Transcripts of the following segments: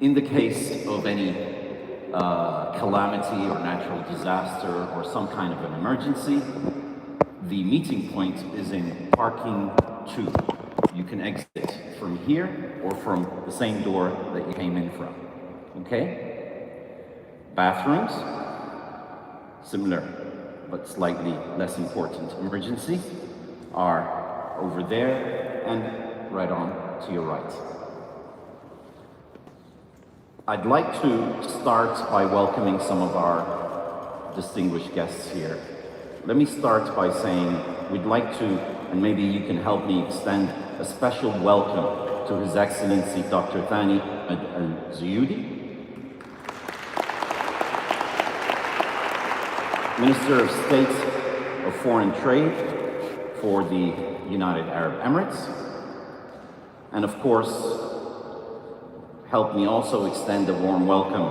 In the case of any calamity or natural disaster or some kind of an emergency, the meeting point is in parking 2. You can exit from here or from the same door that you came in from. Okay? Bathrooms, similar but slightly less important emergencies, are over there and right on to your right. I'd like to start by welcoming some of our distinguished guests here. Let me start by saying we'd like to, and maybe you can help me extend a special welcome to His Excellency Dr. Thani Al-Zuyudi, Minister of State of Foreign Trade for the United Arab Emirates, and of course, help me also extend a warm welcome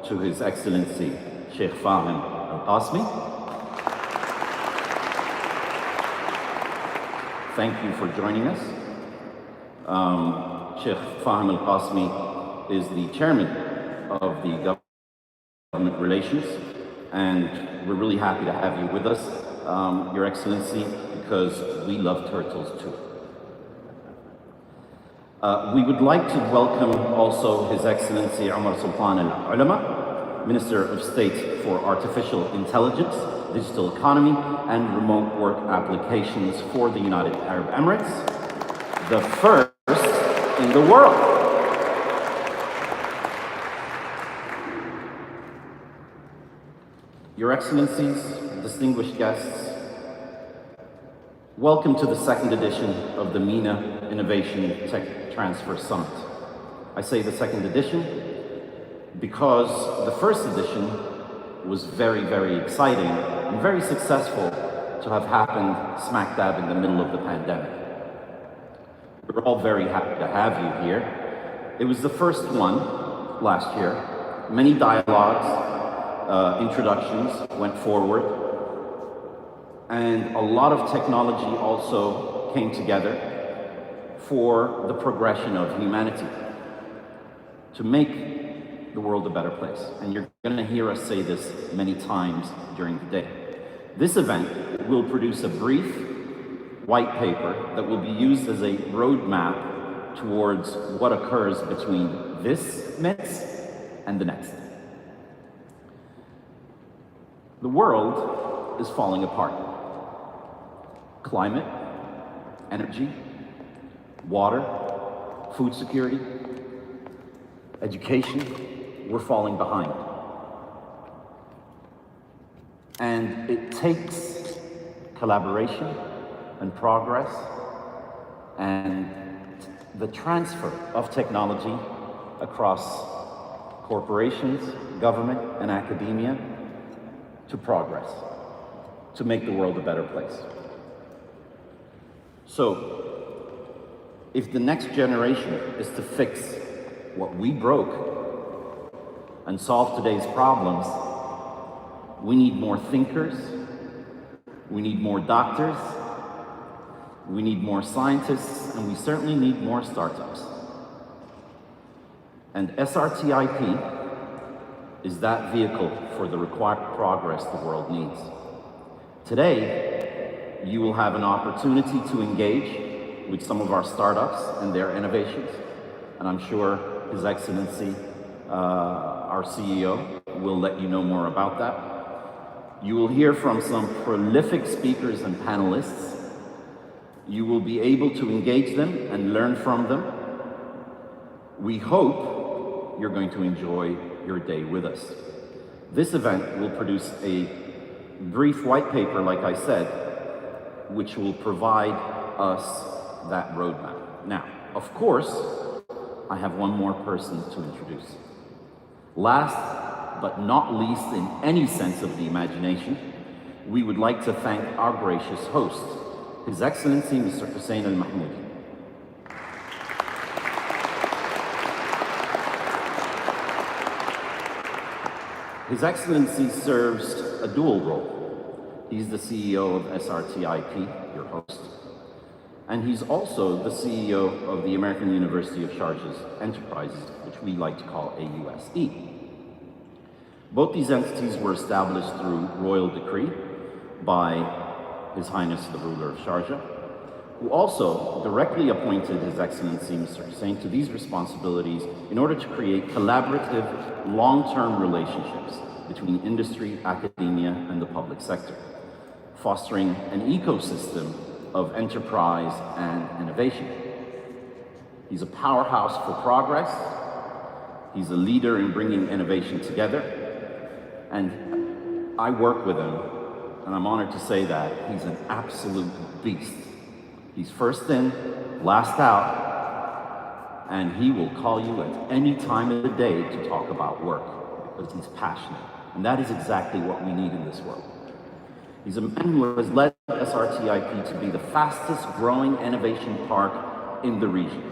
to His Excellency Sheikh Fahim Al-Qasmi. Thank you for joining us. Sheikh Fahim Al-Qasmi is the chairman of the Government Relations, and we're really happy to have you with us, Your Excellency, because we love turtles too. We would like to welcome also His Excellency Umar Sultan Al-Ulama, Minister of State for Artificial Intelligence, Digital Economy, and Remote Work Applications for the United Arab Emirates, the first in the world. Your Excellencies, distinguished guests, welcome to the second edition of the MENA Innovation Tech Transfer Summit. I say the second edition because the first edition was very, very exciting and very successful to have happened smack dab in the middle of the pandemic. We're all very happy to have you here. It was the first one last year. Many dialogues, introductions went forward, and a lot of technology also came together for the progression of humanity, to make the world a better place. And you're going to hear us say this many times during the day. This event will produce a brief white paper that will be used as a roadmap towards what occurs between this minute and the next. The world is falling apart. Climate, energy, water, food security, education, we're falling behind. And it takes collaboration and progress and the transfer of technology across corporations, government, and academia to progress, to make the world a better place. So, if the next generation is to fix what we broke and solve today's problems, we need more thinkers, we need more doctors, we need more scientists, and we certainly need more startups. And SRTIP is that vehicle for the required progress the world needs. Today, you will have an opportunity to engage with some of our startups and their innovations. And I'm sure His Excellency, our CEO, will let you know more about that. You will hear from some prolific speakers and panelists. You will be able to engage them and learn from them. We hope you're going to enjoy your day with us. This event will produce a brief white paper, like I said, which will provide us that roadmap. Now, of course, I have one more person to introduce. Last but not least in any sense of the imagination, we would like to thank our gracious host, His Excellency Mr. Hussein Al-Mahmoudi. His Excellency serves a dual role. He's the CEO of SRTIP, your host, And he's also the CEO of the American University of Sharjah's Enterprises, which we like to call AUSE. Both these entities were established through royal decree by His Highness the Ruler of Sharjah, who also directly appointed His Excellency Mr. Hussein to these responsibilities in order to create collaborative, long-term relationships between industry, academia, and the public sector, fostering an ecosystem of enterprise and innovation. He's a powerhouse for progress. He's a leader in bringing innovation together. And I work with him, and I'm honored to say that he's an absolute beast. He's first in, last out, and he will call you at any time of the day to talk about work because he's passionate. And that is exactly what we need in this world. He's a man who has led SRTIP to be the fastest growing innovation park in the region.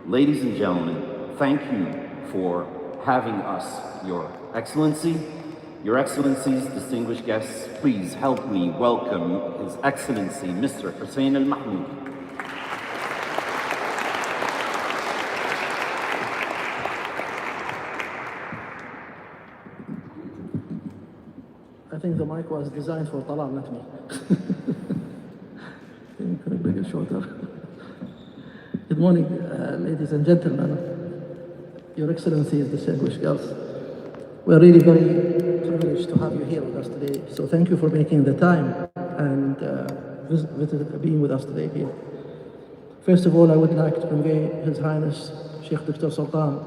Ladies and gentlemen, thank you for having us, Your Excellency. Your Excellencies, distinguished guests, please help me welcome His Excellency, Mr. Hussein Al-Mahmoudi. I think the mic was designed for Talal, not me. Can you make it shorter? Good morning, ladies and gentlemen. Your Excellencies, distinguished guests. We're really very privileged to have you here with us today. So thank you for making the time and being with us today here. First of all, I would like to convey His Highness Sheikh Dr. Sultan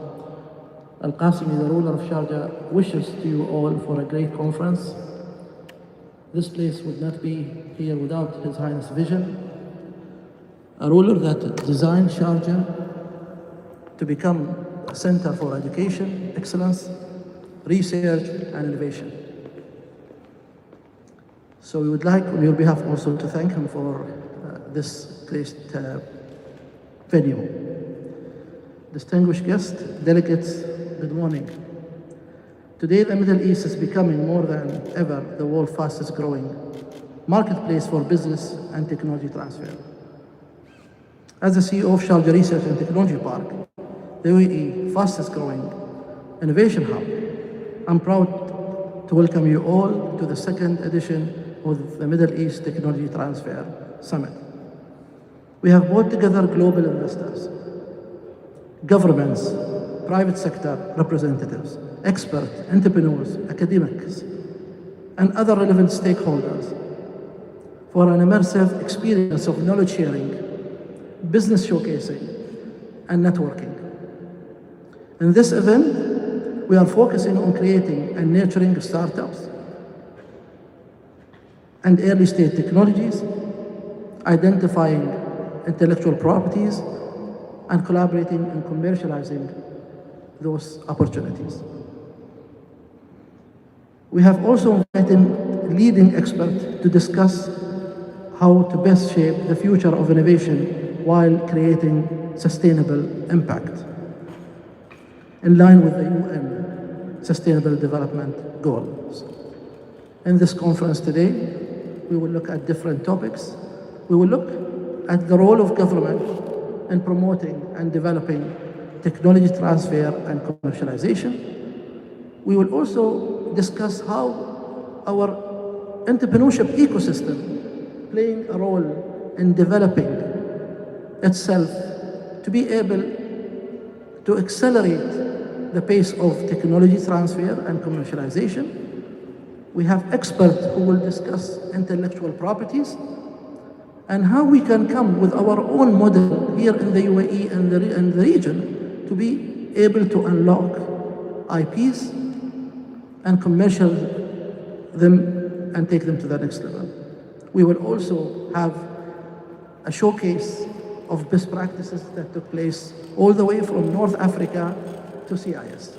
Al-Qasimi, the ruler of Sharjah, wishes to you all for a great conference. This place would not be here without His Highness' vision. A ruler that designed Sharjah to become a center for education, excellence, research, and innovation. So we would like, on your behalf, also to thank him for this great venue. Distinguished guests, delegates, good morning. Today, the Middle East is becoming more than ever the world's fastest growing marketplace for business and technology transfer. As the CEO of Sharjah Research and Technology Park, the UAE fastest growing innovation hub, I'm proud to welcome you all to the second edition of the Middle East Technology Transfer Summit. We have brought together global investors, governments, private sector representatives, experts, entrepreneurs, academics, and other relevant stakeholders for an immersive experience of knowledge sharing, business showcasing, and networking. In this event, we are focusing on creating and nurturing startups and early stage technologies, identifying intellectual properties, and collaborating in commercializing those opportunities. We have also invited leading experts to discuss how to best shape the future of innovation while creating sustainable impact in line with the UN Sustainable Development Goals. In this conference today, we will look at different topics. We will look at the role of government in promoting and developing technology transfer and commercialization. We will also discuss how our entrepreneurship ecosystem playing a role in developing itself to be able to accelerate the pace of technology transfer and commercialization. We have experts who will discuss intellectual properties and how we can come with our own model here in the UAE and the region to be able to unlock IPs and commercial them and take them to the next level. We will also have a showcase of best practices that took place all the way from North Africa to CIS.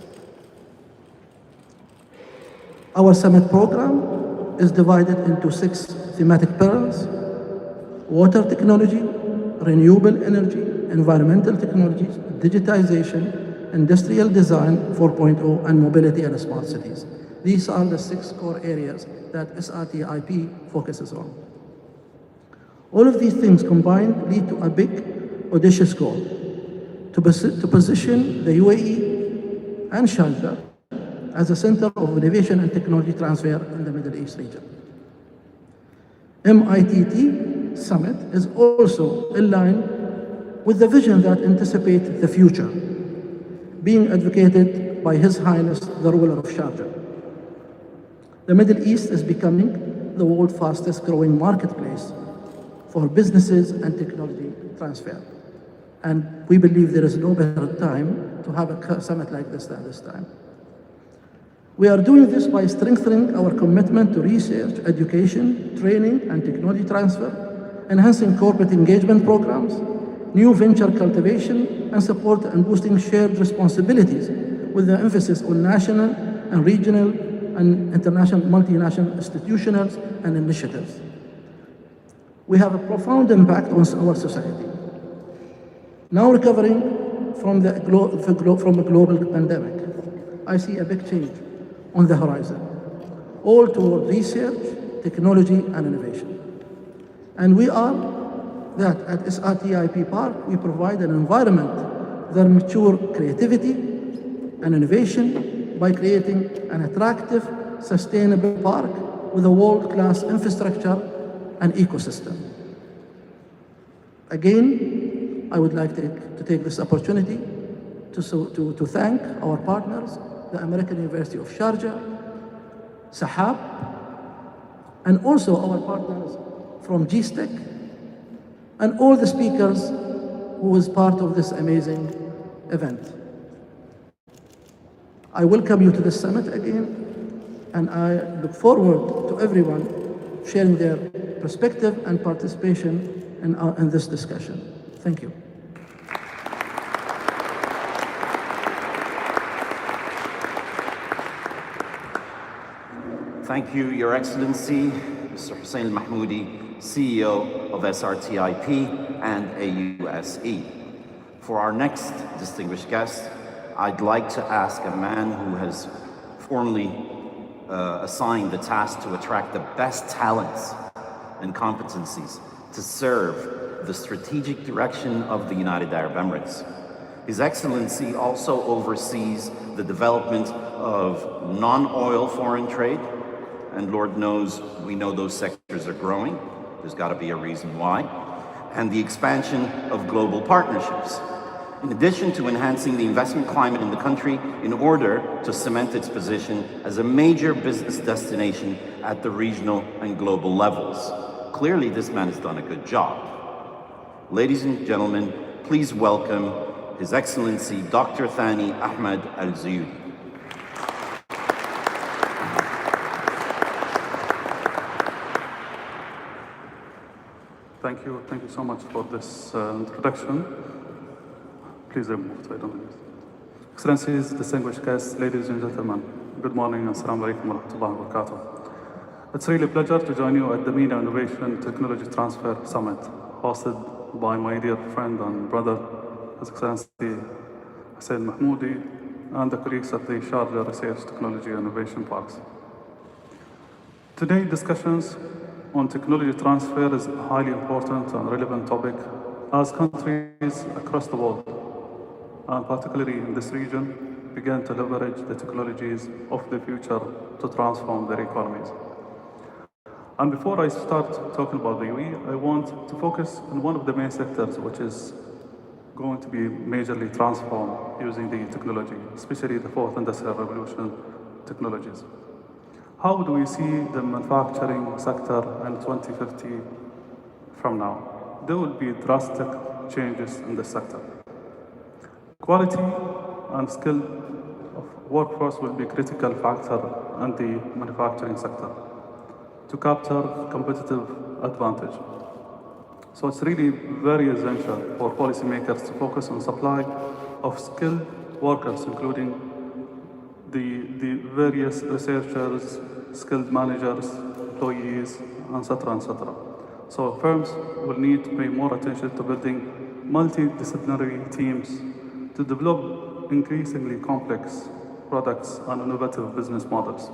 Our summit program is divided into 6 thematic pillars: water technology, renewable energy, environmental technologies, digitization, industrial design 4.0, and mobility and smart cities. These are the 6 core areas that SRTIP focuses on. All of these things combined lead to a big, audacious goal to position the UAE and Sharjah as a center of innovation and technology transfer in the Middle East region. MITT Summit is also in line with the vision that anticipates the future, being advocated by His Highness the ruler of Sharjah. The Middle East is becoming the world's fastest growing marketplace for businesses and technology transfer. And we believe there is no better time to have a summit like this than this time. We are doing this by strengthening our commitment to research, education, training, and technology transfer, enhancing corporate engagement programs, new venture cultivation, and support and boosting shared responsibilities with the emphasis on national and regional and international multinational institutions and initiatives. We have a profound impact on our society. Now recovering from a global pandemic, I see a big change on the horizon, all toward research, technology, and innovation. And we are that at SRTIP Park, we provide an environment that mature creativity and innovation by creating an attractive, sustainable park with a world-class infrastructure and ecosystem. Again, I would like to take this opportunity to thank our partners, the American University of Sharjah, Sahab, and also our partners from GSTEC, and all the speakers who was part of this amazing event. I welcome you to this summit again, and I look forward to everyone sharing their perspective and participation in this discussion. Thank you. Thank you, Your Excellency, Mr. Hussein Al-Mahmoudi, CEO of SRTIP and AUSE. For our next distinguished guest, I'd like to ask a man who has formally assigned the task to attract the best talents and competencies to serve the strategic direction of the United Arab Emirates. His Excellency also oversees the development of non-oil foreign trade, and Lord knows, we know those sectors are growing. There's got to be a reason why. And the expansion of global partnerships, in addition to enhancing the investment climate in the country in order to cement its position as a major business destination at the regional and global levels. Clearly, this man has done a good job. Ladies and gentlemen, please welcome His Excellency Dr. Thani Ahmed Al-Zuyudi. Thank you so much for this introduction. Please remove it, I don't know. Excellencies, distinguished guests, ladies and gentlemen, good morning, assalamu alaikum wa rahmatullahi wa barakatuh. It's really a pleasure to join you at the MENA Innovation Technology Transfer Summit, hosted by my dear friend and brother, His Excellency Hussein Mahmoudi, and the colleagues at the Sharjah Research Technology and Innovation Parks. Today, discussions on technology transfer is a highly important and relevant topic as countries across the world, and particularly in this region, begin to leverage the technologies of the future to transform their economies. And before I start talking about the UAE, I want to focus on one of the main sectors which is going to be majorly transformed using the technology, especially the fourth industrial revolution technologies. How do we see the manufacturing sector in 2050 from now? There will be drastic changes in this sector. Quality and skill of workforce will be a critical factor in the manufacturing sector to capture competitive advantage. So it's really very essential for policymakers to focus on supply of skilled workers, including the various researchers, skilled managers, employees, etc., etc. So firms will need to pay more attention to building multidisciplinary teams to develop increasingly complex products and innovative business models.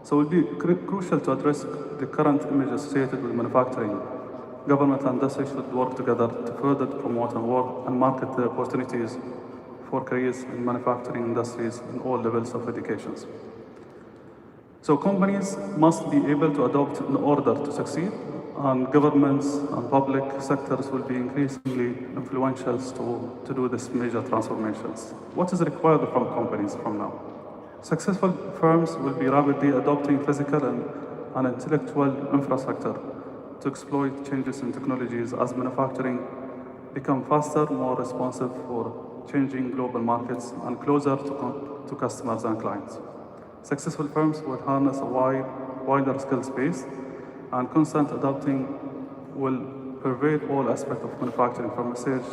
So it will be crucial to address the current image associated with manufacturing Government and industry should work together to further promote and work and market the opportunities for careers in manufacturing industries in all levels of education. So companies must be able to adopt in order to succeed, and governments and public sectors will be increasingly influential to do this major transformations. What is required from companies from now? Successful firms will be rapidly adopting physical and intellectual infrastructure to exploit changes in technologies as manufacturing become faster, more responsive for changing global markets and closer to customers and clients. Successful firms will harness a wider skill space, and constant adapting will pervade all aspects of manufacturing, from research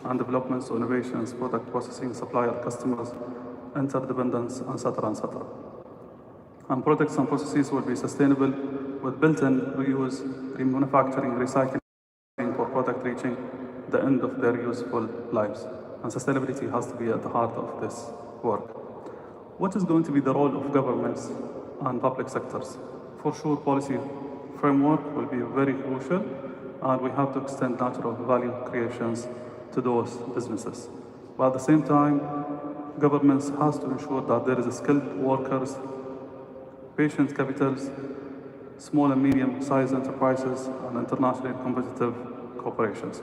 and developments to innovations, product processing, supplier, customers, interdependence, etc., etc. And products and processes will be sustainable with built-in reuse, remanufacturing, recycling for product reaching the end of their useful lives. And sustainability has to be at the heart of this work. What is going to be the role of governments and public sectors? For sure, policy framework will be very crucial, and we have to extend natural value creations to those businesses. But at the same time, governments has to ensure that there is skilled workers, patient capitals, small and medium-sized enterprises, and internationally competitive corporations.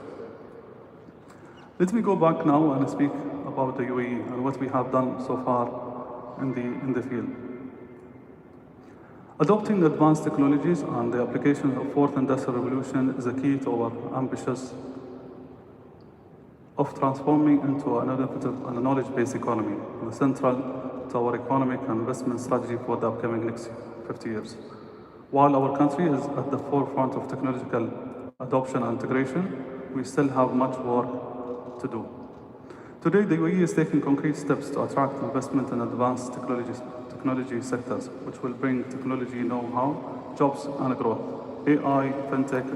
Let me go back now and speak about the UAE and what we have done so far in the field. Adopting advanced technologies and the application of fourth industrial revolution is a key to our ambitions of transforming into an innovative and knowledge-based economy, and central to our economic and investment strategy for the upcoming next 50 years. While our country is at the forefront of technological adoption and integration, we still have much work to do. Today, the UAE is taking concrete steps to attract investment in advanced technology sectors, which will bring technology know-how, jobs, and growth. AI, fintech,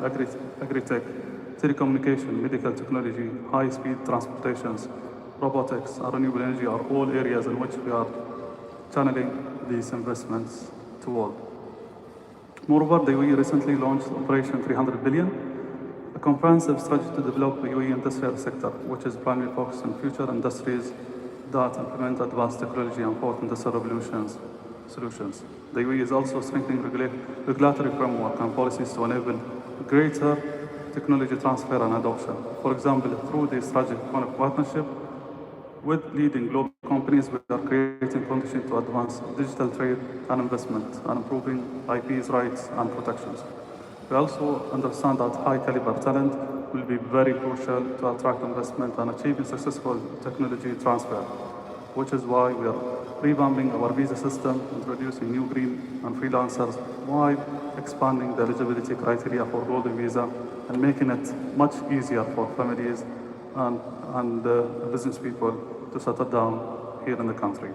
agri-tech, telecommunication, medical technology, high-speed transportations, robotics, and renewable energy are all areas in which we are channeling these investments toward. Moreover, the UAE recently launched Operation 300 Billion, a comprehensive strategy to develop the UAE industrial sector, which is primarily focused on future industries that implement advanced technology and fourth industrial revolutions solutions. The UAE is also strengthening regulatory framework and policies to enable greater technology transfer and adoption. For example, through the strategic partnership with leading global companies, we are creating conditions to advance digital trade and investment and improving IP's rights and protections. We also understand that high-caliber talent will be very crucial to attract investment and achieving successful technology transfer, which is why we are revamping our visa system, introducing new green and freelancers, while expanding the eligibility criteria for golden visa and making it much easier for families and business people to settle down here in the country.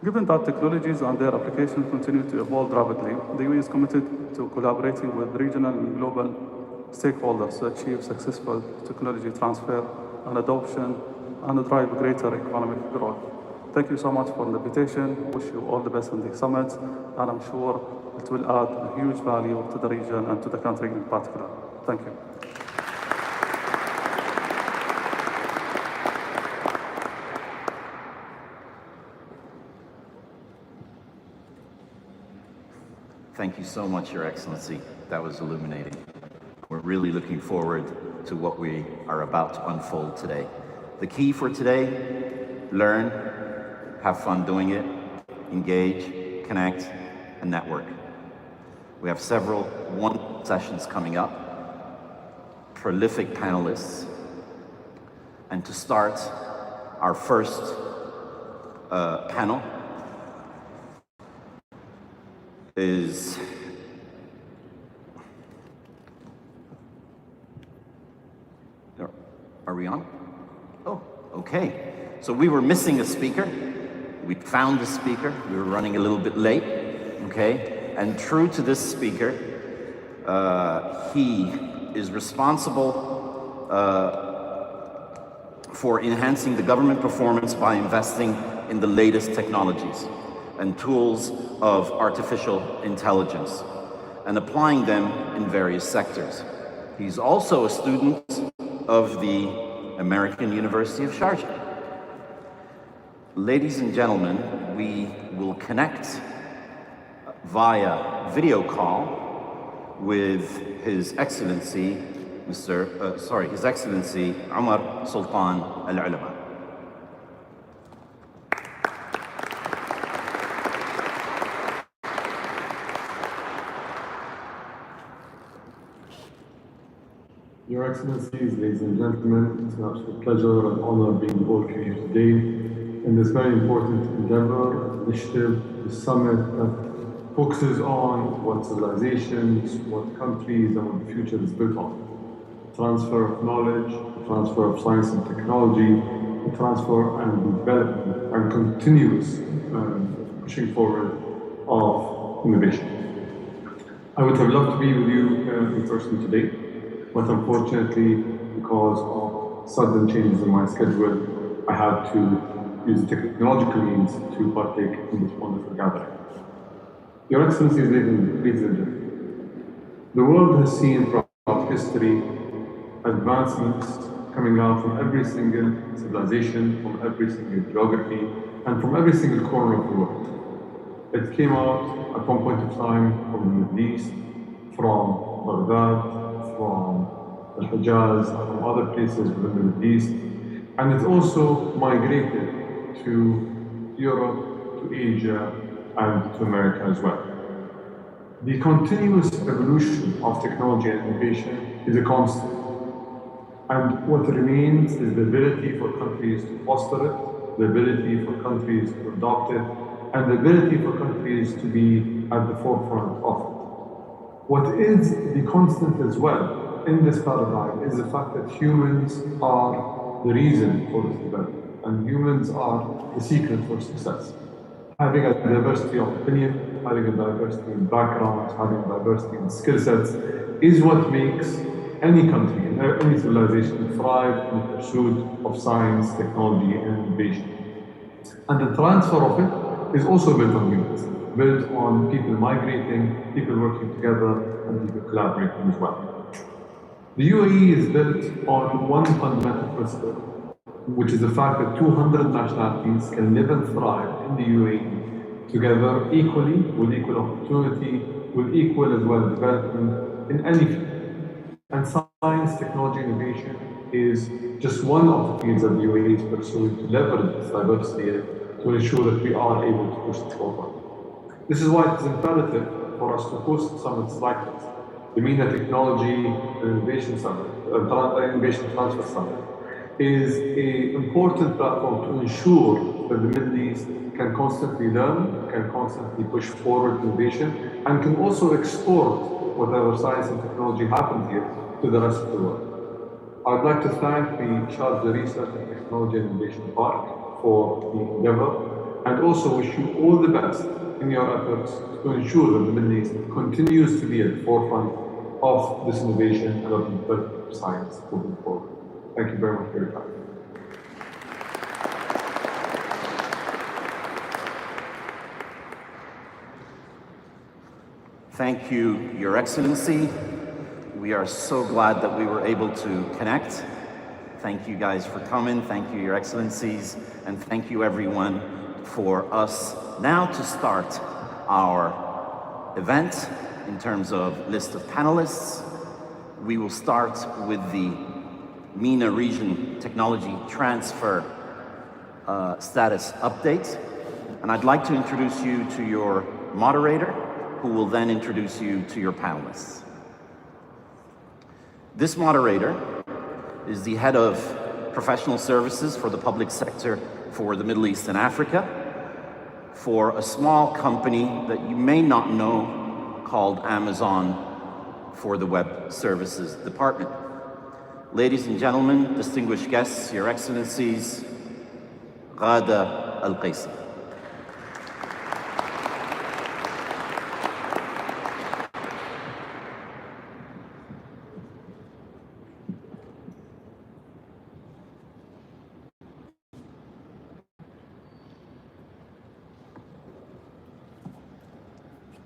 Given that technologies and their applications continue to evolve rapidly, the UAE is committed to collaborating with regional and global stakeholders to achieve successful technology transfer and adoption and drive greater economic growth. Thank you so much for the invitation. Wish you all the best in the summit, and I'm sure it will add a huge value to the region and to the country in particular. Thank you. Thank you so much, Your Excellency. That was illuminating. We're really looking forward to what we are about to unfold today. The key for today: learn, have fun doing it, engage, connect, and network. We have several wonderful sessions coming up, prolific panelists, and to start our first panel is are we on? Oh, okay. So we were missing a speaker. We found a speaker. We were running a little bit late, okay? And true to this speaker, he is responsible for enhancing the government performance by investing in the latest technologies and tools of artificial intelligence and applying them in various sectors. He's also a student of the American University of Sharjah. Ladies and gentlemen, we will connect via video call with His Excellency, His Excellency Umar Sultan Al-Ulama. Your Excellencies, ladies and gentlemen, it's an absolute pleasure and honor being both here today in this very important endeavor, initiative, the summit that focuses on what civilizations, what countries, and what the future is built on. Transfer of knowledge, the transfer of science and technology, the transfer and the development and continuous pushing forward of innovation. I would have loved to be with you in person today, but unfortunately, because of sudden changes in my schedule, I had to use technological means to partake in this wonderful gathering. Your Excellencies, ladies and gentlemen, the world has seen throughout history advancements coming out from every single civilization, from every single geography, and from every single corner of the world. It came out at one point of time from the Middle East, from Baghdad, from the Hijaz, and from other places within the Middle East, and it also migrated to Europe, to Asia, and to America as well. The continuous evolution of technology and innovation is a constant. And what remains is the ability for countries to foster it, the ability for countries to adopt it, and the ability for countries to be at the forefront of it. What is the constant as well in this paradigm is the fact that humans are the reason for this development, and humans are the secret for success. Having a diversity of opinion, having a diversity in backgrounds, having a diversity in skill sets is what makes any country and any civilization thrive in the pursuit of science, technology, and innovation. And the transfer of it is also built on humans, built on people migrating, people working together, and people collaborating as well. The UAE is built on one fundamental principle, which is the fact that 200 nationalities can live and thrive in the UAE together equally, with equal opportunity, with equal as well development in any field. And science, technology, innovation is just one of the fields that the UAE is pursuing to leverage this diversity to ensure that we are able to push this forward. This is why it is imperative for us to host summits like this. The MENA Technology and Innovation Summit, Innovation Transfer Summit, is an important platform to ensure that the Middle East can constantly learn, can constantly push forward innovation, and can also export whatever science and technology happens here to the rest of the world. I would like to thank the Sharjah Research and Technology and Innovation Park for the endeavor, and also wish you all the best in your efforts to ensure that the Middle East continues to be at the forefront of this innovation and of the development of science moving forward. Thank you very much for your time. Thank you, Your Excellency. We are so glad that we were able to connect. Thank you guys for coming. Thank you, Your Excellencies. And thank you, everyone, for us now to start our event in terms of list of panelists. We will start with the MENA Region Technology Transfer Status Update. And I'd like to introduce you to your moderator, who will then introduce you to your panelists. This moderator is the head of professional services for the public sector for the Middle East and Africa, for a small company that you may not know called Amazon for the Web Services Department. Ladies and gentlemen, distinguished guests, Your Excellencies, Ghada Al-Qaisi.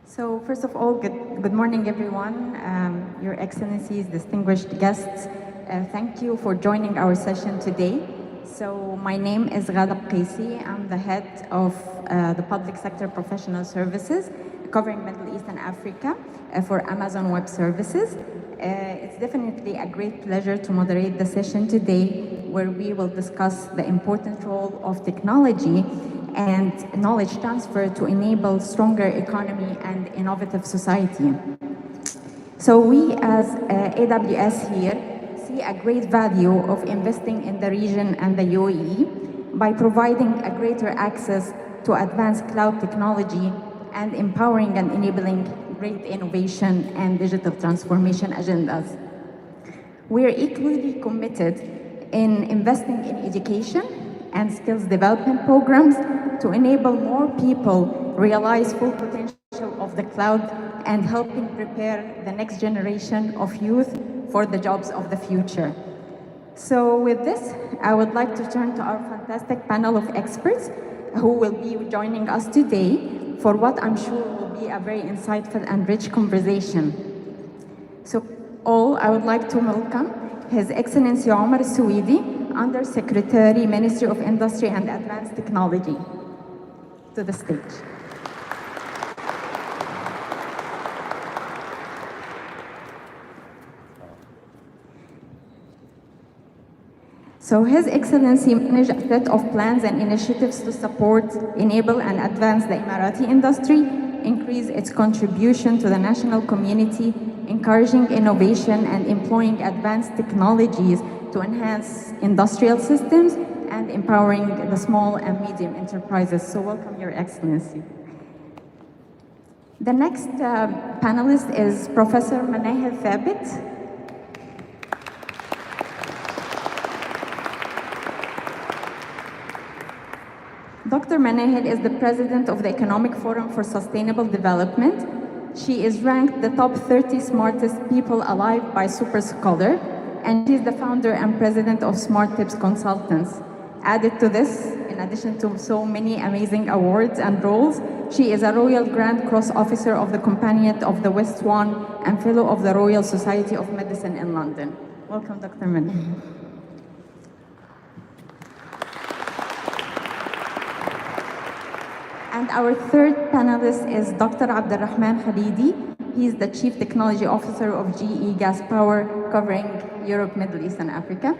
So first of all, good morning, everyone. Your Excellencies, distinguished guests, thank you for joining our session today. So my name is Ghada Qaisi. I'm the head of the Public Sector Professional Services, covering Middle East and Africa for Amazon Web Services. It's definitely a great pleasure to moderate the session today, where we will discuss the important role of technology and knowledge transfer to enable stronger economy and innovative society. So we as AWS here see a great value of investing in the region and the UAE by providing a greater access to advanced cloud technology and empowering and enabling great innovation and digital transformation agendas. We are equally committed in investing in education and skills development programs to enable more people realize full potential of the cloud and helping prepare the next generation of youth for the jobs of the future. So with this, I would like to turn to our fantastic panel of experts who will be joining us today for what I'm sure will be a very insightful and rich conversation. So I would like to welcome His Excellency Omar Suidi, Under Secretary, Ministry of Industry and Advanced Technology, to the stage. So His Excellency managed a set of plans and initiatives to support, enable, and advance the Emirati industry, increase its contribution to the national community, encouraging innovation and employing advanced technologies to enhance industrial systems and empowering the small and medium enterprises. So welcome, Your Excellency. The next panelist is Professor Manahid Thabit. Dr. Manahid is the president of the Economic Forum for Sustainable Development. She is ranked the top 30 smartest people alive by Super Scholar, and she is the founder and president of Smart Tips Consultants. Added to this, in addition to so many amazing awards and roles, she is a Royal Grand Cross Officer of the Companion of the West Swan and Fellow of the Royal Society of Medicine in London. Welcome, Dr. Manahid. And our third panelist is Dr. Abdulrahman Hadidi. He is the Chief Technology Officer of GE Gas Power, covering Europe, Middle East, and Africa.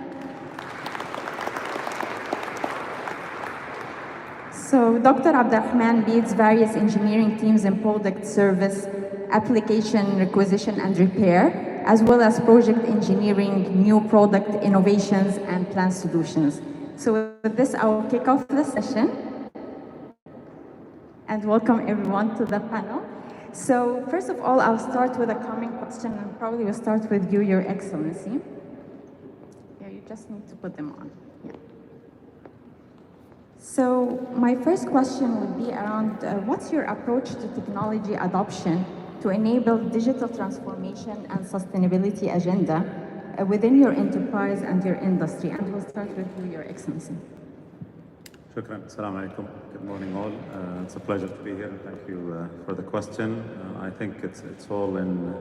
So Dr. Abdulrahman leads various engineering teams in product service, application requisition and repair, as well as project engineering, new product innovations, and plant solutions. So with this, I will kick off the session and welcome everyone to the panel. So first of all, I'll start with a common question, and probably we'll start with you, Your Excellency. Yeah, you just need to put them on. Yeah. So my first question would be around what's your approach to technology adoption to enable digital transformation and sustainability agenda within your enterprise and your industry? And we'll start with you, Your Excellency. Shukran. Assalamu alaikum. Good morning, all. It's a pleasure to be here, and thank you for the question. I think it's all in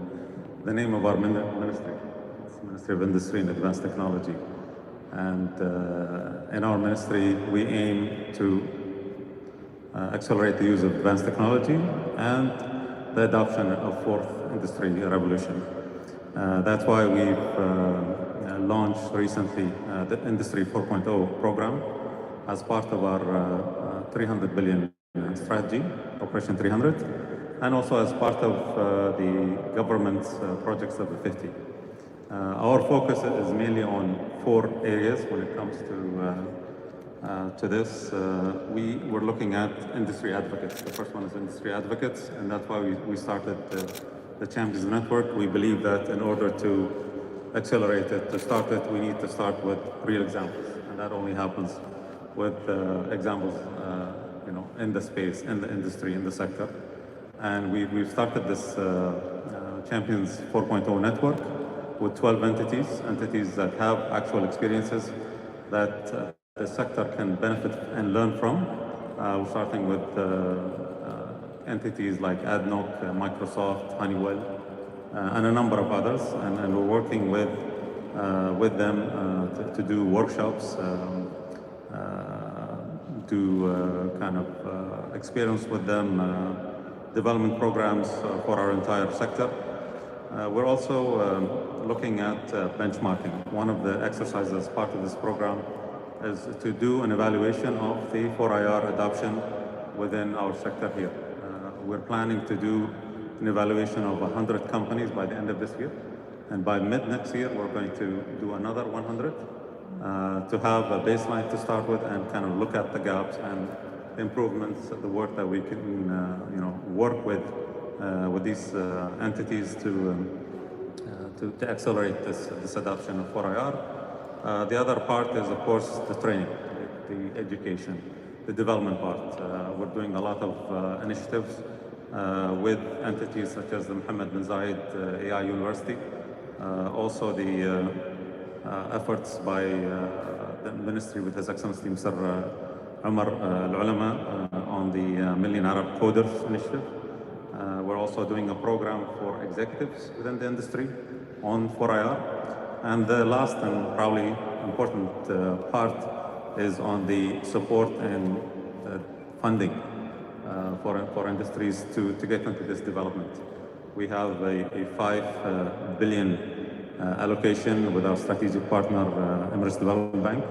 the name of our ministry. It's the Ministry of Industry and Advanced Technology. And in our ministry, we aim to accelerate the use of advanced technology and the adoption of fourth industry revolution. That's why we've launched recently the Industry 4.0 program as part of our 300 billion strategy, Operation 300, and also as part of the government's projects of the 50. Our focus is mainly on 4 areas when it comes to this. We were looking at industry advocates. The first one is industry advocates, and that's why we started the Champions Network. We believe that in order to accelerate it, to start it, we need to start with real examples, and that only happens with examples, in the space, in the industry, in the sector. And we've started this Champions 4.0 network with 12 entities that have actual experiences that the sector can benefit and learn from. We're starting with entities like ADNOC, Microsoft, Honeywell, and a number of others, and we're working with them to do workshops, to kind of experience with them development programs for our entire sector. We're also looking at benchmarking. One of the exercises as part of this program is to do an evaluation of the 4IR adoption within our sector here. We're planning to do an evaluation of 100 companies by the end of this year. And by mid next year, we're going to do another 100 to have a baseline to start with and kind of look at the gaps and improvements, the work that we can, work with these entities to accelerate this adoption of 4IR. The other part is, of course, the training, the education, the development part. We're doing a lot of initiatives with entities such as the Mohammed bin Zayed AI University. Also the efforts by the ministry with His Excellency Mr. Umar Al-Ulama on the Million Arab Coders Initiative. We're also doing a program for executives within the industry on 4IR. And the last and probably important part is on the support and funding for industries to get into this development. We have a 5 billion allocation with our strategic partner, Emirates Development Bank,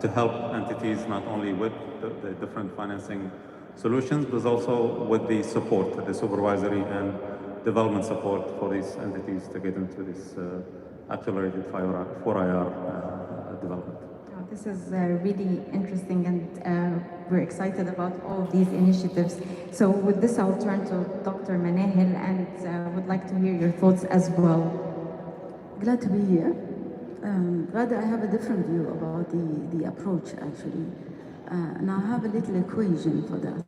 to help entities not only with the different financing solutions, but also with the support, the supervisory and development support for these entities to get into this accelerated 4IR development. This is really interesting, and we're excited about all of these initiatives. So with this, I'll turn to Dr. Manahil and would like to hear your thoughts as well. Glad to be here. Glad I have a different view about the approach, actually. And I have a little equation for that.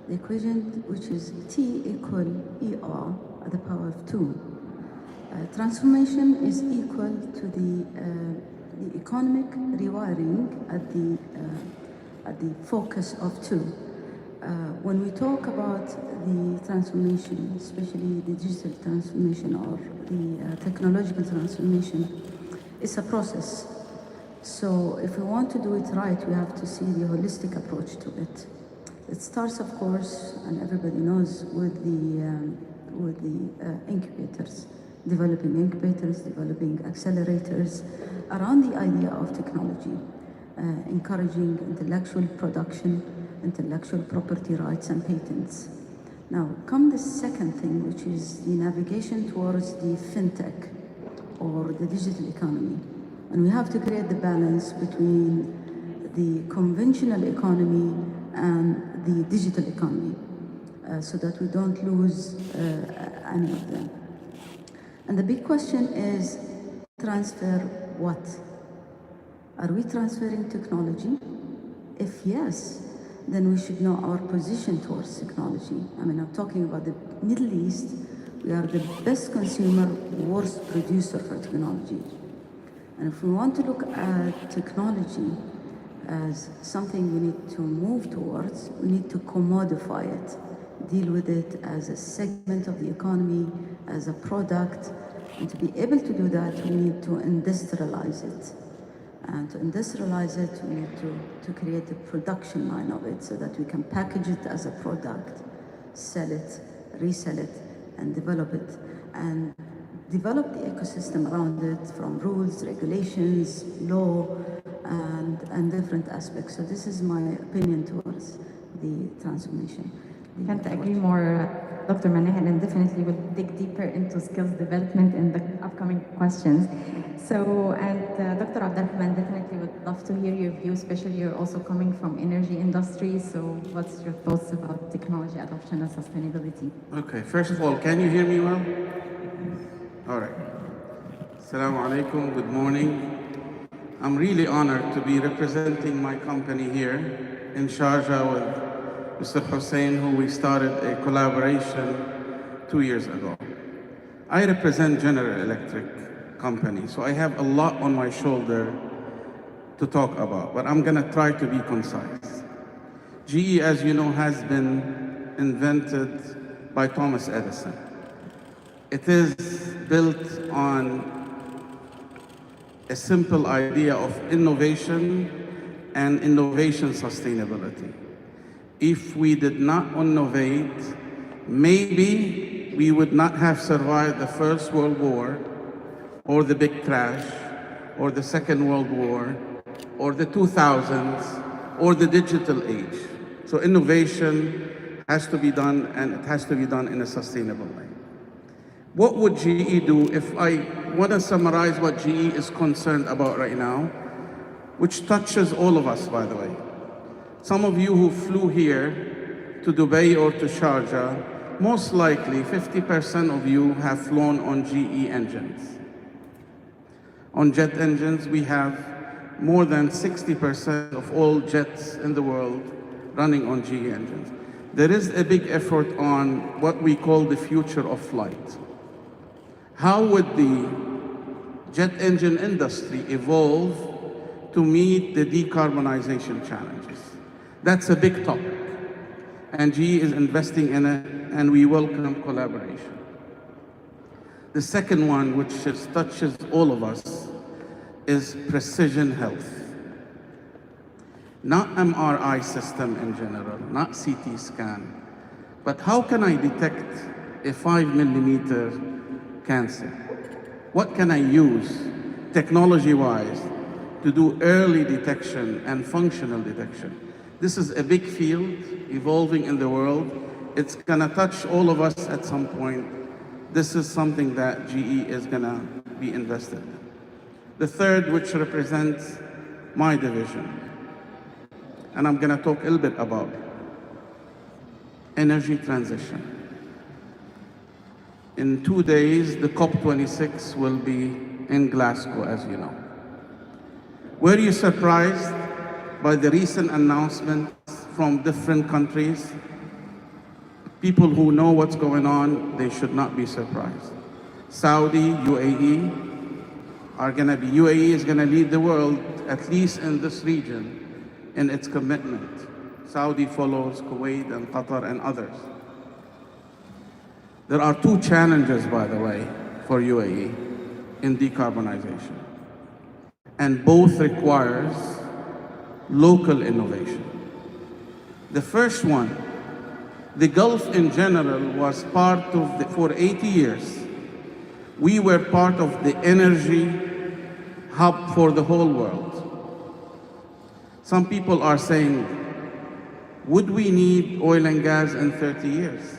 The equation, which is T equal ER at the power of 2. Transformation is equal to the economic rewiring at the focus of 2. When we talk about the transformation, especially the digital transformation or the technological transformation, it's a process. So if we want to do it right, we have to see the holistic approach to it. It starts, of course, and everybody knows, with the incubators, developing incubators, developing accelerators around the idea of technology, encouraging intellectual production, intellectual property rights and patents. Now, come the second thing, which is the navigation towards the fintech or the digital economy. And we have to create the balance between the conventional economy and the digital economy so that we don't lose any of them. And the big question is, transfer what? Are we transferring technology? If yes, then we should know our position towards technology. I mean, I'm talking about the Middle East. We are the best consumer, worst producer for technology. And if we want to look at technology as something we need to move towards, we need to commodify it, deal with it as a segment of the economy, as a product. And to be able to do that, we need to industrialize it. And to industrialize it, we need to create a production line of it so that we can package it as a product, sell it, resell it, and develop it. And develop the ecosystem around it from rules, regulations, law, and different aspects. So this is my opinion towards the transformation. Can't agree more, Dr. Manahil, and definitely will dig deeper into skills development in the upcoming questions. So, and Dr. Abdulrahman, definitely would love to hear your view, especially you're also coming from energy industry. So what's your thoughts about technology adoption and sustainability? Okay, first of all, can you hear me well? All right. Assalamu alaikum, good morning. I'm really honored to be representing my company here in Sharjah with Mr. Hussein, who we started a collaboration 2 years ago. I represent General Electric company, so I have a lot on my shoulder to talk about, but I'm gonna try to be concise. GE, as you know, has been invented by Thomas Edison. It is built on a simple idea of innovation and innovation sustainability. If we did not innovate, maybe we would not have survived the First World War, or the big crash, or the Second World War, or the 2000s, or the digital age. So innovation has to be done, and it has to be done in a sustainable way. What would GE do? If I want to summarize what GE is concerned about right now, which touches all of us, by the way. Some of you who flew here to Dubai or to Sharjah, most likely 50% of you have flown on GE engines. On jet engines, we have more than 60% of all jets in the world running on GE engines. There is a big effort on what we call the future of flight. How would the jet engine industry evolve to meet the decarbonization challenges? That's a big topic, and GE is investing in it, and we welcome collaboration. The second one, which touches all of us, is precision health. Not MRI system in general, not CT scan, but how can I detect a 5-millimeter cancer? What can I use technology-wise to do early detection and functional detection? This is a big field evolving in the world. It's gonna touch all of us at some point. This is something that GE is gonna be invested in. The third, which represents my division, and I'm gonna talk a little bit about energy transition. In 2 days, the COP26 will be in Glasgow, as you know. Were you surprised by the recent announcements from different countries? People who know what's going on, they should not be surprised. Saudi, UAE is gonna lead the world, at least in this region, in its commitment. Saudi follows Kuwait and Qatar and others. There are 2 challenges, by the way, for UAE in decarbonization, and both requires local innovation. The first one, the Gulf in general was part of for 80 years, we were part of the energy hub for the whole world. Some people are saying, would we need oil and gas in 30 years?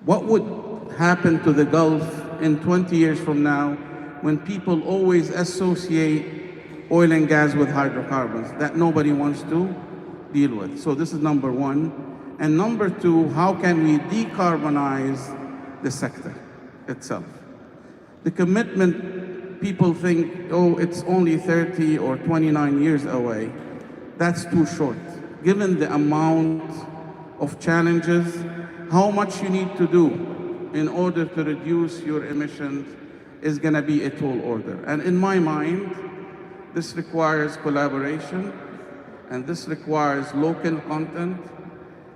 What would happen to the Gulf in 20 years from now when people always associate oil and gas with hydrocarbons that nobody wants to deal with? So this is number one. And number two, how can we decarbonize the sector itself? The commitment, people think, oh, it's only 30 or 29 years away. That's too short. Given the amount of challenges, how much you need to do in order to reduce your emissions is gonna be a tall order. And in my mind, this requires collaboration, and this requires local content,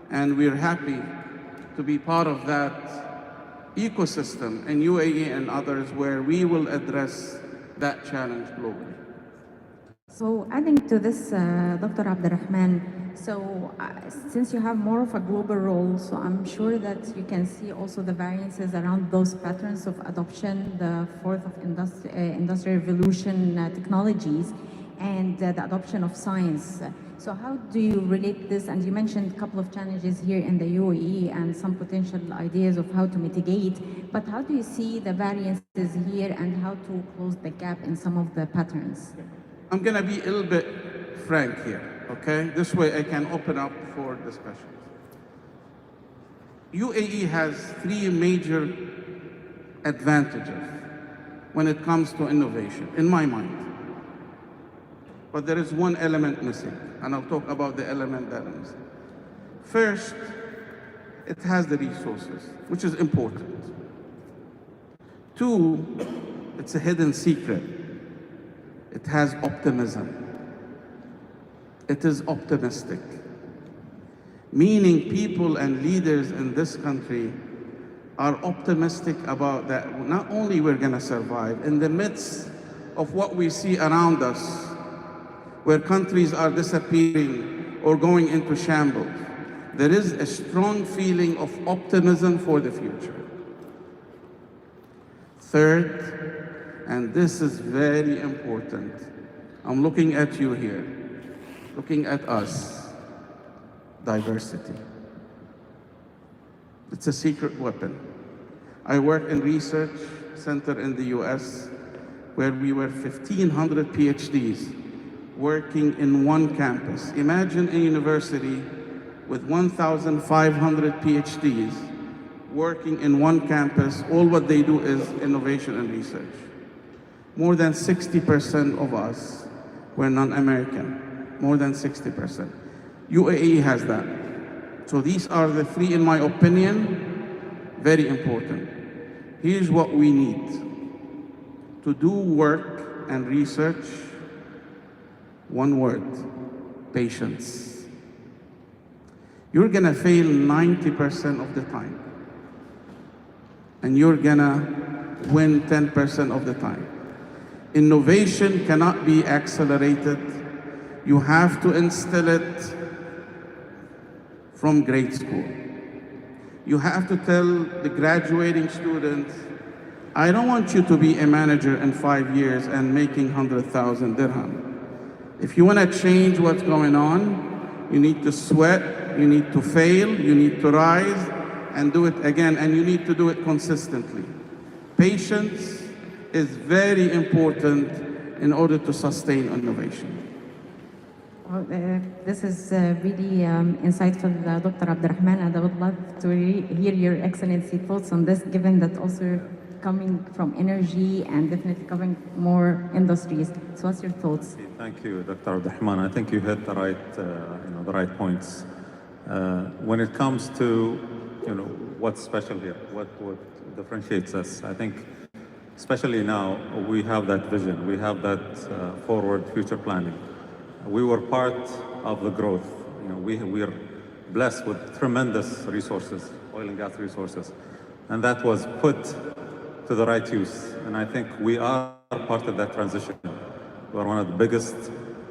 and we're happy to be part of that ecosystem in UAE and others where we will address that challenge globally. So adding to this, Dr. Abdulrahman, since you have more of a global role, so I'm sure that you can see also the variances around those patterns of adoption, the fourth of industrial revolution technologies, and the adoption of science. So how do you relate this? And you mentioned a couple of challenges here in the UAE and some potential ideas of how to mitigate, but how do you see the variances here and how to close the gap in some of the patterns? I'm going to be a little bit frank here, okay? This way I can open up for discussions. UAE has 3 major advantages when it comes to innovation, in my mind. But there is one element missing, and I'll talk about the element that is missing. First, it has the resources, which is important. 2, it's a hidden secret. It has optimism. It is optimistic. Meaning people and leaders in this country are optimistic about that. Not only we're going to survive, in the midst of what we see around us, where countries are disappearing or going into shambles, there is a strong feeling of optimism for the future. Third, and this is very important, I'm looking at you here, looking at us, diversity. It's a secret weapon. I work in research center in the US where we were 1,500 PhDs working in one campus. Imagine a university with 1,500 PhDs working in one campus. All what they do is innovation and research. More than 60% of us were non-American, more than 60%. UAE has that. So these are the three, in my opinion, very important. Here's what we need to do work and research. One word, patience. You're gonna fail 90% of the time, and you're gonna win 10% of the time. Innovation cannot be accelerated. You have to instill it from grade school. You have to tell the graduating students, I don't want you to be a manager in 5 years and making 100,000 dirham. If you want to change what's going on, you need to sweat, you need to fail, you need to rise and do it again, and you need to do it consistently. Patience is very important in order to sustain innovation. Well, this is really insightful, Dr. Abdulrahman, and I would love to hear your Excellency thoughts on this, given that also coming from energy and definitely covering more industries. So what's your thoughts? Thank you, Dr. Abdulrahman. I think you hit the right points. When it comes to what's special here, what differentiates us, I think especially now we have that vision, we have that forward future planning. We were part of the growth. We are blessed with tremendous resources, oil and gas resources, and that was put to the right use. And I think we are part of that transition. We are one of the biggest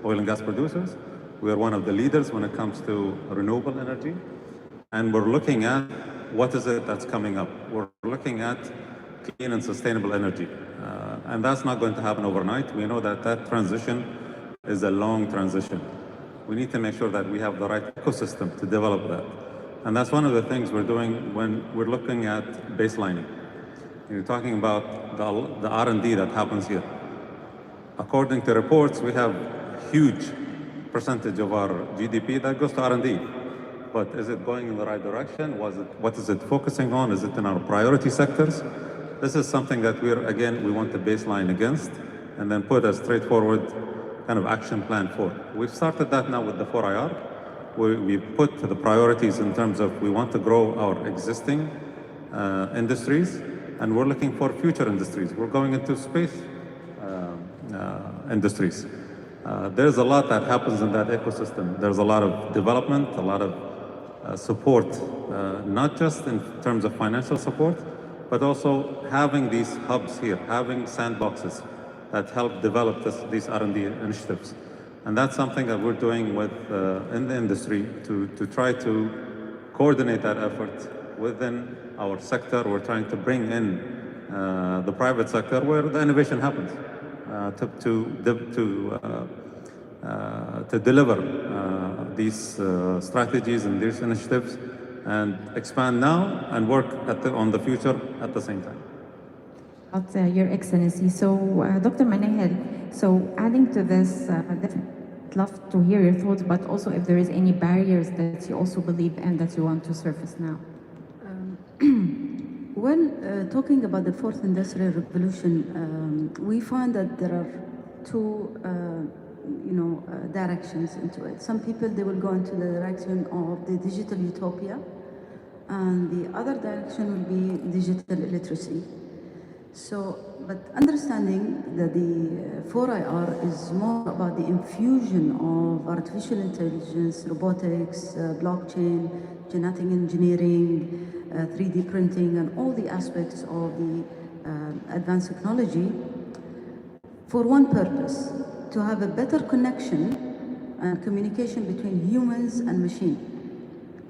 oil and gas producers. We are one of the leaders when it comes to renewable energy. And we're looking at what is it that's coming up. We're looking at clean and sustainable energy. And that's not going to happen overnight. We know that that transition is a long transition. We need to make sure that we have the right ecosystem to develop that. And that's one of the things we're doing when we're looking at baselining. You're talking about the R&D that happens here. According to reports, we have a huge percentage of our GDP that goes to R&D. But is it going in the right direction? What is it focusing on? Is it in our priority sectors? This is something that we want to baseline against and then put a straightforward kind of action plan for. We've started that now with the 4IR. We put the priorities in terms of we want to grow our existing industries, and we're looking for future industries. We're going into space industries. There's a lot that happens in that ecosystem. There's a lot of development, a lot of support, not just in terms of financial support, but also having these hubs here, having sandboxes that help develop these R&D initiatives. And that's something that we're doing with in the industry to try to coordinate that effort within our sector. We're trying to bring in the private sector where the innovation happens to deliver these strategies and these initiatives and expand now and work on the future at the same time. Your Excellency, so Dr. Manahel, so adding to this, I'd love to hear your thoughts, but also if there is any barriers that you also believe in that you want to surface now. Talking about the fourth industrial revolution, we find that there are two, directions into it. Some people, they will go into the direction of the digital utopia, and the other direction will be digital illiteracy. So, but understanding that the 4IR is more about the infusion of artificial intelligence, robotics, blockchain, genetic engineering, 3D printing, and all the aspects of the advanced technology for one purpose, to have a better connection and communication between humans and machine,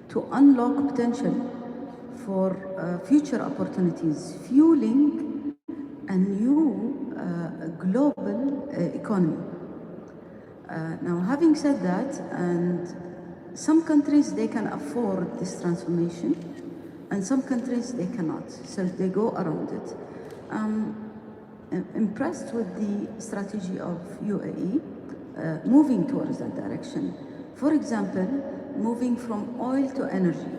to unlock potential for future opportunities, fueling a new global economy. Now, having said that, and some countries, they can afford this transformation, and some countries, they cannot, so they go around it. Impressed with the strategy of UAE, moving towards that direction. For example, moving from oil to energy,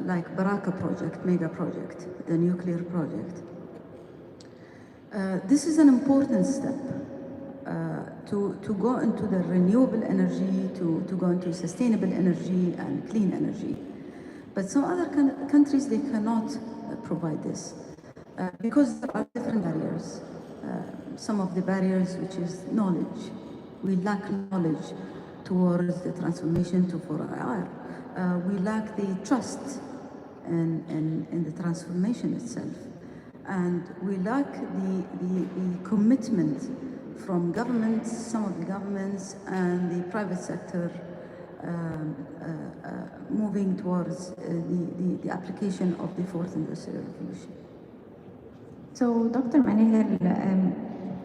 like Baraka project, mega project, the nuclear project. This is an important step to go into the renewable energy, to go into sustainable energy and clean energy. But some other countries, they cannot provide this because there are different barriers. Some of the barriers, which is knowledge. We lack knowledge towards the transformation to 4IR. We lack the trust in the transformation itself. And we lack the commitment from governments, some of the governments, and the private sector moving towards the application of the fourth industrial revolution. So, Dr. Manihir,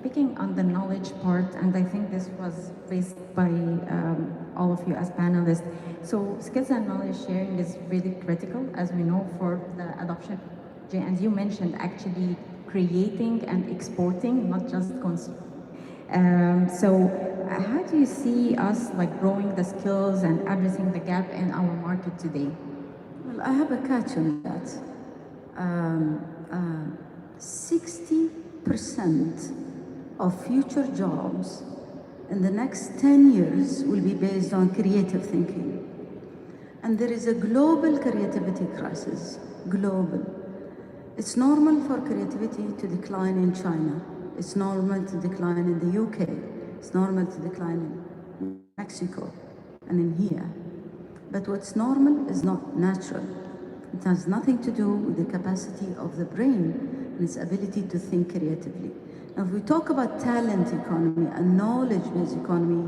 picking on the knowledge part, and I think this was raised by all of you as panelists. So, skills and knowledge sharing is really critical, as we know, for the adoption. And you mentioned actually creating and exporting, not just consuming. So, how do you see us like growing the skills and addressing the gap in our market today? Well, I have a catch on that. 60% of future jobs in the next 10 years will be based on creative thinking. And there is a global creativity crisis, global. It's normal for creativity to decline in China. It's normal to decline in the UK. It's normal to decline in Mexico and in here. But what's normal is not natural. It has nothing to do with the capacity of the brain and its ability to think creatively. Now, if we talk about talent economy and knowledge-based economy,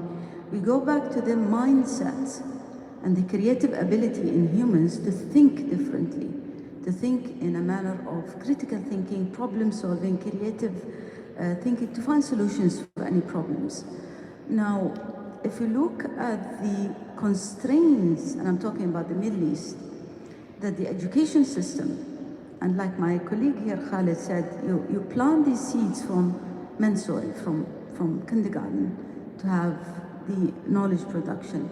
we go back to the mindset and the creative ability in humans to think differently, to think in a manner of critical thinking, problem solving, creative thinking, to find solutions for any problems. Now, if you look at the constraints, and I'm talking about the Middle East, that the education system, and like my colleague here, Khaled, said, you plant these seeds from mensoil, from kindergarten, to have the knowledge production.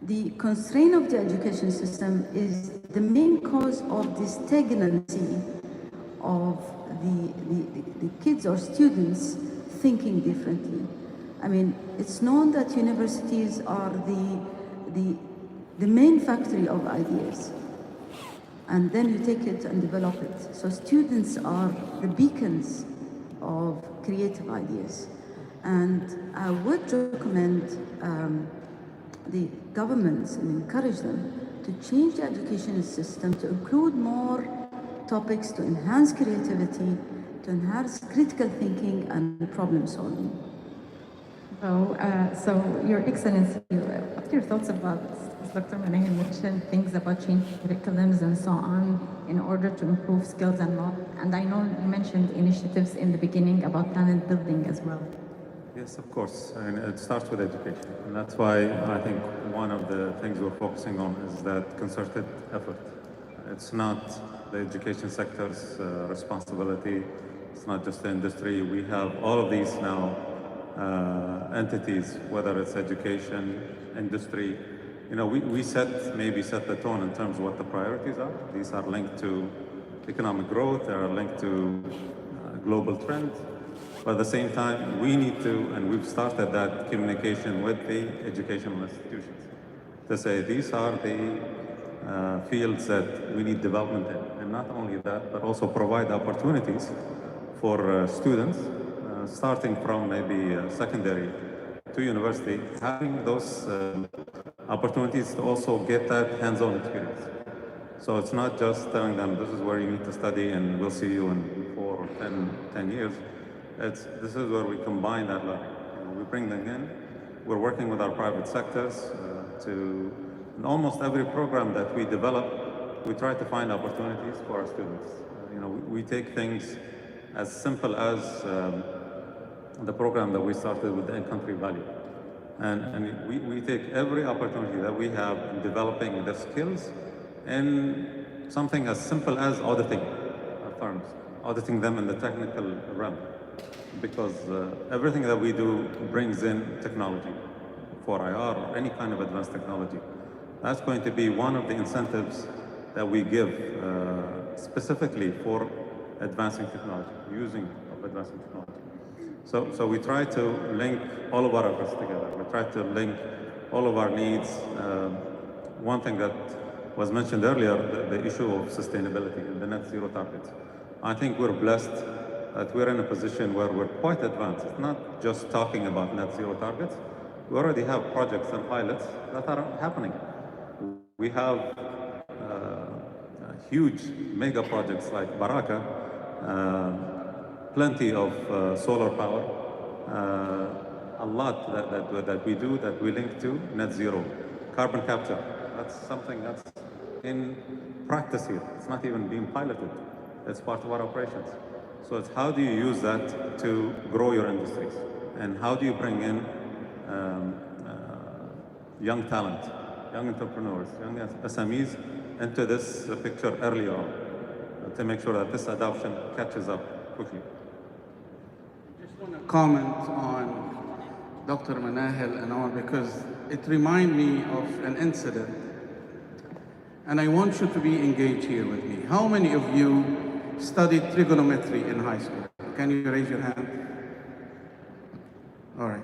The constraint of the education system is the main cause of the stagnancy of the kids or students thinking differently. I mean, it's known that universities are the main factory of ideas. And then you take it and develop it. So students are the beacons of creative ideas. And I would recommend the governments and encourage them to change the education system to include more topics to enhance creativity, to enhance critical thinking and problem solving. So, Your Excellency, what are your thoughts about, as Dr. Manihir mentioned, things about changing curriculums and so on in order to improve skills and not? And I know you mentioned initiatives in the beginning about talent building as well. Yes, of course, and it starts with education. And that's why I think one of the things we're focusing on is that concerted effort. It's not the education sector's responsibility. It's not just the industry. We have all of these now entities, whether it's education, industry. You know, we maybe set the tone in terms of what the priorities are. These are linked to economic growth. They are linked to global trends. But at the same time, we need to, and we've started that communication with the educational institutions to say these are the fields that we need development in. And not only that, but also provide opportunities for students, starting from maybe secondary to university, having those opportunities to also get that hands-on experience. So it's not just telling them this is where you need to study and we'll see you in 4 or 10 years. This is where we combine that learning. We bring them in. We're working with our private sectors in almost every program that we develop, we try to find opportunities for our students. We take things as simple as the program that we started with the in-country value. And we take every opportunity that we have in developing the skills in something as simple as auditing firms, auditing them in the technical realm. Because everything that we do brings in technology for IR or any kind of advanced technology. That's going to be one of the incentives that we give specifically for advancing technology, using of advancing technology. So we try to link all of our efforts together. We try to link all of our needs. One thing that was mentioned earlier, the issue of sustainability and the net zero targets. I think we're blessed that we're in a position where we're quite advanced. It's not just talking about net zero targets. We already have projects and pilots that are happening. We have huge mega projects like Baraka, plenty of solar power, a lot that we do that we link to net zero. Carbon capture, that's something that's in practice here. It's not even being piloted. It's part of our operations. So it's how do you use that to grow your industries? And how do you bring in young talent, young entrepreneurs, young SMEs into this picture early on to make sure that this adoption catches up quickly? I just want to comment on Dr. Manahil and all, because it reminds me of an incident. And I want you to be engaged here with me. How many of you studied trigonometry in high school? Can you raise your hand? All right.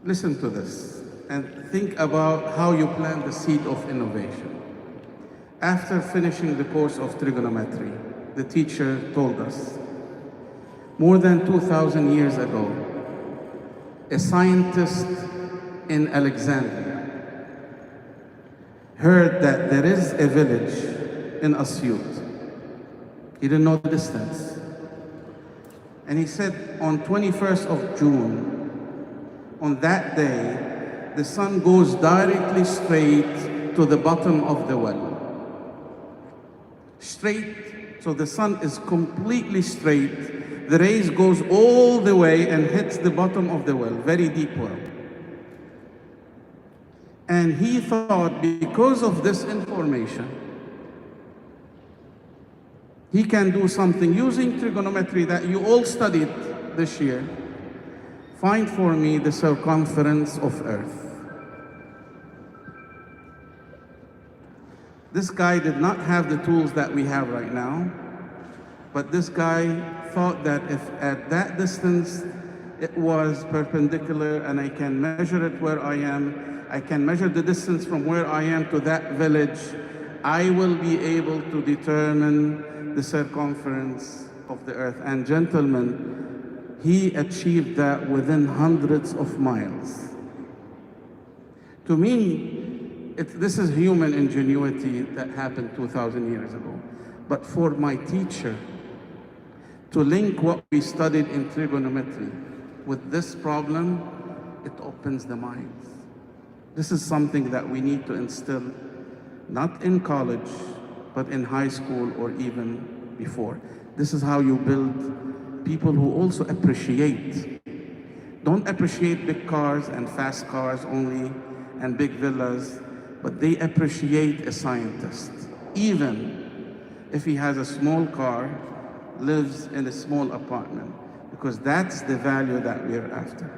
Listen to this and think about how you plant the seed of innovation. After finishing the course of trigonometry, the teacher told us, more than 2,000 years ago, a scientist in Alexandria heard that there is a village in Asyut. He didn't know the distance. And he said on 21st of June, on that day, the sun goes directly straight to the bottom of the well. Straight, so the sun is completely straight. The rays goes all the way and hits the bottom of the well, very deep well. And he thought because of this information, he can do something using trigonometry that you all studied this year. Find for me the circumference of Earth. This guy did not have the tools that we have right now, but this guy thought that if at that distance it was perpendicular and I can measure it where I am, I can measure the distance from where I am to that village, I will be able to determine the circumference of the Earth. And gentlemen, he achieved that within hundreds of miles. To me, this is human ingenuity that happened 2,000 years ago. But for my teacher to link what we studied in trigonometry with this problem, it opens the minds. This is something that we need to instill, not in college, but in high school or even before. This is how you build people who also appreciate. Don't appreciate big cars and fast cars only and big villas, but they appreciate a scientist, even if he has a small car, lives in a small apartment, because that's the value that we're after.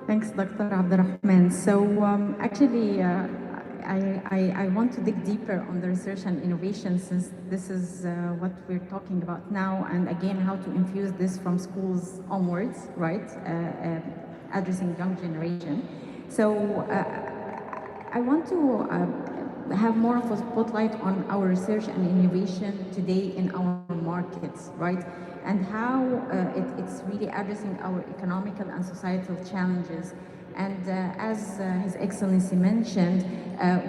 Thanks, Dr. Abdulrahman. So actually, I want to dig deeper on the research and innovation, since this is what we're talking about now, and again, how to infuse this from schools onwards, right? Addressing young generation. So I want to have more of a spotlight on our research and innovation today in our markets, right? And how it's really addressing our economical and societal challenges. And as His Excellency mentioned,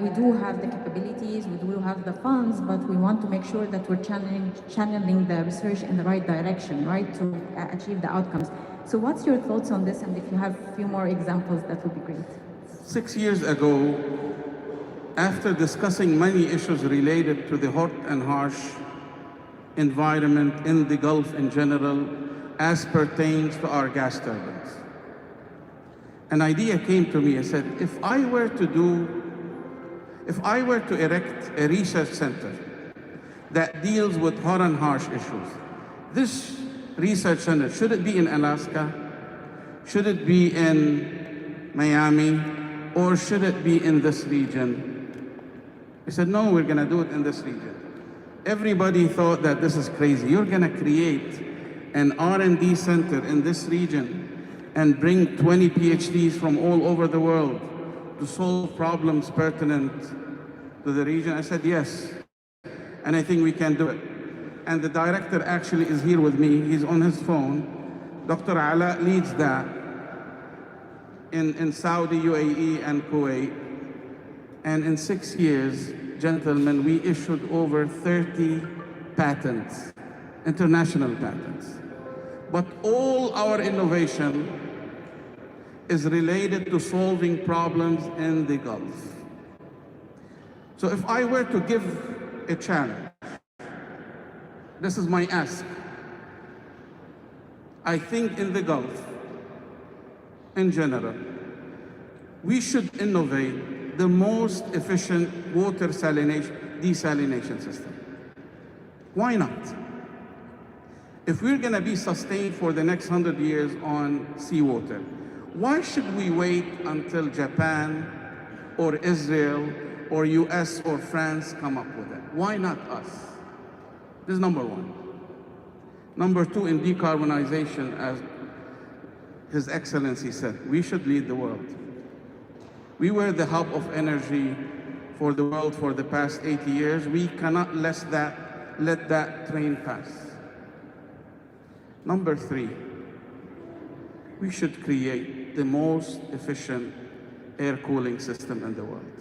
we do have the capabilities, we do have the funds, but we want to make sure that we're channeling the research in the right direction, right, to achieve the outcomes. So what's your thoughts on this? And if you have a few more examples, that would be great. 6 years ago, after discussing many issues related to the hot and harsh environment in the Gulf in general, as pertains to our gas turbines, an idea came to me. I said, if I were to erect a research center that deals with hot and harsh issues, this research center, should it be in Alaska? Should it be in Miami? Or should it be in this region? He said, no, we're going to do it in this region. Everybody thought that this is crazy. You're going to create an R&D center in this region and bring 20 PhDs from all over the world to solve problems pertinent to the region? I said, yes, and I think we can do it. And the director actually is here with me. He's on his phone. Dr. Ala leads that in Saudi, UAE, and Kuwait. And in 6 years, gentlemen, we issued over 30 patents, international patents. But all our innovation is related to solving problems in the Gulf. So if I were to give a challenge, this is my ask. I think in the Gulf, in general, we should innovate the most efficient water desalination system. Why not? If we're going to be sustained for the next 100 years on seawater, why should we wait until Japan or Israel or US or France come up with it? Why not us? This is number one. Number two, in decarbonization, as His Excellency said, we should lead the world. We were the hub of energy for the world for the past 80 years. We cannot let that train pass. Number three, we should create the most efficient air cooling system in the world.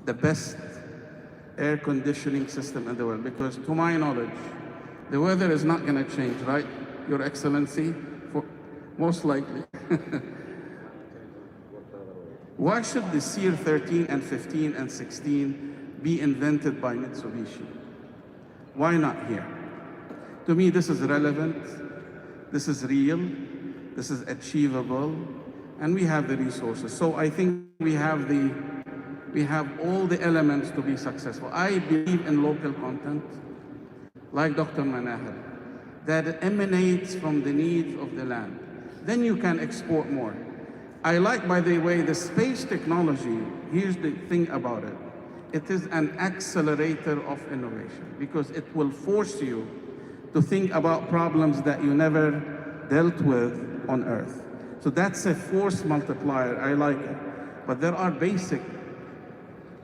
The best air conditioning system in the world, because to my knowledge, the weather is not going to change, right, Your Excellency? Most likely. Why should the SEER 13 and 15 and 16 be invented by Mitsubishi? Why not here? To me, this is relevant, this is real, this is achievable, and we have the resources. So I think we have all the elements to be successful. I believe in local content, like Dr. Manahal, that emanates from the needs of the land. Then you can export more. I like, by the way, the space technology. Here's the thing about it. It is an accelerator of innovation because it will force you to think about problems that you never dealt with on Earth. So that's a force multiplier. I like it. But there are basic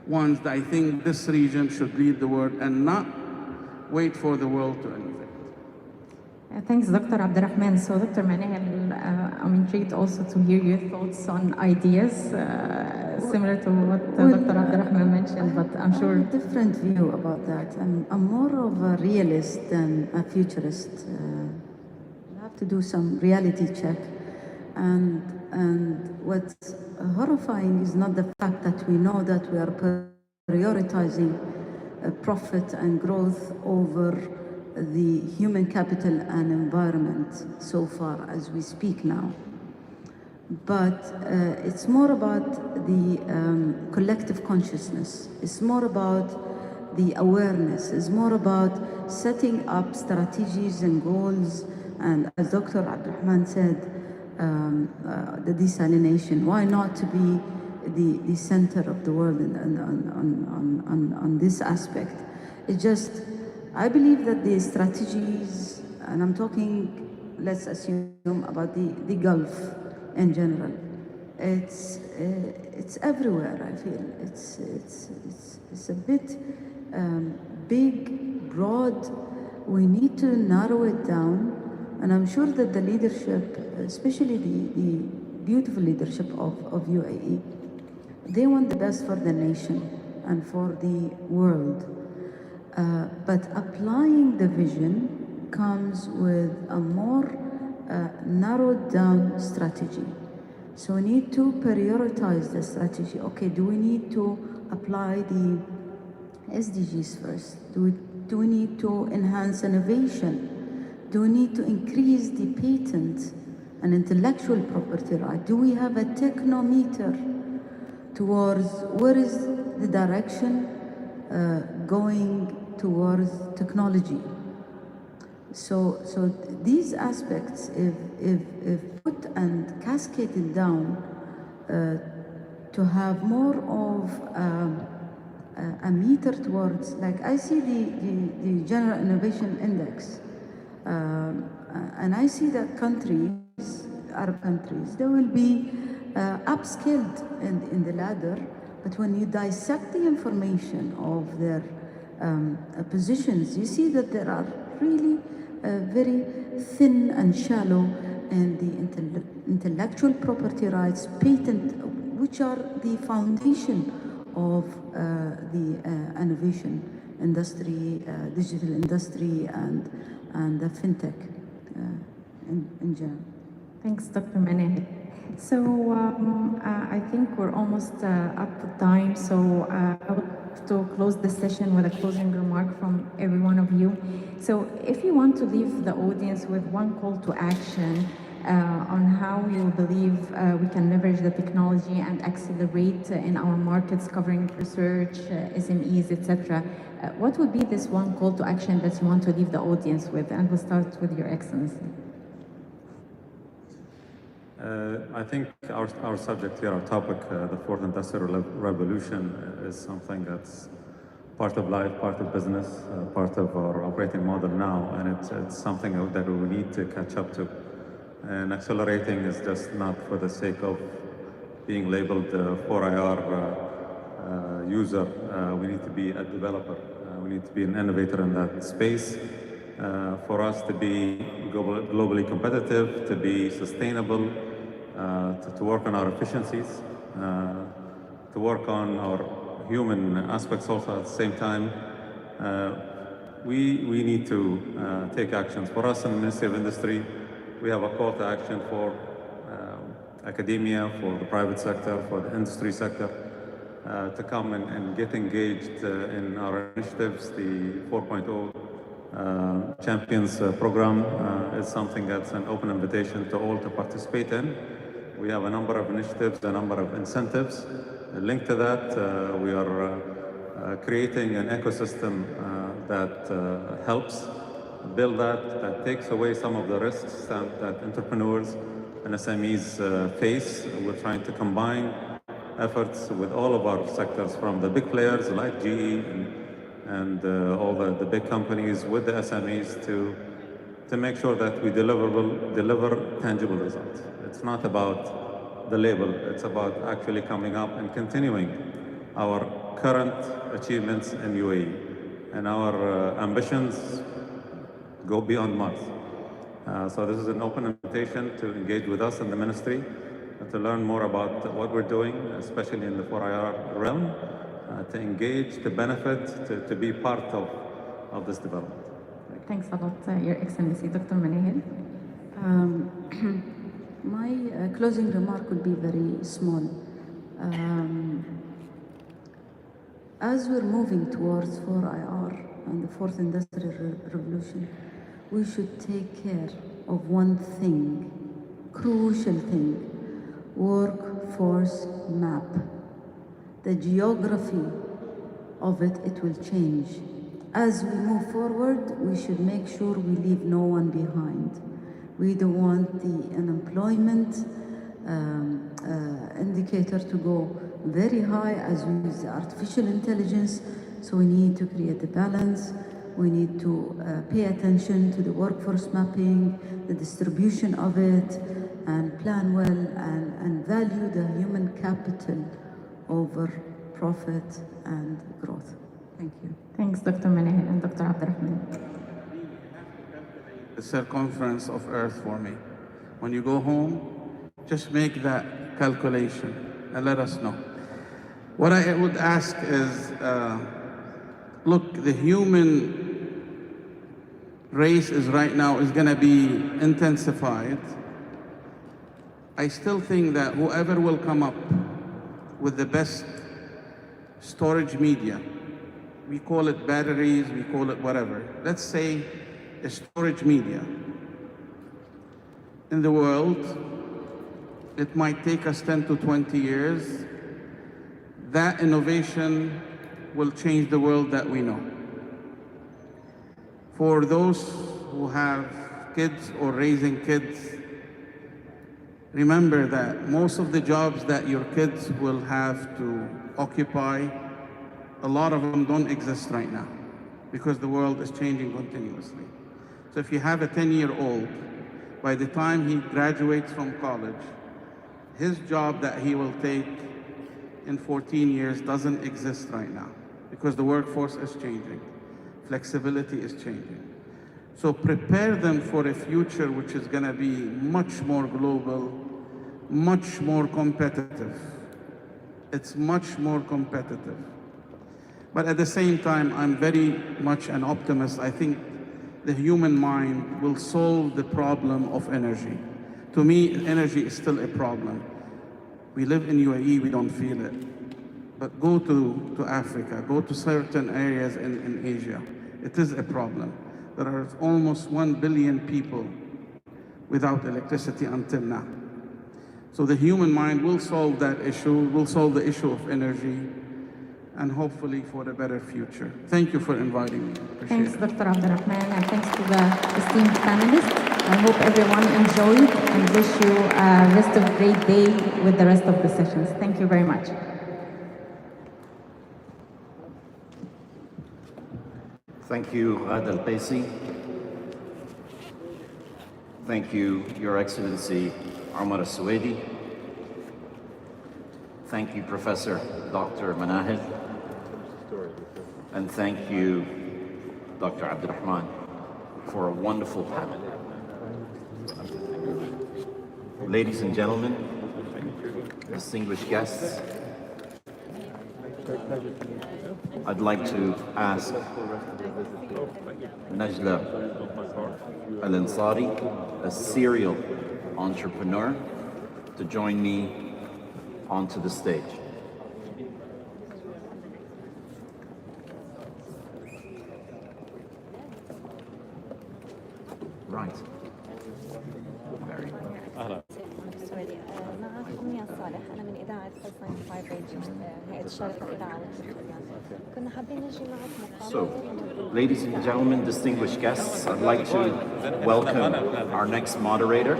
ones that I think this region should lead the world and not wait for the world to innovate. Thanks, Dr. Abdulrahman. So, Dr. Manahal, I'm intrigued also to hear your thoughts on ideas similar to what Dr. Abdulrahman mentioned, but I'm sure... I have a different view about that. I'm more of a realist than a futurist. You have to do some reality check. And what's horrifying is not the fact that we know that we are prioritizing profit and growth over the human capital and environment so far as we speak now. But it's more about the collective consciousness. It's more about the awareness. It's more about setting up strategies and goals. And as Dr. Abdulrahman said, the desalination. Why not to be the center of the world on this aspect? It just, I believe that the strategies, and I'm talking, let's assume about the Gulf in general, it's everywhere. I feel it's a bit big, broad. We need to narrow it down, and I'm sure that the leadership, especially the beautiful leadership of UAE, they want the best for the nation and for the world. But applying the vision comes with a more narrowed down strategy. So we need to prioritize the strategy. Okay, do we need to apply the SDGs first? Do we need to enhance innovation? Do we need to increase the patent and intellectual property right? Do we have a technometer towards where is the direction going towards technology? So these aspects, if put and cascaded down to have more of a meter towards, like I see the General Innovation Index, and I see that countries, Arab countries, they will be upskilled in the ladder, but when you dissect the information of their positions, you see that there are really very thin and shallow in the intellectual property rights, patent, which are the foundation of the innovation industry, digital industry, and the fintech in general. Thanks, Dr. Maneh. So I think we're almost up to time. So I would like to close this session with a closing remark from every one of you. So if you want to leave the audience with one call to action on how you believe we can leverage the technology and accelerate in our markets covering research, SMEs, etc., what would be this one call to action that you want to leave the audience with? And we'll start with Your Excellency. I think our subject here, our topic, the fourth industrial revolution, is something that's part of life, part of business, part of our operating model now, and it's something that we need to catch up to. And accelerating is just not for the sake of being labeled 4IR user. We need to be a developer. We need to be an innovator in that space. For us to be globally competitive, to be sustainable, to work on our efficiencies, to work on our human aspects also at the same time, we need to take actions. For us in the Ministry of Industry, we have a call to action for academia, for the private sector, for the industry sector, to come and get engaged in our initiatives. The 4.0 Champions program is something that's an open invitation to all to participate in. We have a number of initiatives, a number of incentives. Linked to that, we are creating an ecosystem that helps build that takes away some of the risks that entrepreneurs and SMEs face. We're trying to combine efforts with all of our sectors, from the big players like GE and all the big companies with the SMEs to make sure that we deliver tangible results. It's not about the label, it's about actually coming up and continuing our current achievements in UAE. And our ambitions go beyond Mars. So this is an open invitation to engage with us in the ministry, to learn more about what we're doing, especially in the 4IR realm, to engage, to benefit, to be part of this development. Thanks a lot, Your Excellency. Dr. Maneh. My closing remark would be very small. As we're moving towards 4IR and the fourth industrial revolution, we should take care of one thing, crucial thing, workforce map. The geography of it will change. As we move forward, we should make sure we leave no one behind. We don't want the unemployment indicator to go very high as we use the artificial intelligence. So we need to create a balance. We need to pay attention to the workforce mapping, the distribution of it, and plan well and value the human capital over profit and growth. Thank you. Thanks, Dr. Manal and Dr. Abdulrahman. The circumference of Earth for me. When you go home, just make that calculation and let us know. What I would ask is, look, the human race is right now is going to be intensified. I still think that whoever will come up with the best storage media, we call it batteries, we call it whatever. Let's say a storage media. In the world, it might take us 10 to 20 years. That innovation will change the world that we know. For those who have kids or raising kids, remember that most of the jobs that your kids will have to occupy, a lot of them don't exist right now because the world is changing continuously. So if you have a 10-year-old, by the time he graduates from college, his job that he will take in 14 years doesn't exist right now because the workforce is changing. Flexibility is changing. So prepare them for a future which is going to be much more global, much more competitive. It's much more competitive. But at the same time, I'm very much an optimist. I think the human mind will solve the problem of energy. To me, energy is still a problem. We live in UAE, we don't feel it. But go to Africa, go to certain areas in Asia. It is a problem. There are almost 1 billion people without electricity until now. So the human mind will solve that issue, will solve the issue of energy, and hopefully for a better future. Thank you for inviting me. Appreciate Thanks, it. Dr. Abdulrahman, and thanks to the esteemed panelists. I hope everyone enjoyed and wish you a rest of great day with the rest of the sessions. Thank you very much. Thank you, Ghada Al-Qaisi. Thank you, Your Excellency Omar Al-Suwaidi. Thank you, Professor Dr. Manahid. And thank you, Dr. Abdulrahman, for a wonderful panel. Ladies and gentlemen, distinguished guests, I'd like to ask Najla Al-Ansari, a serial entrepreneur, to join me onto the stage. Right. Very good. معك أمنية صالح، أنا من إذاعة فلسطين 5 راديو، هيئة الشرق الإذاعة والتلفزيون. كنا حابين نجي معك So, ladies and gentlemen, distinguished guests, I'd like to welcome our next moderator,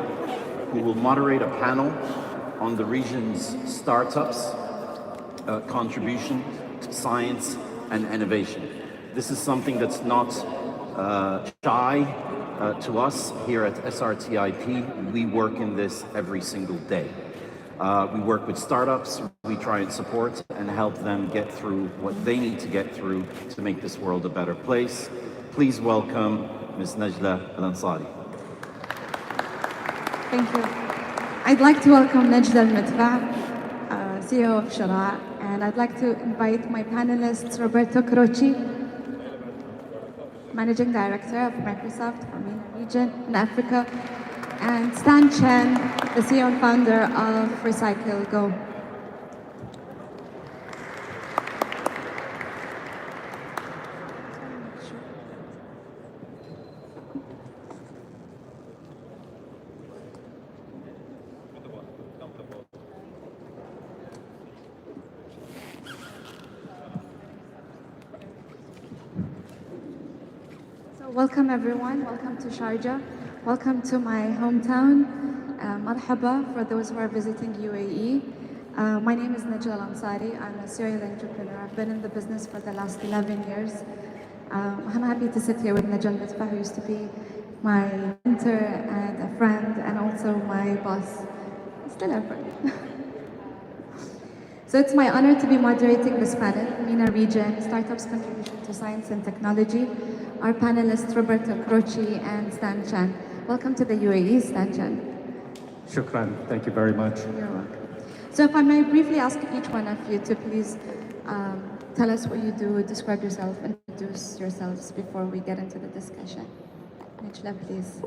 who will moderate a panel on the region's startups, contribution to science and innovation. This is something that's not shy to us here at SRTIP. We work in this every single day. We work with startups, we try and support and help them get through what they need to get through to make this world a better place. Please welcome Ms. Najla Al-Ansari. Thank you. I'd like to welcome Najla Al-Madfa, CEO of Sharjah, and I'd like to invite my panelists, Roberto Croci, Managing Director of Microsoft for MENA region in Africa, and Stan Chen, the CEO and founder of Recycle Go. Welcome everyone, welcome to Sharjah, welcome to my hometown, marhaba for those who are visiting UAE. My name is Najla Al-Ansari, I'm a serial entrepreneur. I've been in the business for the last 11 years. I'm happy to sit here with Najla Al-Madfa, who used to be my mentor and a friend, and also my boss. Still a friend. So it's my honor to be moderating this panel, MENA Region, Startups Contribution to Science and Technology. Our panelists, Roberto Croci and Stan Chan. Welcome to the UAE, Stan Chan. Shukran. Thank you very much. You're welcome. So if I may briefly ask each one of you to please tell us what you do, describe yourself, introduce yourselves before we get into the discussion. Najla, please.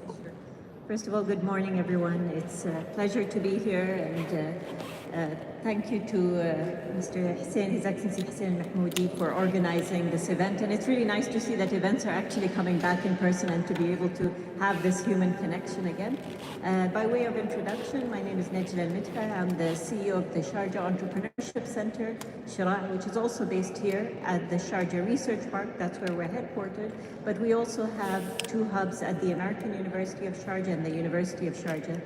First of all, good morning, everyone. It's a pleasure to be here, and thank you to Mr. Hussein, His Excellency Hussein Mahmoudi, for organizing this event. And it's really nice to see that events are actually coming back in person and to be able to have this human connection again. By way of introduction, my name is Najla Mitha. I'm the CEO of the Sharjah Entrepreneurship Center, Sharjah, which is also based here at the Sharjah Research Park. That's where we're headquartered. But we also have two hubs at the American University of Sharjah and the University of Sharjah.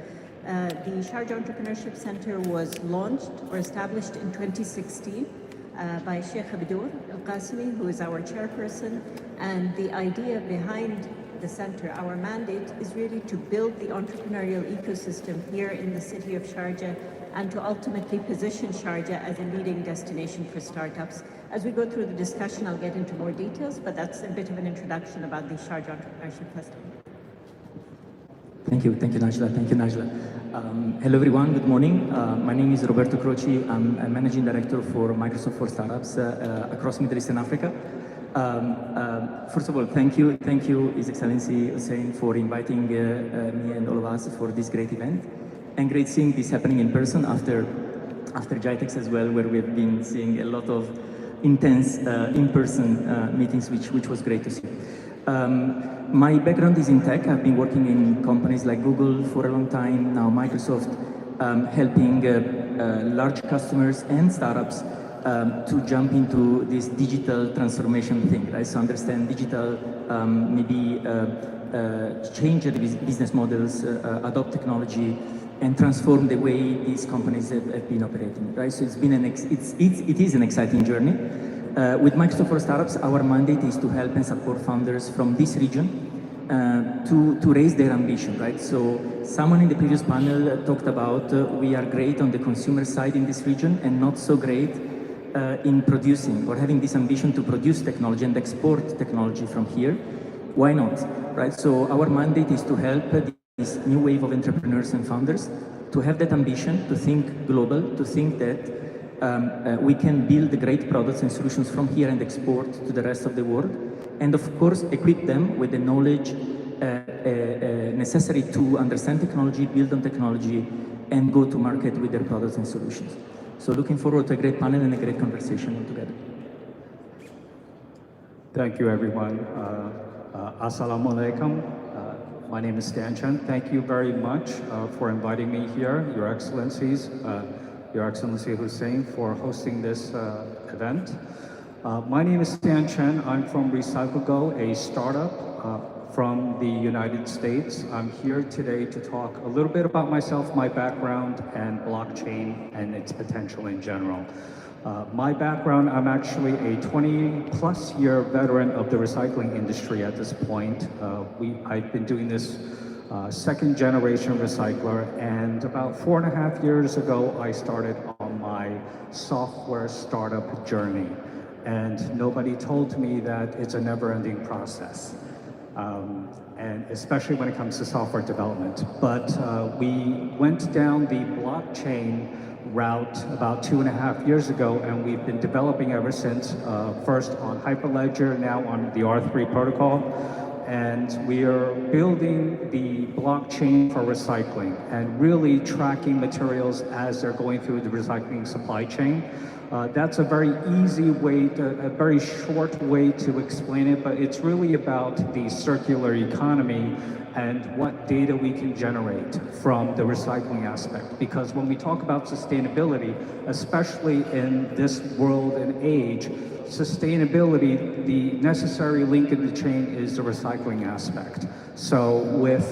The Sharjah Entrepreneurship Center was launched or established in 2016 by Sheikh Abdur Al-Qasimi, who is our chairperson. And the idea behind the center, our mandate, is really to build the entrepreneurial ecosystem here in the city of Sharjah and to ultimately position Sharjah as a leading destination for startups. As we go through the discussion, I'll get into more details, but that's a bit of an introduction about the Sharjah Entrepreneurship Festival. Thank you, Najla. Thank you, Najla. Hello, everyone. Good morning. My name is Roberto Croci. I'm a managing director for Microsoft for Startups across Middle East and Africa. First of all, thank you, His Excellency Hussein, for inviting me and all of us for this great event, and great seeing this happening in person after GITEX as well, where we've been seeing a lot of intense in-person meetings, which was great to see. My background is in tech. I've been working in companies like Google for a long time, now Microsoft, helping large customers and startups to jump into this digital transformation thing, right? So understand digital, maybe change the business models, adopt technology, and transform the way these companies have been operating, right? So it's been it is an exciting journey. With Microsoft for Startups, our mandate is to help and support founders from this region to raise their ambition, right? So someone in the previous panel talked about we are great on the consumer side in this region and not so great in producing or having this ambition to produce technology and export technology from here. Why not, right? So our mandate is to help this new wave of entrepreneurs and founders to have that ambition, to think global, to think that we can build great products and solutions from here and export to the rest of the world. And of course, equip them with the knowledge necessary to understand technology, build on technology, and go to market with their products and solutions. So looking forward to a great panel and a great conversation altogether. Thank you, everyone. Assalamu alaikum. My name is Stan Chen. Thank you very much for inviting me here, Your Excellencies. Your Excellency Hussein, for hosting this event. My name is Stan Chen. I'm from RecycleGo, a startup from the United States. I'm here today to talk a little bit about myself, my background, and blockchain and its potential in general. My background, I'm actually a 20-plus year veteran of the recycling industry at this point. I've been doing this second generation recycler, and about 4.5 years ago, I started on my software startup journey. And nobody told me that it's a never-ending process, and especially when it comes to software development. But we went down the blockchain route about 2.5 years ago, and we've been developing ever since, first on Hyperledger, now on the R3 protocol. And we are building the blockchain for recycling and really tracking materials as they're going through the recycling supply chain. That's a very easy way, a very short way to explain it, but it's really about the circular economy and what data we can generate from the recycling aspect. Because when we talk about sustainability, especially in this world and age, sustainability, the necessary link in the chain is the recycling aspect. So with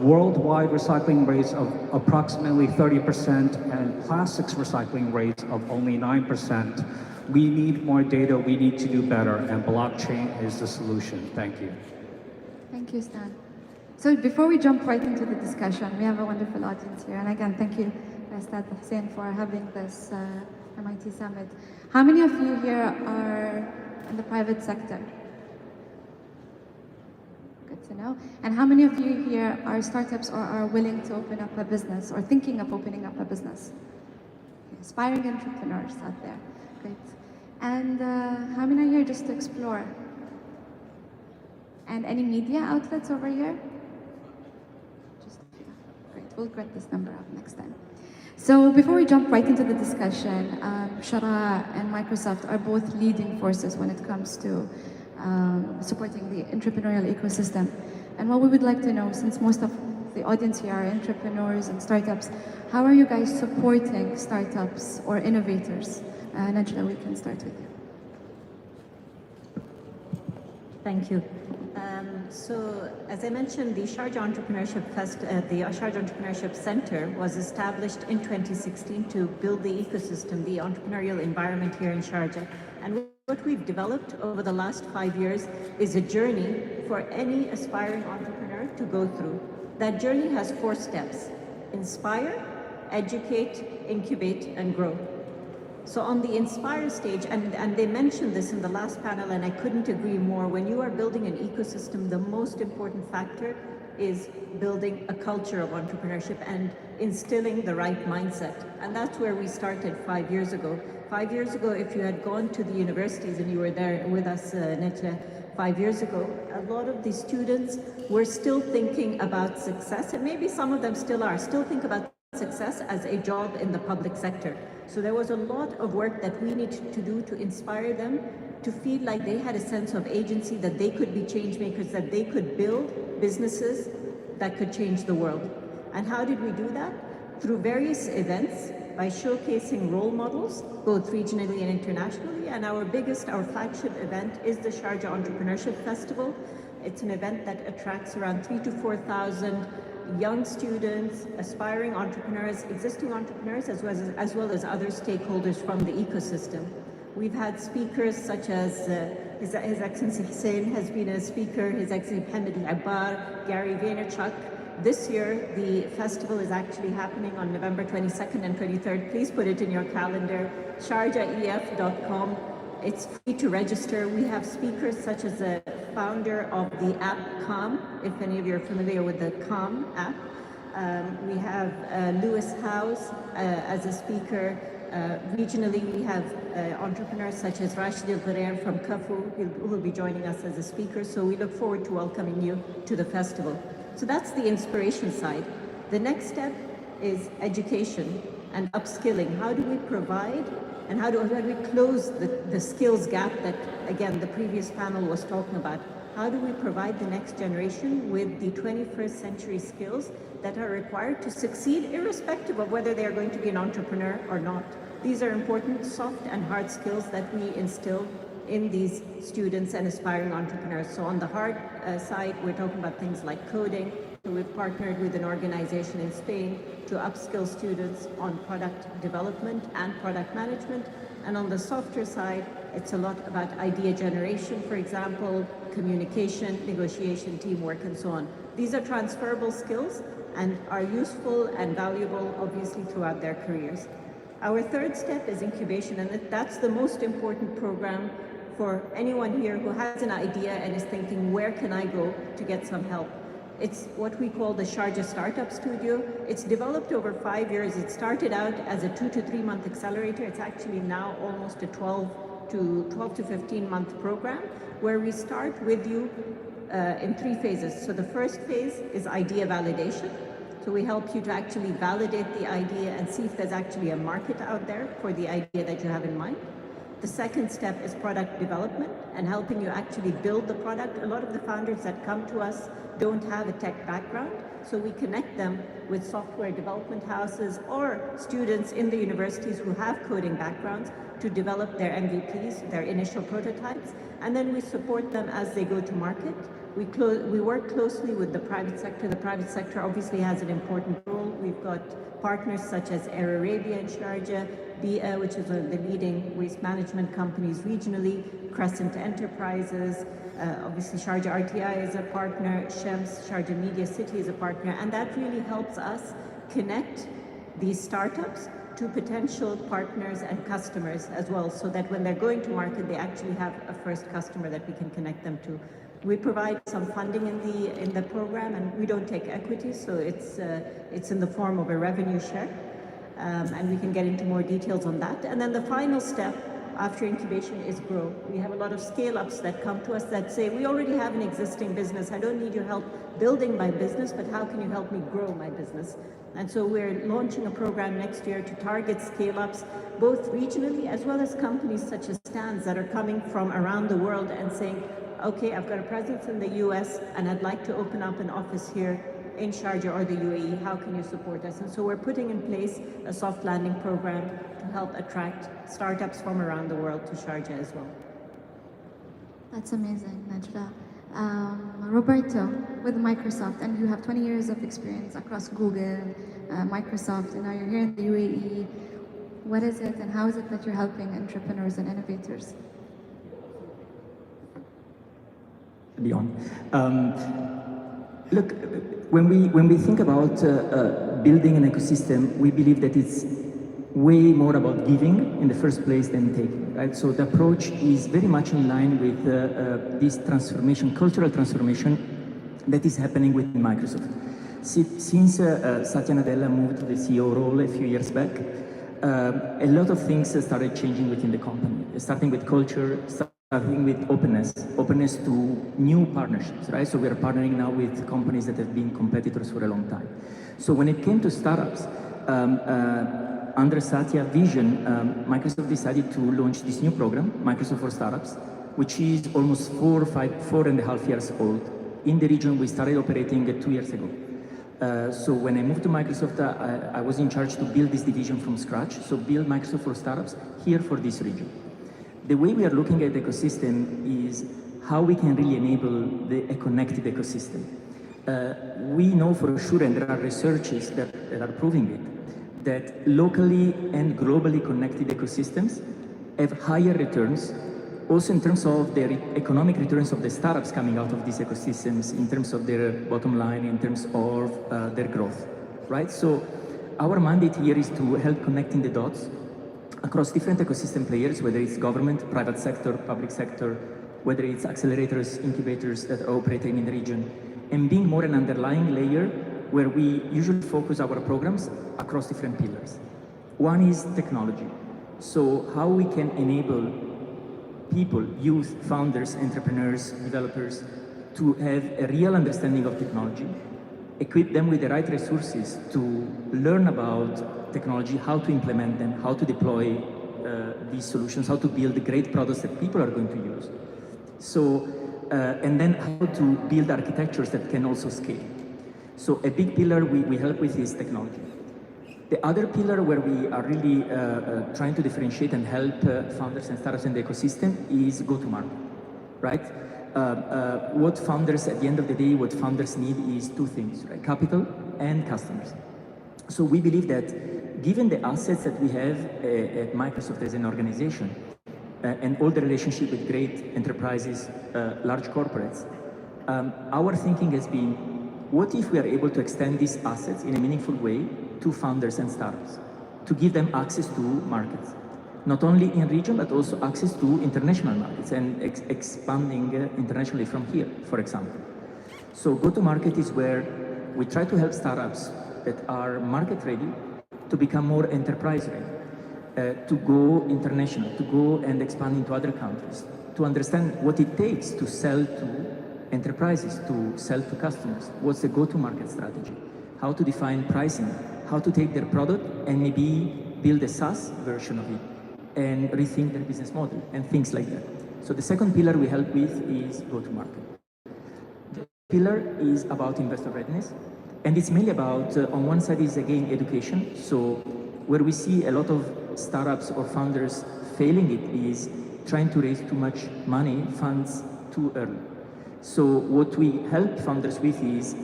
worldwide recycling rates of approximately 30% and plastics recycling rates of only 9%, we need more data, we need to do better, and blockchain is the solution. Thank you. Thank you, Stan. So before we jump right into the discussion, we have a wonderful audience here. And again, thank you, Ustad Hussein, for having this MIT Summit. How many of you here are in the private sector? Good to know. And how many of you here are startups or are willing to open up a business or thinking of opening up a business? Aspiring entrepreneurs out there. Great. And how many are here just to explore? And any media outlets over here? Just a few. Great. We'll get this number up next time. So before we jump right into the discussion, Sharjah and Microsoft are both leading forces when it comes to supporting the entrepreneurial ecosystem. And what we would like to know, since most of the audience here are entrepreneurs and startups, how are you guys supporting startups or innovators? Najla, we can start with you. Thank you. So, as I mentioned, the Sharjah Entrepreneurship Center was established in 2016 to build the ecosystem, the entrepreneurial environment here in Sharjah. And what we've developed over the last 5 years is a journey for any aspiring entrepreneur to go through. That journey has 4 steps: inspire, educate, incubate, and grow. So on the inspire stage, and they mentioned this in the last panel, and I couldn't agree more, when you are building an ecosystem, the most important factor is building a culture of entrepreneurship and instilling the right mindset. And that's where we started 5 years ago. 5 years ago, if you had gone to the universities, and you were there with us, Najla, 5 years ago, a lot of the students were still thinking about success, and maybe some of them still are, still think about success as a job in the public sector. So there was a lot of work that we needed to do to inspire them to feel like they had a sense of agency, that they could be change makers, that they could build businesses that could change the world. And how did we do that? Through various events, by showcasing role models, both regionally and internationally. And our flagship event is the Sharjah Entrepreneurship Festival. It's an event that attracts around 3,000 to 4,000 young students, aspiring entrepreneurs, existing entrepreneurs, as well as other stakeholders from the ecosystem. We've had speakers such as His Excellency Hussein has been a speaker, His Excellency Mohammed Al-Abbar, Gary Vaynerchuk. This year, the festival is actually happening on November 22nd and 23rd. Please put it in your calendar, sharjahef.com. It's free to register. We have speakers such as the founder of the app Calm, if any of you are familiar with the Calm app. We have Lewis House as a speaker. Regionally, we have entrepreneurs such as Rashid Al-Gharer from Kafu, who will be joining us as a speaker. So we look forward to welcoming you to the festival. So that's the inspiration side. The next step is education and upskilling. How do we provide and how do we close the skills gap that, again, the previous panel was talking about? How do we provide the next generation with the 21st century skills that are required to succeed, irrespective of whether they are going to be an entrepreneur or not? These are important soft and hard skills that we instill in these students and aspiring entrepreneurs. So on the hard side, we're talking about things like coding. So we've partnered with an organization in Spain to upskill students on product development and product management. And on the softer side, it's a lot about idea generation, for example, communication, negotiation, teamwork, and so on. These are transferable skills and are useful and valuable, obviously, throughout their careers. Our third step is incubation, and that's the most important program for anyone here who has an idea and is thinking, where can I go to get some help? It's what we call the Sharjah Startup Studio. It's developed over 5 years. It started out as a 2 to 3 month accelerator. It's actually now almost a 12 to 15 month program, where we start with you in 3 phases. So the first phase is idea validation. So we help you to actually validate the idea and see if there's actually a market out there for the idea that you have in mind. The second step is product development and helping you actually build the product. A lot of the founders that come to us don't have a tech background, so we connect them with software development houses or students in the universities who have coding backgrounds to develop their MVPs, their initial prototypes, and then we support them as they go to market. We work closely with the private sector. The private sector obviously has an important role. We've got partners such as Air Arabia in Sharjah, BIA, which is one of the leading waste management companies regionally, Crescent Enterprises, obviously Sharjah RTI is a partner, Shems, Sharjah Media City is a partner, and that really helps us connect these startups to potential partners and customers as well, so that when they're going to market, they actually have a first customer that we can connect them to. We provide some funding in the program, and we don't take equity, so it's in the form of a revenue share, and we can get into more details on that. And then the final step after incubation is grow. We have a lot of scale-ups that come to us that say, we already have an existing business. I don't need your help building my business, but how can you help me grow my business? And so we're launching a program next year to target scale-ups, both regionally as well as companies such as Stans that are coming from around the world and saying, okay, I've got a presence in the US and I'd like to open up an office here in Sharjah or the UAE. How can you support us? And so we're putting in place a soft landing program to help attract startups from around the world to Sharjah as well. That's amazing, Najla. Roberto, with Microsoft, and you have 20 years of experience across Google, Microsoft, and now you're here in the UAE. What is it and how is it that you're helping entrepreneurs and innovators? Beyond. Look, when we think about building an ecosystem, we believe that it's way more about giving in the first place than taking, right? So the approach is very much in line with this transformation, cultural transformation that is happening within Microsoft. Since Satya Nadella moved to the CEO role a few years back, a lot of things started changing within the company, starting with culture, starting with openness to new partnerships, right? So we are partnering now with companies that have been competitors for a long time. So when it came to startups, under Satya's vision, Microsoft decided to launch this new program, Microsoft for Startups, which is almost 4.5 years old. In the region, we started operating 2 years ago. So when I moved to Microsoft, I was in charge to build this division from scratch. So build Microsoft for Startups here for this region. The way we are looking at the ecosystem is how we can really enable a connected ecosystem. We know for sure, and there are researches that are proving it, that locally and globally connected ecosystems have higher returns, also in terms of their economic returns of the startups coming out of these ecosystems, in terms of their bottom line, in terms of their growth, right? So our mandate here is to help connecting the dots across different ecosystem players, whether it's government, private sector, public sector, whether it's accelerators, incubators that are operating in the region, and being more an underlying layer where we usually focus our programs across different pillars. One is technology. So how we can enable people, youth, founders, entrepreneurs, developers, to have a real understanding of technology, equip them with the right resources to learn about technology, how to implement them, how to deploy these solutions, how to build great products that people are going to use. So, and then how to build architectures that can also scale. So a big pillar we help with is technology. The other pillar where we are really trying to differentiate and help founders and startups in the ecosystem is go-to-market, right? What founders, at the end of the day, what founders need is two things, right? Capital and customers. So we believe that given the assets that we have at Microsoft as an organization, and all the relationship with great enterprises, large corporates, our thinking has been, what if we are able to extend these assets in a meaningful way to founders and startups, to give them access to markets, not only in region, but also access to international markets and expanding internationally from here, for example. So go-to-market is where we try to help startups that are market ready to become more enterprise ready, to go international, to go and expand into other countries, to understand what it takes to sell to enterprises, to sell to customers, what's the go-to-market strategy, how to define pricing, how to take their product and maybe build a SaaS version of it and rethink their business model and things like that. So the second pillar we help with is go-to-market. The pillar is about investor readiness, and it's mainly about, on one side is again education. So where we see a lot of startups or founders failing it is trying to raise too much money, funds too early. So what we help founders with is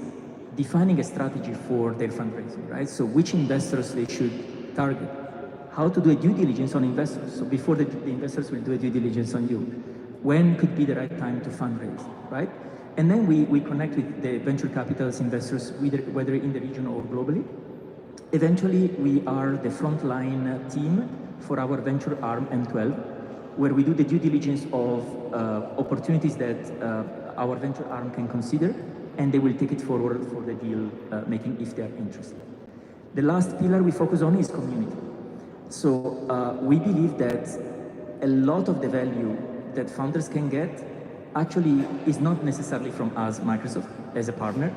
defining a strategy for their fundraising, right? So which investors they should target, how to do a due diligence on investors. So before the investors will do a due diligence on you, when could be the right time to fundraise, right? And then we connect with the venture capitals investors, whether in the region or globally. Eventually, we are the frontline team for our venture arm M12, where we do the due diligence of opportunities that our venture arm can consider, and they will take it forward for the deal making if they are interested. The last pillar we focus on is community. So we believe that a lot of the value that founders can get actually is not necessarily from us, Microsoft, as a partner,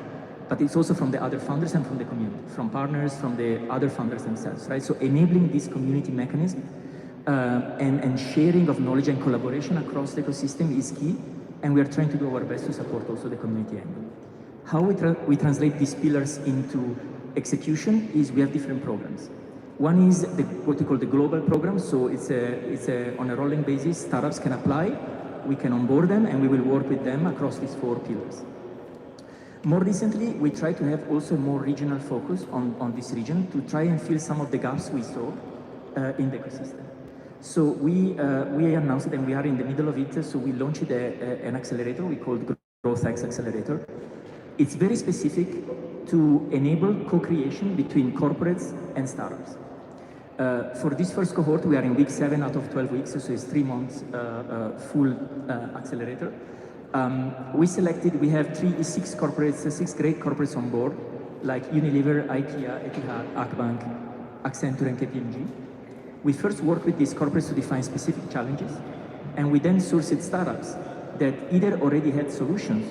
but it's also from the other founders and from the community, from partners, from the other founders themselves, right? So enabling this community mechanism and sharing of knowledge and collaboration across the ecosystem is key, and we are trying to do our best to support also the community angle. How we translate these pillars into execution is we have different programs. One is what we call the global program, so it's on a rolling basis, startups can apply, we can onboard them, and we will work with them across these 4 pillars. More recently, we try to have also a more regional focus on this region to try and fill some of the gaps we saw in the ecosystem. So we announced it, and we are in the middle of it, so we launched an accelerator we called GrowthX Accelerator. It's very specific to enable co-creation between corporates and startups. For this first cohort, we are in week 7 out of 12 weeks, so it's 3 months full accelerator. We have 6 corporates, 6 great corporates on board, like Unilever, IKEA, Etihad, Akbank, Accenture, and KPMG. We first work with these corporates to define specific challenges, and we then sourced startups that either already had solutions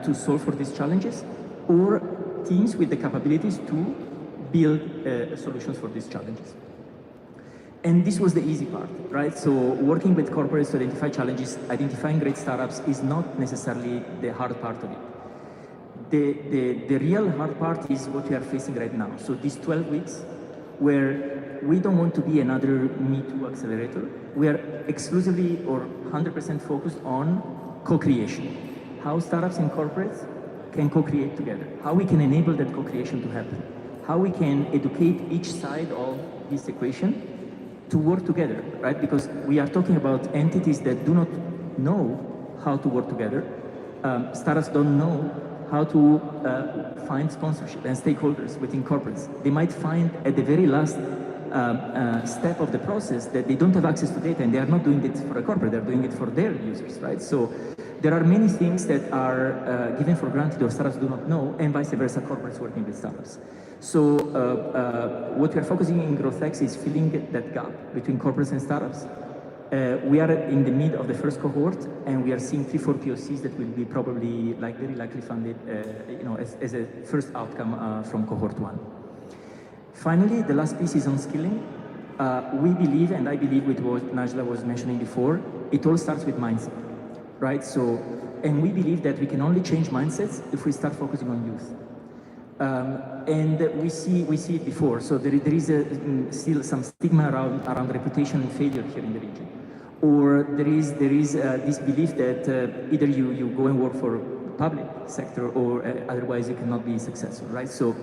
to solve for these challenges, or teams with the capabilities to build solutions for these challenges. And this was the easy part, right? So working with corporates to identify challenges, identifying great startups is not necessarily the hard part of it. The real hard part is what we are facing right now. So these 12 weeks, where we don't want to be another Me Too accelerator, we are exclusively or 100% focused on co-creation. How startups and corporates can co-create together, how we can enable that co-creation to happen, how we can educate each side of this equation to work together, right? Because we are talking about entities that do not know how to work together. Startups don't know how to find sponsorship and stakeholders within corporates. They might find at the very last step of the process that they don't have access to data, and they are not doing it for a corporate, they're doing it for their users, right? So there are many things that are given for granted or startups do not know, and vice versa, corporates working with startups. So what we are focusing in GrowthX is filling that gap between corporates and startups. We are in the mid of the first cohort, and we are seeing 3-4 POCs that will be probably very likely funded as a first outcome from cohort 1. Finally, the last piece is on skilling. We believe, and I believe with what Najla was mentioning before, it all starts with mindset, right? So, and we believe that we can only change mindsets if we start focusing on youth. And we see it before. So there is still some stigma around reputation and failure here in the region. Or there is this belief that either you go and work for public sector, or otherwise you cannot be successful, right? So,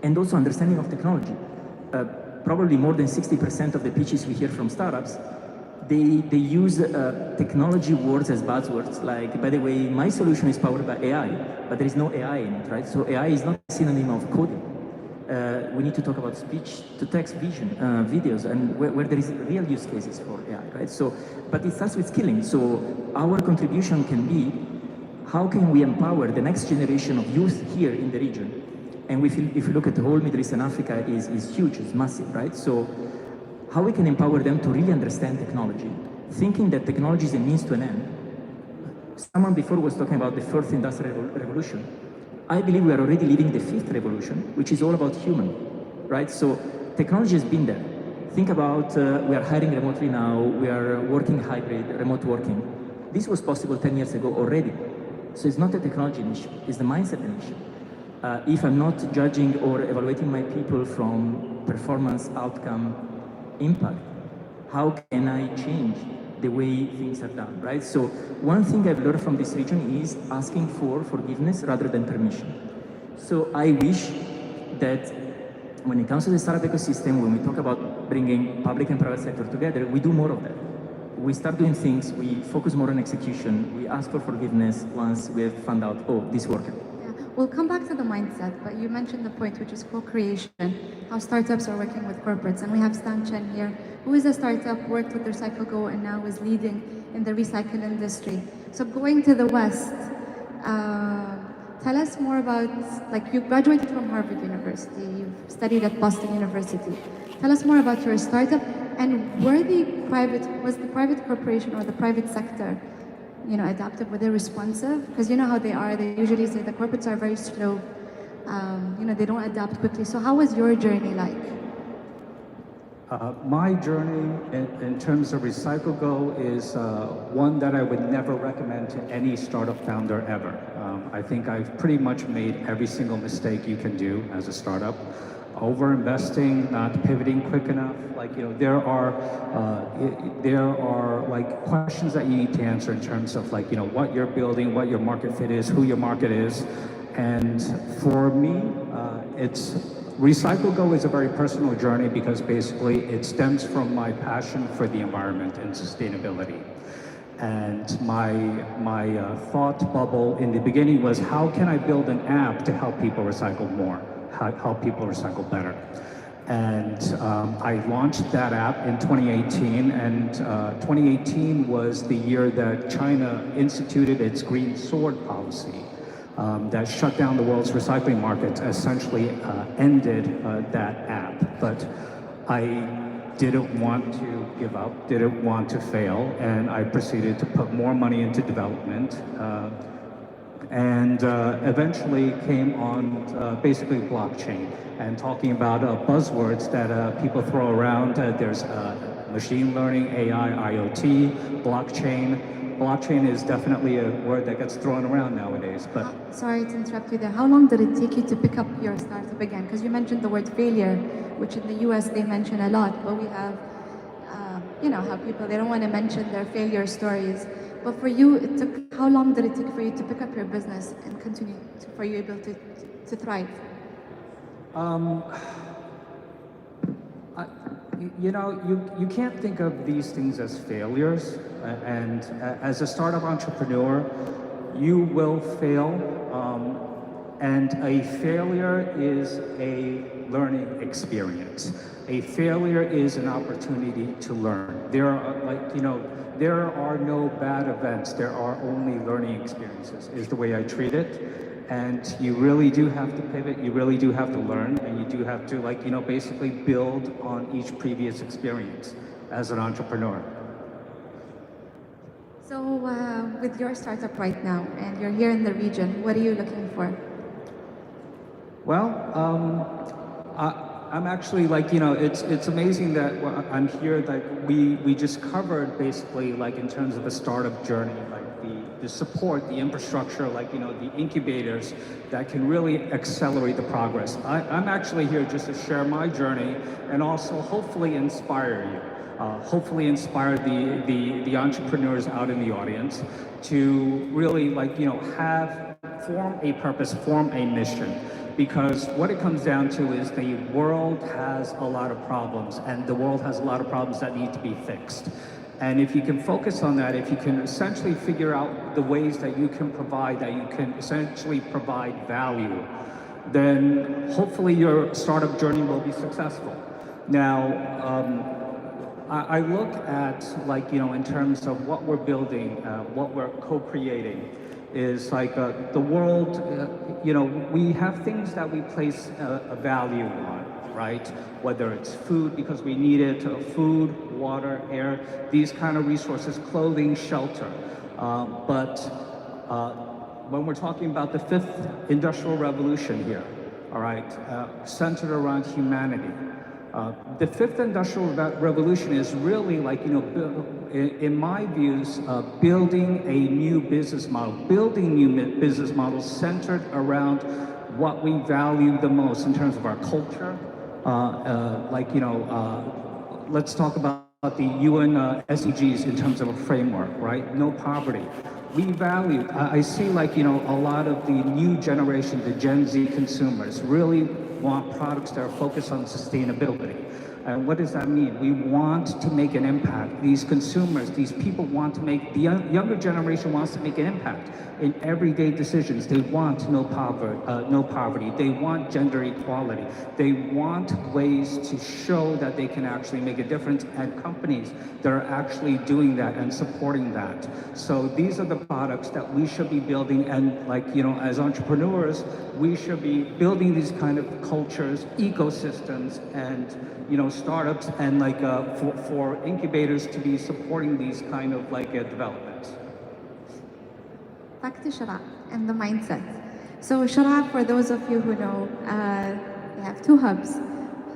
and also understanding of technology. Probably more than 60% of the pitches we hear from startups, they use technology words as buzzwords, like, by the way, my solution is powered by AI, but there is no AI in it, right? So AI is not a synonym of coding. We need to talk about speech-to-text vision, videos, and where there is real use cases for AI, right? So, but it starts with skilling. So our contribution can be, how can we empower the next generation of youth here in the region? And if you look at the whole Middle East and Africa, is huge, it's massive, right? So how we can empower them to really understand technology, thinking that technology is a means to an end. Someone before was talking about the 4th industrial revolution. I believe we are already living the 5th revolution, which is all about human, right? So technology has been there. Think about, we are hiring remotely now, we are working hybrid, remote working. This was possible 10 years ago already. So it's not a technology issue, it's the mindset issue. If I'm not judging or evaluating my people from performance, outcome, impact, how can I change the way things are done, right? So one thing I've learned from this region is asking for forgiveness rather than permission. So I wish that when it comes to the startup ecosystem, when we talk about bringing public and private sector together, we do more of that. we start doing things, we focus more on execution, we ask for forgiveness once we've found out, oh, this worked. Yeah. We'll come back to the mindset, but you mentioned the point, which is co-creation, how startups are working with corporates. And we have Stan Chen here, who is a startup, worked with RecycleGo, and now is leading in the recycle industry. So going to the West, tell us more about, like, you graduated from Harvard University, you've studied at Boston University. Tell us more about your startup, and was the private corporation or the private sector, adaptive? Were they responsive? Because you know how they are. They usually say the corporates are very slow. They don't adapt quickly. So how was your journey like? My journey in terms of RecycleGo is one that I would never recommend to any startup founder ever. I think I've pretty much made every single mistake you can do as a startup. Over-investing, not pivoting quick enough. There are like questions that you need to answer in terms of what you're building, what your market fit is, who your market is. And for me, RecycleGo is a very personal journey because basically it stems from my passion for the environment and sustainability. And my thought bubble in the beginning was, how can I build an app to help people recycle more, help people recycle better? And I launched that app in 2018, and 2018 was the year that China instituted its Green Sword policy. That shut down the world's recycling market, essentially ended that app. But I didn't want to give up, didn't want to fail, and I proceeded to put more money into development. And eventually came on basically blockchain, and talking about buzzwords that people throw around. There's machine learning, AI, IoT, blockchain. Blockchain is definitely a word that gets thrown around nowadays, but... Sorry to interrupt you there. How long did it take you to pick up your startup again? Because you mentioned the word failure, which in the US they mention a lot, but we have, how people, they don't want to mention their failure stories. But for you, how long did it take for you to pick up your business and continue for you able to thrive? You can't think of these things as failures, and as a startup entrepreneur, you will fail, and a failure is a learning experience. A failure is an opportunity to learn. There are no bad events, there are only learning experiences, is the way I treat it. And you really do have to pivot, you really do have to learn, and you do have to basically build on each previous experience as an entrepreneur. So with your startup right now, and you're here in the region, what are you looking for? Well, I'm actually it's amazing that I'm here, we just covered basically in terms of a startup journey, the support, the infrastructure, the incubators that can really accelerate the progress. I'm actually here just to share my journey and also hopefully inspire you. Hopefully inspire the entrepreneurs out in the audience to really form a purpose, form a mission. Because what it comes down to is the world has a lot of problems, and the world has a lot of problems that need to be fixed. And if you can focus on that, if you can essentially figure out the ways that you can essentially provide value, then hopefully your startup journey will be successful. Now, I look at in terms of what we're building, what we're co-creating, is the world, we have things that we place a value on, right? Whether it's food because we need it, food, water, air, these kind of resources, clothing, shelter. But when we're talking about the 5th industrial revolution here, all right, centered around humanity, the 5th industrial revolution is really in my views, building a new business model, building new business models centered around what we value the most in terms of our culture. Let's talk about the UN SDGs in terms of a framework, right? No poverty. We value, I see a lot of the new generation, the Gen Z consumers really want products that are focused on sustainability. And what does that mean? We want to make an impact. These consumers, these people want to make, the younger generation wants to make an impact in everyday decisions. They want no poverty. They want gender equality. They want ways to show that they can actually make a difference, and companies that are actually doing that and supporting that. So these are the products that we should be building, and like, you know, as entrepreneurs, we should be building these kind of cultures, ecosystems, and, you know, startups, and like for incubators to be supporting these kind of like developments. Back to Sharjah and the mindset. So Sharjah, for those of you who know, they have two hubs.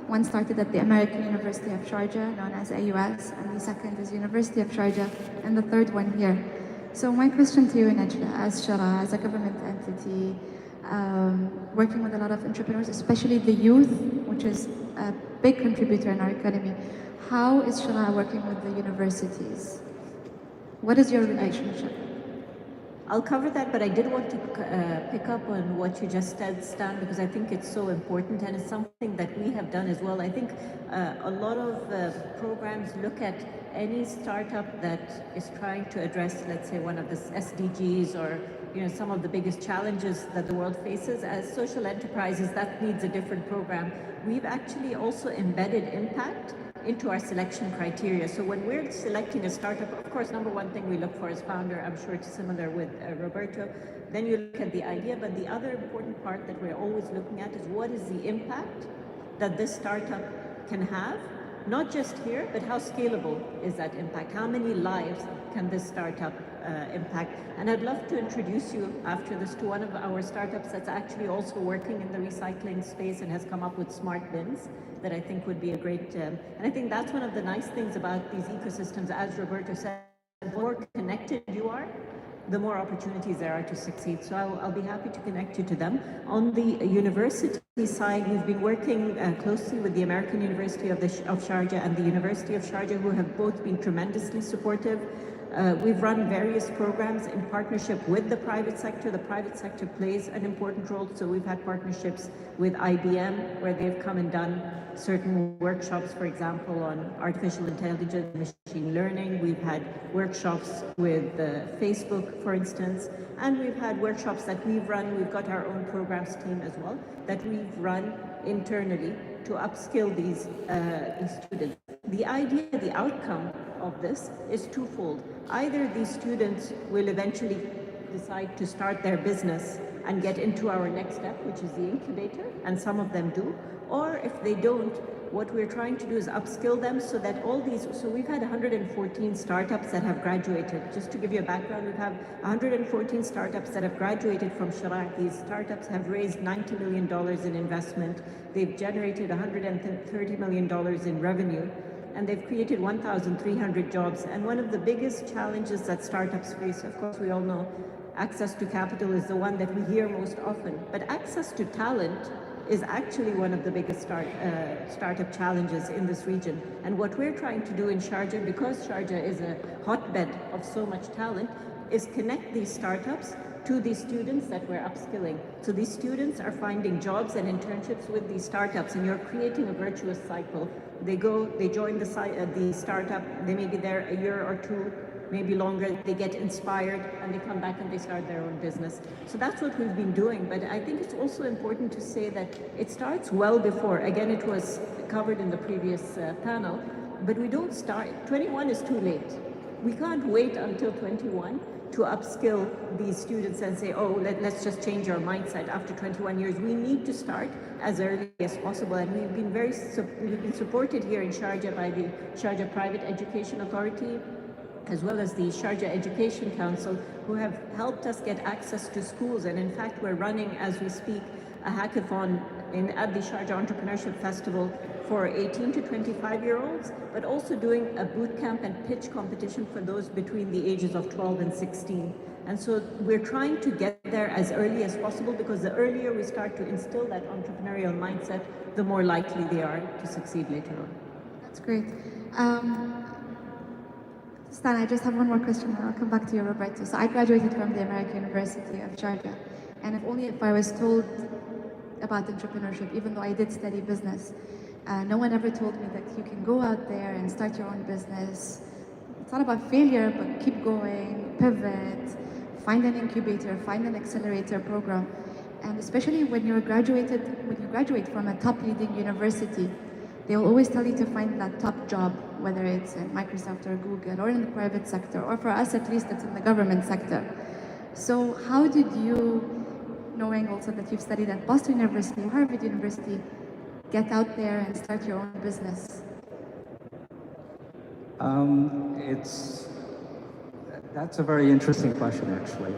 One started at the American University of Sharjah, known as AUS, and the second is University of Sharjah, and the third one here. So my question to you, Najla, as Sharjah, as a government entity, working with a lot of entrepreneurs, especially the youth, which is a big contributor in our economy, how is Sharjah working with the universities? What is your relationship? I'll cover that, but I did want to pick up on what you just said, Stan, because I think it's so important, and it's something that we have done as well. I think a lot of programs look at any startup that is trying to address, let's say, one of the SDGs or, you know, some of the biggest challenges that the world faces. As social enterprises, that needs a different program. We've actually also embedded impact into our selection criteria. So when we're selecting a startup, of course, number one thing we look for is founder. I'm sure it's similar with Roberto. Then you look at the idea, but the other important part that we're always looking at is what is the impact that this startup can have, not just here, but how scalable is that impact? How many lives can this startup impact? And I'd love to introduce you after this to one of our startups that's actually also working in the recycling space and has come up with smart bins that I think would be a great, and I think that's one of the nice things about these ecosystems. As Roberto said, the more connected you are, the more opportunities there are to succeed. So I'll be happy to connect you to them. On the university side, we've been working closely with the American University of Sharjah and the University of Sharjah, who have both been tremendously supportive. We've run various programs in partnership with the private sector. The private sector plays an important role. So we've had partnerships with IBM, where they've come and done certain workshops, for example, on artificial intelligence, machine learning. We've had workshops with Facebook, for instance, and we've had workshops that we've run. We've got our own programs team as well that we've run internally to upskill these students. The idea, the outcome of this is twofold. Either these students will eventually decide to start their business and get into our next step, which is the incubator, and some of them do, or if they don't, what we're trying to do is upskill them so that all these, so we've had 114 startups that have graduated. Just to give you a background, we have 114 startups that have graduated from Sharjah. These startups have raised $90 million in investment. They've generated $130 million in revenue, and they've created 1,300 jobs. And one of the biggest challenges that startups face, of course, we all know, access to capital is the one that we hear most often, but access to talent is actually one of the biggest startup challenges in this region. And what we're trying to do in Sharjah, because Sharjah is a hotbed of so much talent, is connect these startups to these students that we're upskilling. So these students are finding jobs and internships with these startups, and you're creating a virtuous cycle. They join the startup, they may be there a year or two, maybe longer, they get inspired, and they come back and they start their own business. So that's what we've been doing, but I think it's also important to say that it starts well before. Again, it was covered in the previous panel, but we don't start, 21 is too late. We can't wait until 21 to upskill these students and say, oh, let's just change our mindset after 21 years. We need to start as early as possible, and we've been supported here in Sharjah by the Sharjah Private Education Authority, as well as the Sharjah Education Council, who have helped us get access to schools. And in fact, we're running, as we speak, a hackathon at the Sharjah Entrepreneurship Festival for 18 to 25-year-olds, but also doing a boot camp and pitch competition for those between the ages of 12 and 16. And so we're trying to get there as early as possible, because the earlier we start to instill that entrepreneurial mindset, the more likely they are to succeed later on. That's great. Stan, I just have one more question, and I'll come back to you, Roberto. So I graduated from the American University of Sharjah, and if I was told about entrepreneurship, even though I did study business, No one ever told me that you can go out there and start your own business. It's not about failure, but keep going, pivot, find an incubator, find an accelerator program. And especially when you graduate from a top leading university, they will always tell you to find that top job, whether it's in Microsoft or Google or in the private sector, or for us at least it's in the government sector. So how did you, knowing also that you've studied at Boston University, Harvard University, get out there and start your own business? That's a very interesting question, actually.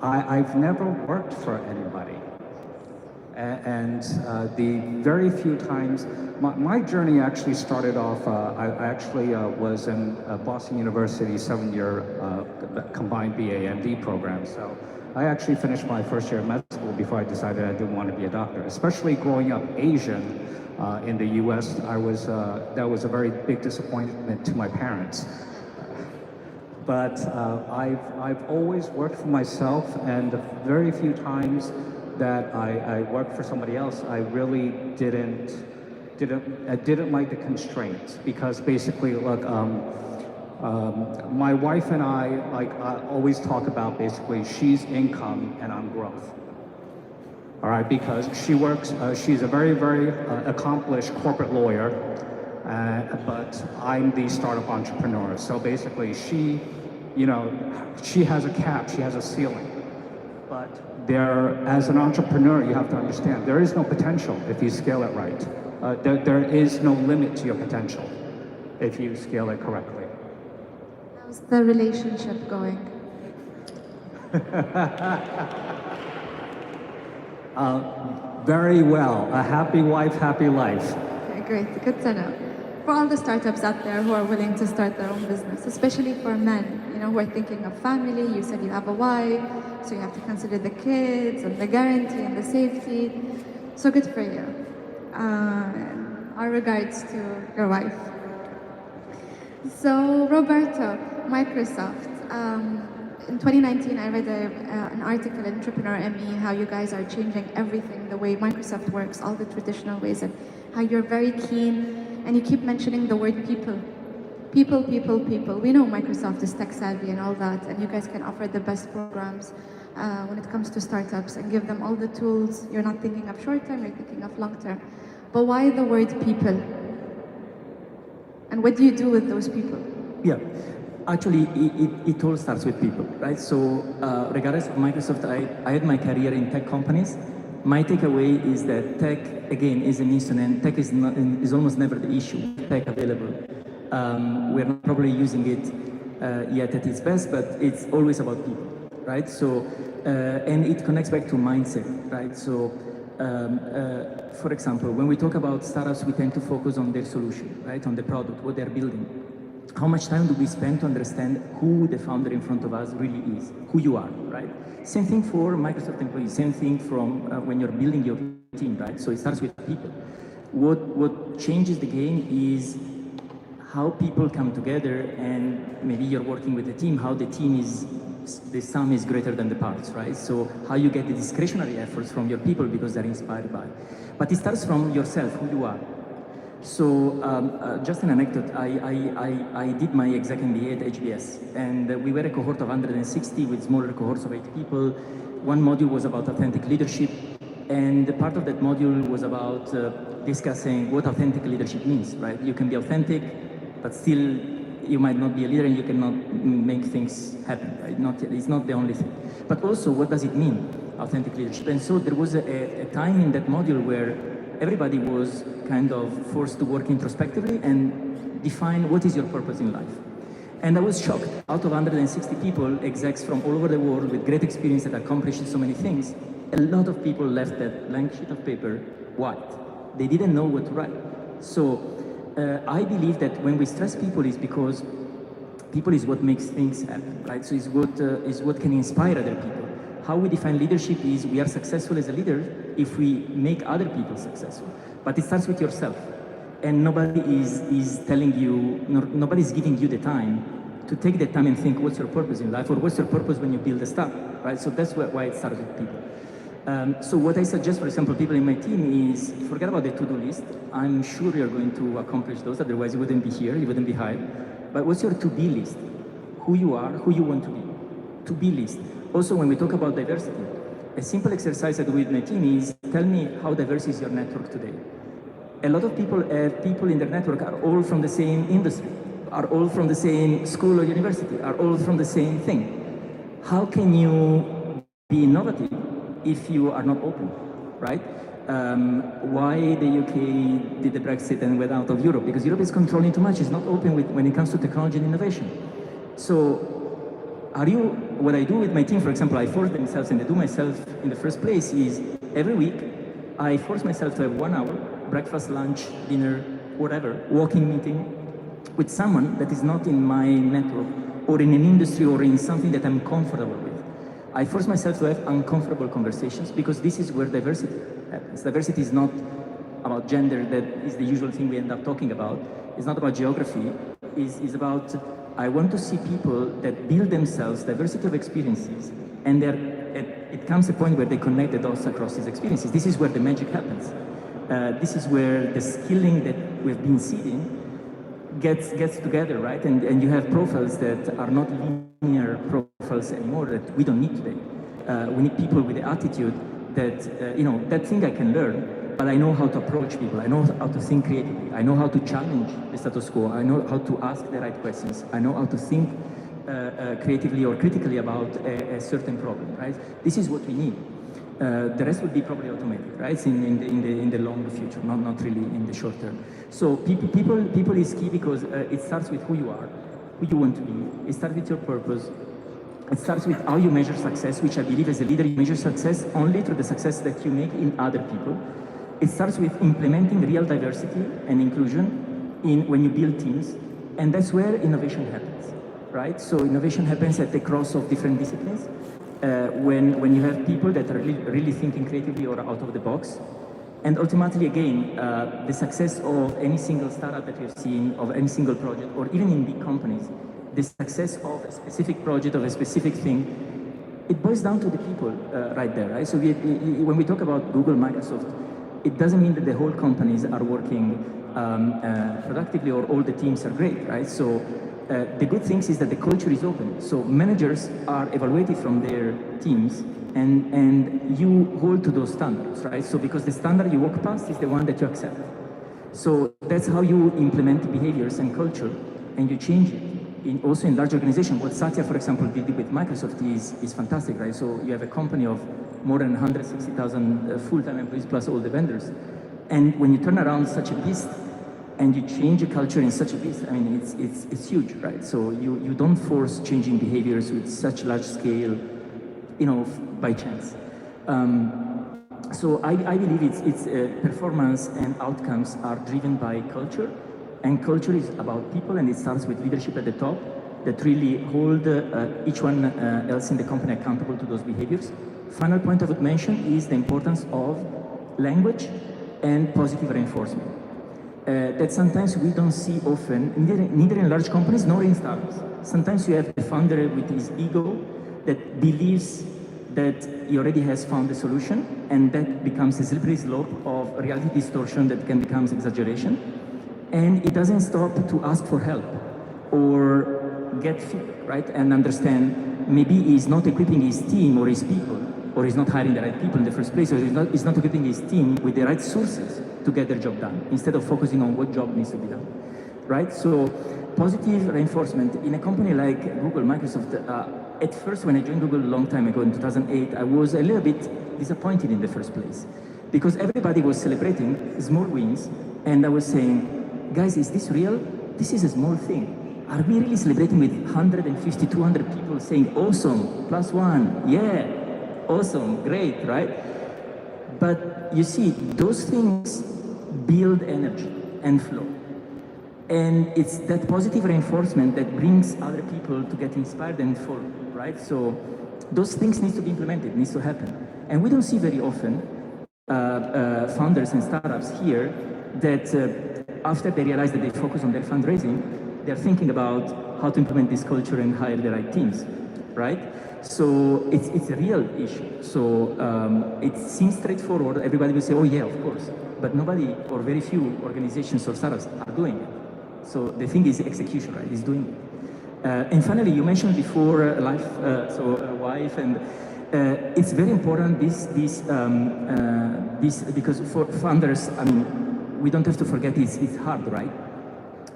I've never worked for anybody. And the very few times, my journey actually started off, I actually was in Boston University 7-year combined BA/MD program. So I actually finished my first year of med school before I decided I didn't want to be a doctor. Especially growing up Asian in the US, that was a very big disappointment to my parents. But I've always worked for myself, and the very few times that I worked for somebody else, I really didn't like the constraints, because basically, look, my wife and I always talk about basically she's income and I'm growth. All right, because she works, she's a very, very accomplished corporate lawyer, but I'm the startup entrepreneur. So basically she has a cap, she has a ceiling. But as an entrepreneur, you have to understand, there is no potential if you scale it right. There is no limit to your potential if you scale it correctly. How's the relationship going? Very well. A happy wife, happy life. Okay, great. Good to know. For all the startups out there who are willing to start their own business, especially for men, who are thinking of family. You said you have a wife, so you have to consider the kids and the guarantee and the safety. So good for you. Our regards to your wife. So Roberto, Microsoft. In 2019, I read an article in Entrepreneur ME how you guys are changing everything, the way Microsoft works, all the traditional ways, and how you're very keen, and you keep mentioning the word people. People, people, people. We know Microsoft is tech savvy and all that, and you guys can offer the best programs when it comes to startups and give them all the tools. You're not thinking of short term, you're thinking of long term. But why the word people? And what do you do with those people? Yeah, actually, it all starts with people, right? So, regardless of Microsoft, I had my career in tech companies. My takeaway is that tech, again, is an instrument. Tech is almost never the issue. Tech available. We're not probably using it yet at its best, but it's always about people, right? So, and it connects back to mindset, right? So, for example, when we talk about startups, we tend to focus on their solution, right? On the product, what they're building. How much time do we spend to understand who the founder in front of us really is, who you are, right? Same thing for Microsoft employees, same thing from when you're building your team, right? So it starts with people. What changes the game is how people come together, and maybe you're working with a team, how the team is, the sum is greater than the parts, right? So how you get the discretionary efforts from your people because they're inspired by. But it starts from yourself, who you are. So just an anecdote, I did my exec MBA at HBS, and we were a cohort of 160 with smaller cohorts of 8 people. One module was about authentic leadership, and part of that module was about discussing what authentic leadership means, right? You can be authentic, but still you might not be a leader and you cannot make things happen, right? It's not the only thing. But also, what does it mean, authentic leadership? And so there was a time in that module where everybody was kind of forced to work introspectively and define what is your purpose in life. And I was shocked. Out of 160 people, execs from all over the world with great experience that accomplished so many things, a lot of people left that blank sheet of paper white. They didn't know what to write. So I believe that when we stress people is because people is what makes things happen, right? So is what can inspire other people. How we define leadership is we are successful as a leader if we make other people successful. But it starts with yourself. And nobody is telling you, nobody is giving you the time to take the time and think what's your purpose in life, or what's your purpose when you build a startup, right? So that's why it starts with people. So what I suggest, for example, people in my team is forget about the to-do list. I'm sure you're going to accomplish those, otherwise you wouldn't be here, you wouldn't be hired. But what's your to-be list? Who you are, who you want to be. To-be list. Also, when we talk about diversity, a simple exercise I do with my team is tell me how diverse is your network today. A lot of people in their network are all from the same industry, are all from the same school or university, are all from the same thing. How can you be innovative if you are not open, right? Why the UK did the Brexit and went out of Europe? Because Europe is controlling too much, it's not open when it comes to technology and innovation. So what I do with my team, for example, I force themselves, and I do myself in the first place, is every week I force myself to have 1 hour, breakfast, lunch, dinner, whatever, walking meeting with someone that is not in my network or in an industry or in something that I'm comfortable with. I force myself to have uncomfortable conversations because this is where diversity happens. Diversity is not about gender, that is the usual thing we end up talking about. It's not about geography. It's about, I want to see people that build themselves diversity of experiences, and it comes a point where they connect the dots across these experiences. This is where the magic happens. This is where the skilling that we've been seeding gets together, right? And you have profiles that are not linear profiles anymore that we don't need today. We need people with the attitude that, that thing I can learn, but I know how to approach people. I know how to think creatively. I know how to challenge the status quo. I know how to ask the right questions. I know how to think creatively or critically about a certain problem, right? This is what we need. The rest will be probably automated, right? In the long future, not really in the short term. So people is key because it starts with who you are, who you want to be. It starts with your purpose. It starts with how you measure success, which I believe as a leader you measure success only through the success that you make in other people. It starts with implementing real diversity and inclusion when you build teams, and that's where innovation happens, right? So innovation happens at the cross of different disciplines. When you have people that are really thinking creatively or out of the box. And ultimately, again, the success of any single startup that we've seen, of any single project, or even in big companies, the success of a specific project, of a specific thing, it boils down to the people right there, right? So when we talk about Google, Microsoft, it doesn't mean that the whole companies are working productively or all the teams are great, right? So the good thing is that the culture is open. So managers are evaluated from their teams and you hold to those standards, right? So because the standard you walk past is the one that you accept. So that's how you implement behaviors and culture and you change it. Also in large organizations, what Satya, for example, did with Microsoft is fantastic, right? So you have a company of more than 160,000 full-time employees plus all the vendors. And when you turn around such a beast, and you change a culture in such a beast, I mean, it's huge, right? So you don't force changing behaviors with such large scale, by chance. So I believe it's performance and outcomes are driven by culture, and culture is about people, and it starts with leadership at the top that really hold each one else in the company accountable to those behaviors. Final point I would mention is the importance of language and positive reinforcement. That sometimes we don't see often, neither in large companies nor in startups. Sometimes you have a founder with his ego that believes that he already has found a solution, and that becomes a slippery slope of reality distortion that can become exaggeration. And it doesn't stop to ask for help or get feedback, right? And understand maybe he's not equipping his team or his people, or he's not hiring the right people in the first place, or he's not equipping his team with the right sources to get their job done, instead of focusing on what job needs to be done, right? So positive reinforcement in a company like Google, Microsoft, at first when I joined Google a long time ago in 2008, I was a little bit disappointed in the first place because everybody was celebrating small wins, and I was saying, guys, is this real? This is a small thing. Are we really celebrating with 150, 200 people saying, awesome, +1, yeah, awesome, great, right? But you see, those things build energy and flow. And it's that positive reinforcement that brings other people to get inspired and follow, right? So those things need to be implemented, needs to happen. And we don't see very often founders and startups here that after they realize that they focus on their fundraising, they're thinking about how to implement this culture and hire the right teams, right? So it's a real issue. So it seems straightforward. Everybody will say, oh yeah, of course. But nobody or very few organizations or startups are doing it. So the thing is execution, right? Is doing it. And finally, you mentioned before wife, and it's very important this because for founders, I mean, we don't have to forget it's hard, right?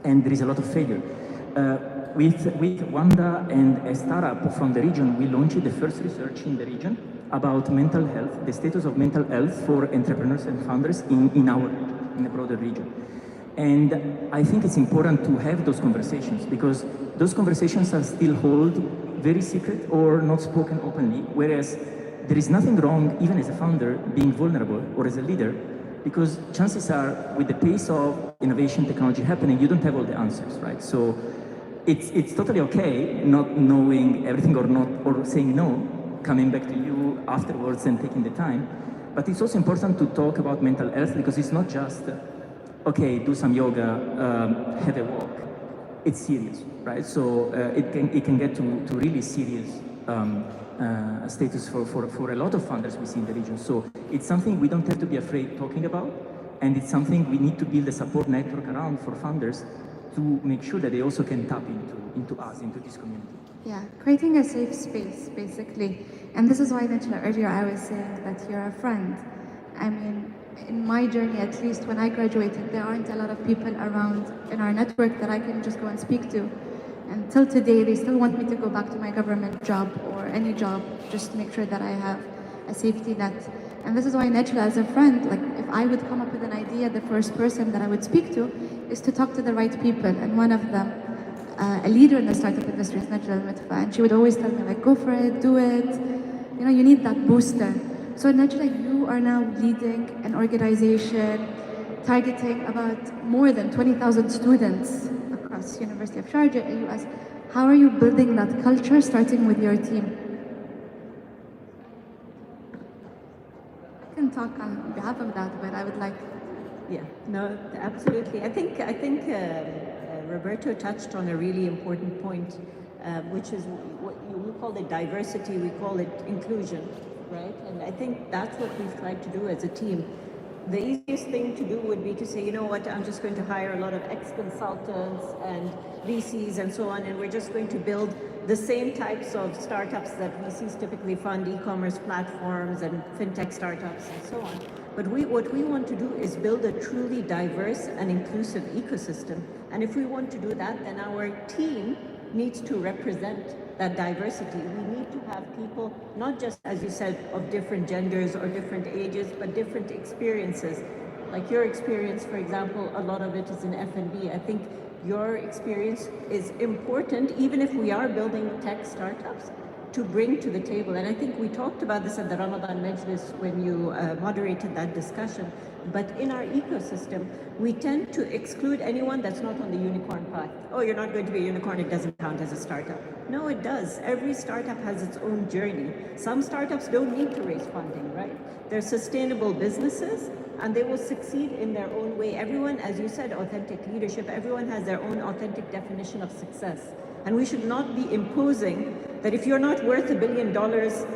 And there is a lot of failure. With Wanda and a startup from the region, we launched the first research in the region about mental health, the status of mental health for entrepreneurs and founders in our region, in the broader region. And I think it's important to have those conversations because those conversations are still held very secret or not spoken openly, whereas there is nothing wrong, even as a founder, being vulnerable or as a leader, because chances are, with the pace of innovation technology happening, you don't have all the answers, right? So it's totally okay not knowing everything or saying no, coming back to you afterwards and taking the time. But it's also important to talk about mental health because it's not just, okay, do some yoga, have a walk. It's serious, right? So it can get to really serious status for a lot of founders we see in the region. So it's something we don't have to be afraid talking about, and it's something we need to build a support network around for founders to make sure that they also can tap into us, into this community. Yeah, creating a safe space, basically. And this is why, Najla, earlier I was saying that you're a friend. I mean, in my journey, at least when I graduated, there aren't a lot of people around in our network that I can just go and speak to. And till today, they still want me to go back to my government job or any job, just to make sure that I have a safety net. And this is why, Najla, as a friend, like if I would come up with an idea, the first person that I would speak to is to talk to the right people. And one of them, a leader in the startup industry, is Najla Al-Mitfa, and she would always tell me, like, go for it, do it. You know, you need that booster. So Najla, you are now leading an organization targeting about more than 20,000 students across University of Sharjah, US. How are you building that culture, starting with your team? I can talk on behalf of that, but I would like. Yeah, no, absolutely. I think Roberto touched on a really important point, which is what we call it diversity, we call it inclusion, right? And I think that's what we've tried to do as a team. The easiest thing to do would be to say, you know what, I'm just going to hire a lot of ex-consultants and VCs and so on, and we're just going to build the same types of startups that VCs typically fund, e-commerce platforms and fintech startups and so on. But what we want to do is build a truly diverse and inclusive ecosystem. And if we want to do that, then our team needs to represent that diversity. We need to have people, not just, as you said, of different genders or different ages, but different experiences. Like your experience, for example, a lot of it is in F&B. I think your experience is important, even if we are building tech startups, to bring to the table. And I think we talked about this at the Ramadan Majlis when you moderated that discussion. But in our ecosystem, we tend to exclude anyone that's not on the unicorn path. Oh, you're not going to be a unicorn, it doesn't count as a startup. No, it does. Every startup has its own journey. Some startups don't need to raise funding, right? They're sustainable businesses and they will succeed in their own way. Everyone, as you said, authentic leadership, everyone has their own authentic definition of success. And we should not be imposing that if you're not worth $1 billion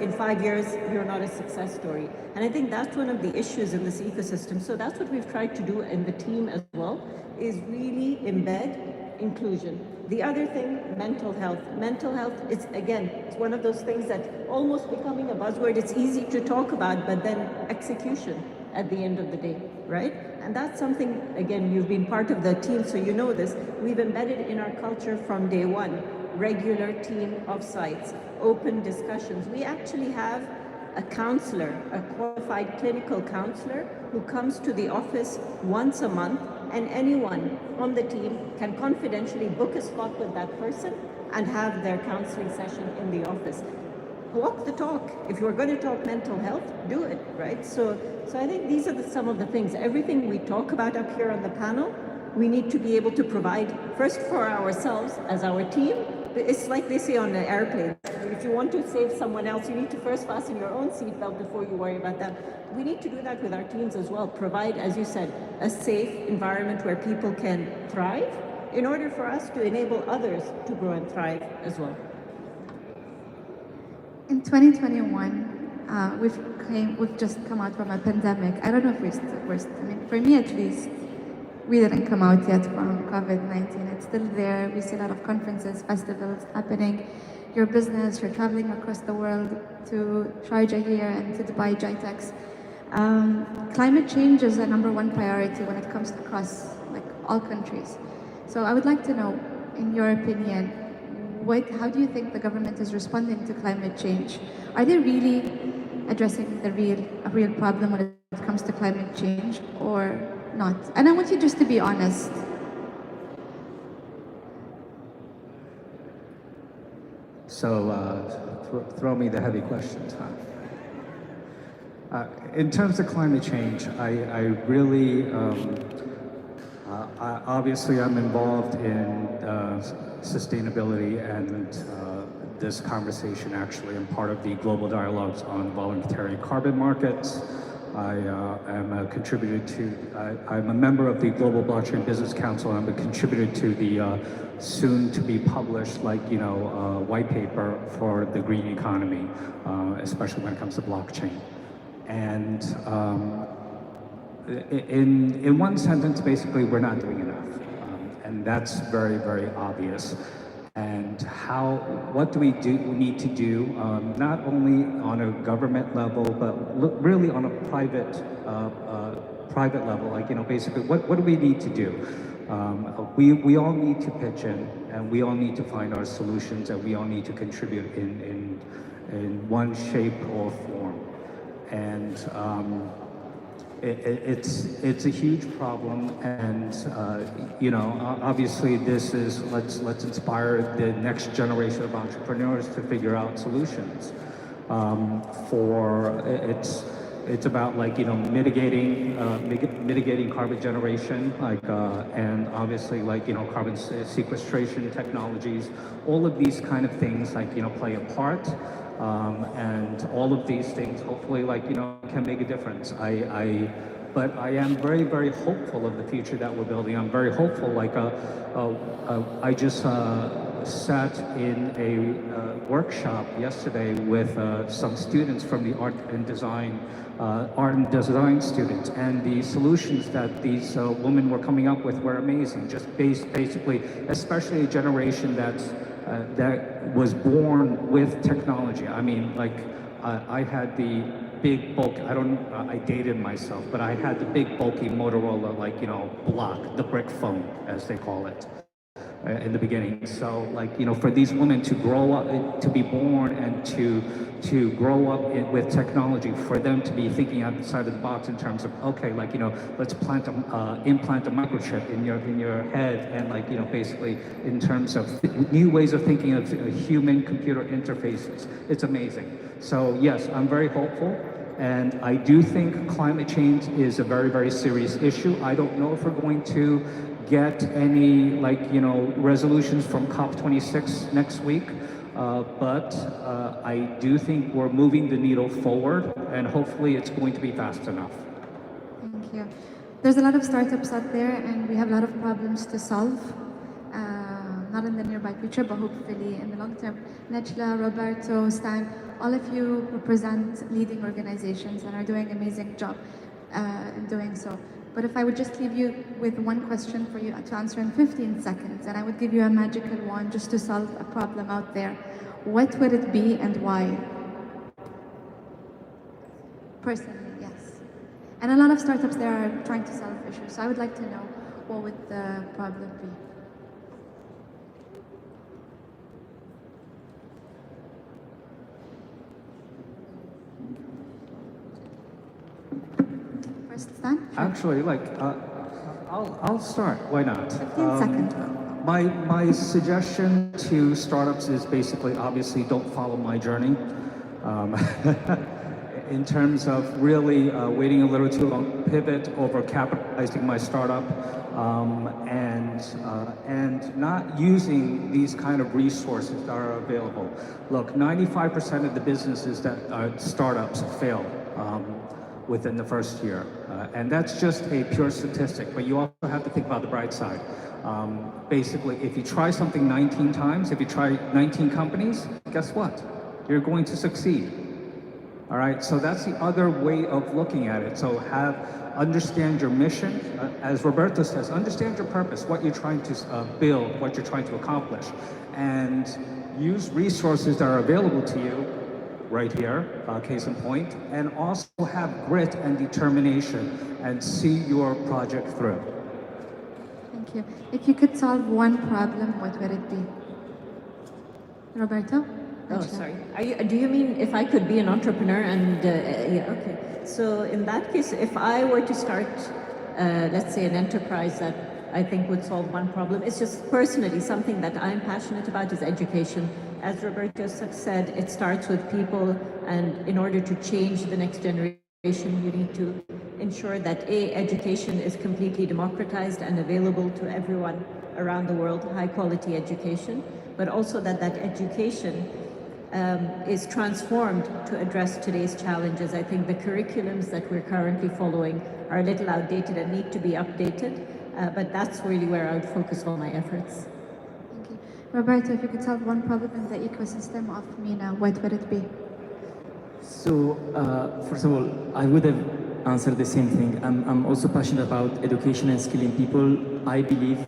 in 5 years, you're not a success story. And I think that's one of the issues in this ecosystem. So that's what we've tried to do in the team as well, is really embed inclusion. The other thing, mental health. Mental health is, again, it's one of those things that almost becoming a buzzword. It's easy to talk about, but then execution at the end of the day, right? And that's something, again, you've been part of the team, so you know this. We've embedded in our culture from day one, regular team offsites, open discussions. We actually have a counselor, a qualified clinical counselor who comes to the office once a month, and anyone on the team can confidentially book a spot with that person and have their counseling session in the office. Walk the talk. If you're going to talk mental health, do it, right? So I think these are some of the things. Everything we talk about up here on the panel, we need to be able to provide first for ourselves as our team. It's like they say on the airplane. If you want to save someone else, you need to first fasten your own seatbelt before you worry about them. We need to do that with our teams as well. Provide, as you said, a safe environment where people can thrive in order for us to enable others to grow and thrive as well. In 2021, we've just come out from a pandemic. I don't know if I mean, for me at least, we didn't come out yet from COVID-19. It's still there. We see a lot of conferences, festivals happening. Your business, you're traveling across the world to Sharjah here and to Dubai GITEX. Climate change is a #1 priority when it comes across like all countries. So I would like to know, in your opinion, how do you think the government is responding to climate change? Are they really addressing a real problem when it comes to climate change or not? And I want you just to be honest. So throw me the heavy questions, huh? In terms of climate change, I really, obviously I'm involved in sustainability and this conversation actually. I'm part of the global dialogues on voluntary carbon markets. I am a contributor to, I'm a member of the Global Blockchain Business Council. I'm a contributor to the soon to be published, white paper for the green economy, especially when it comes to blockchain. And in one sentence, basically, we're not doing enough. And that's very, very obvious. And what do we need to do, not only on a government level, but really on a private level, basically, what do we need to do? We all need to pitch in, and we all need to find our solutions, and we all need to contribute in one shape or form. And it's a huge problem, and obviously this is let's inspire the next generation of entrepreneurs to figure out solutions. It's about mitigating carbon generation, and obviously carbon sequestration technologies. All of these kind of things play a part. And all of these things hopefully can make a difference. But I am very, very hopeful of the future that we're building. I'm very hopeful. I just sat in a workshop yesterday with some students from the art and design students, and the solutions that these women were coming up with were amazing. Just basically, especially a generation that was born with technology. I mean, I had the big bulky, I dated myself, but I had the big bulky Motorola, block, the brick phone, as they call it, in the beginning. So, for these women to grow up, to be born and to grow up with technology, for them to be thinking outside of the box in terms of, okay, let's implant a microchip in your head, and basically in terms of new ways of thinking of human-computer interfaces. It's amazing. So yes, I'm very hopeful, and I do think climate change is a very, very serious issue. I don't know if we're going to get any resolutions from COP26 next week, but I do think we're moving the needle forward, and hopefully it's going to be fast enough. Thank you. There's a lot of startups out there, and we have a lot of problems to solve, not in the nearby future, but hopefully in the long term. Najla, Roberto, Stan, all of you represent leading organizations and are doing an amazing job in doing so. But if I would just leave you with one question for you to answer in 15 seconds, and I would give you a magical wand just to solve a problem out there, what would it be and why? Personally, yes. And a lot of startups there are trying to solve issues, so I would like to know, what would the problem be? Stan? Actually, I'll start. Why not? 15 seconds. My suggestion to startups is basically, obviously, don't follow my journey. In terms of really waiting a little too long, pivot over capitalizing my startup, and not using these kind of resources that are available. Look, 95% of the businesses that are startups fail within the first year. And that's just a pure statistic, but you also have to think about the bright side. Basically, if you try something 19 times, if you try 19 companies, guess what? you're going to succeed. All right, so that's the other way of looking at it. So understand your mission, as Roberto says, understand your purpose, what you're trying to build, what you're trying to accomplish, and use resources that are available to you right here, case in point, and also have grit and determination and see your project through. Thank you. If you could solve one problem, what would it be? Roberto? Oh, sorry. Do you mean if I could be an entrepreneur and, yeah, okay. So in that case, if I were to start, let's say an enterprise that I think would solve one problem, it's just personally something that I'm passionate about is education. As Roberto said, it starts with people, and in order to change the next generation, you need to ensure that education is completely democratized and available to everyone around the world, high quality education, but also that education is transformed to address today's challenges. I think the curriculums that we're currently following are a little outdated and need to be updated, but that's really where I would focus all my efforts. Thank you. Roberto, if you could solve one problem in the ecosystem of MENA, what would it be? So, first of all, I would have answered the same thing. I'm also passionate about education and skilling people. I believe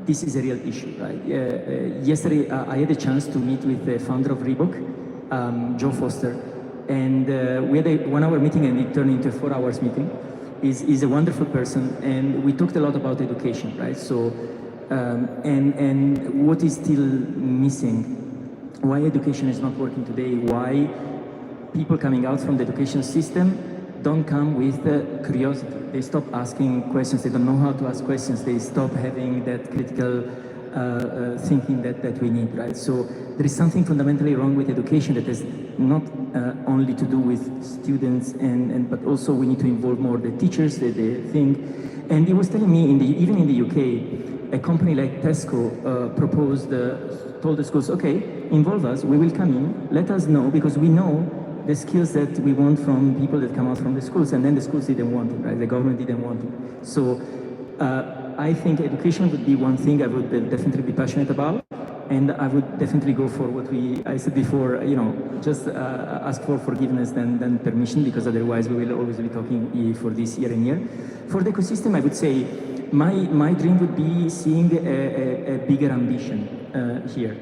this is a real issue, right? Yesterday, I had a chance to meet with the founder of Remark, Joe Foster, and we had a 1 hour meeting and it turned into a 4 hours meeting. He's a wonderful person, and we talked a lot about education, right? So, and what is still missing, why education is not working today, why people coming out from the education system don't come with curiosity. They stop asking questions. They don't know how to ask questions. They stop having that critical thinking that we need, right? So there is something fundamentally wrong with education that has not only to do with students, but also we need to involve more the teachers, the thing. And he was telling me, even in the UK, a company like Tesco told the schools, okay, involve us, we will come in, let us know, because we know the skills that we want from people that come out from the schools, and then the schools didn't want it, right? The government didn't want it. So I think education would be one thing I would definitely be passionate about, and I would definitely go for what I said before, just ask for forgiveness than permission, because otherwise we will always be talking for this year and year. For the ecosystem, I would say my dream would be seeing a bigger ambition here.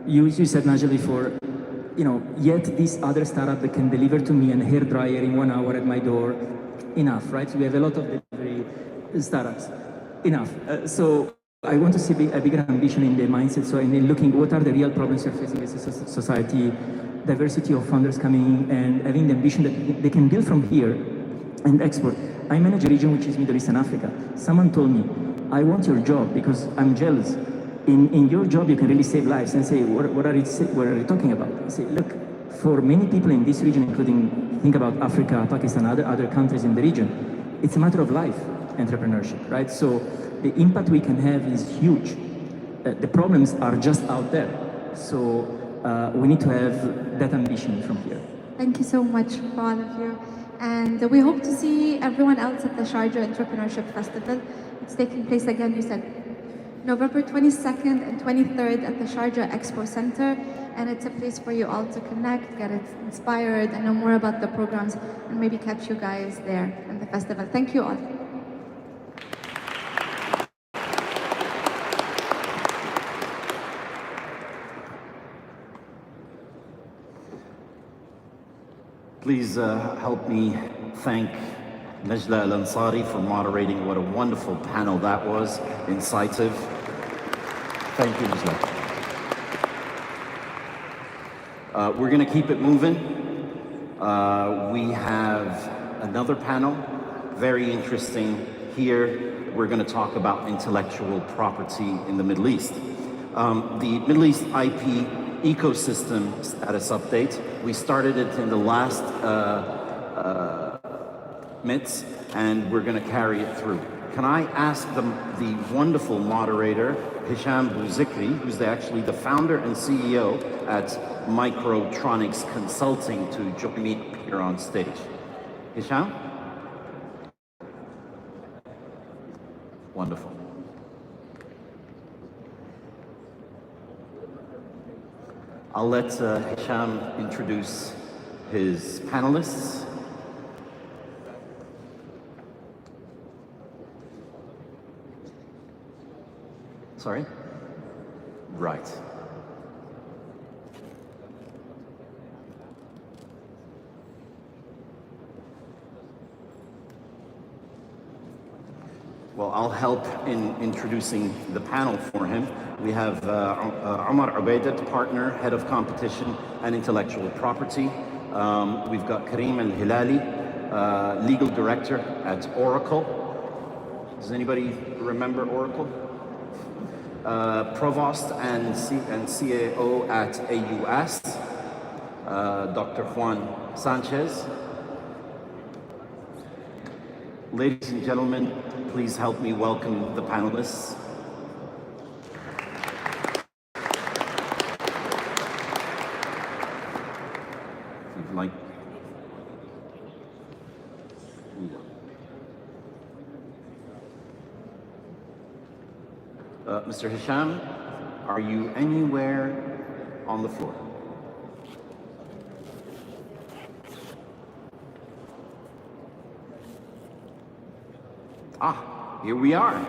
You said, Najla, before, yet this other startup that can deliver to me a hairdryer in 1 hour at my door, enough, right? So we have a lot of delivery startups, enough. So I want to see a bigger ambition in the mindset. So in looking, what are the real problems you're facing as a society, diversity of founders coming in and having the ambition that they can build from here and export. I manage a region which is Middle East and Africa. Someone told me, I want your job because I'm jealous. In your job, you can really save lives. And say, what are you talking about? I say, look, for many people in this region, including, think about Africa, Pakistan, other countries in the region, it's a matter of life, entrepreneurship, right? So the impact we can have is huge. The problems are just out there. So we need to have that ambition from here. Thank you so much for all of you. And we hope to see everyone else at the Sharjah Entrepreneurship Festival. It's taking place again, you said, November 22nd and 23rd at the Sharjah Expo Center. And it's a place for you all to connect, get inspired, and know more about the programs, and maybe catch you guys there in the festival. Thank you all. Please help me thank Najla Al-Ansari for moderating. What a wonderful panel that was, incisive. Thank you, Najla. We're going to keep it moving. We have another panel, very interesting here. We're going to talk about intellectual property in the Middle East. The Middle East IP ecosystem status update. We started it in the last MITS, and we're going to carry it through. Can I ask the wonderful moderator, Hisham Bouzikri, who's actually the founder and CEO at Microtronics Consulting, to join me here on stage. Hisham? Wonderful. I'll let Hisham introduce his panelists. Sorry? Right. Well, I'll help in introducing the panel for him. We have Omar Ubaidat, partner, head of competition and intellectual property. We've got Karim Al-Hilali, legal director at Oracle. Does anybody remember Oracle? Provost and CAO at AUS, Dr. Juan Sanchez. Ladies and gentlemen, please help me welcome the panelists. If you'd like. Mr. Hisham, are you anywhere on the floor? Ah, here we are.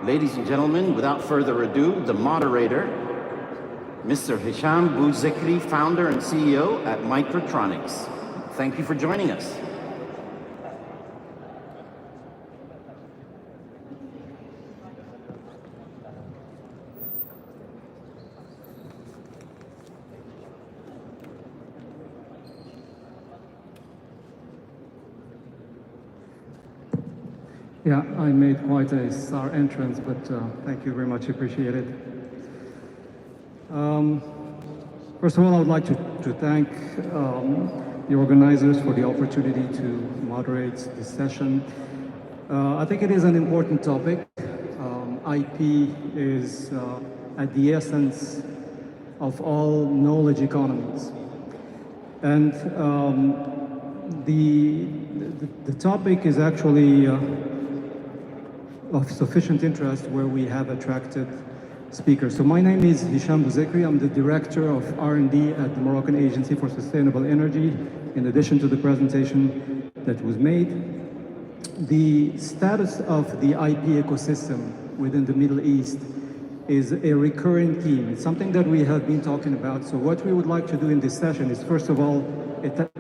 Ladies and gentlemen, without further ado, the moderator, Mr. Hisham Bouzikri, founder and CEO at Microtronics. Thank you for joining us. Yeah, I made quite a star entrance, but thank you very much, appreciate it. First of all, I would like to thank the organizers for the opportunity to moderate this session. I think it is an important topic. IP is at the essence of all knowledge economies. And the topic is actually of sufficient interest where we have attracted speakers. So my name is Hisham Bouzikri. I'm the Director of R&D at the Moroccan Agency for Sustainable Energy, in addition to the presentation that was made. The status of the IP ecosystem within the Middle East is a recurring theme. It's something that we have been talking about. So what we would like to do in this session is, first of all,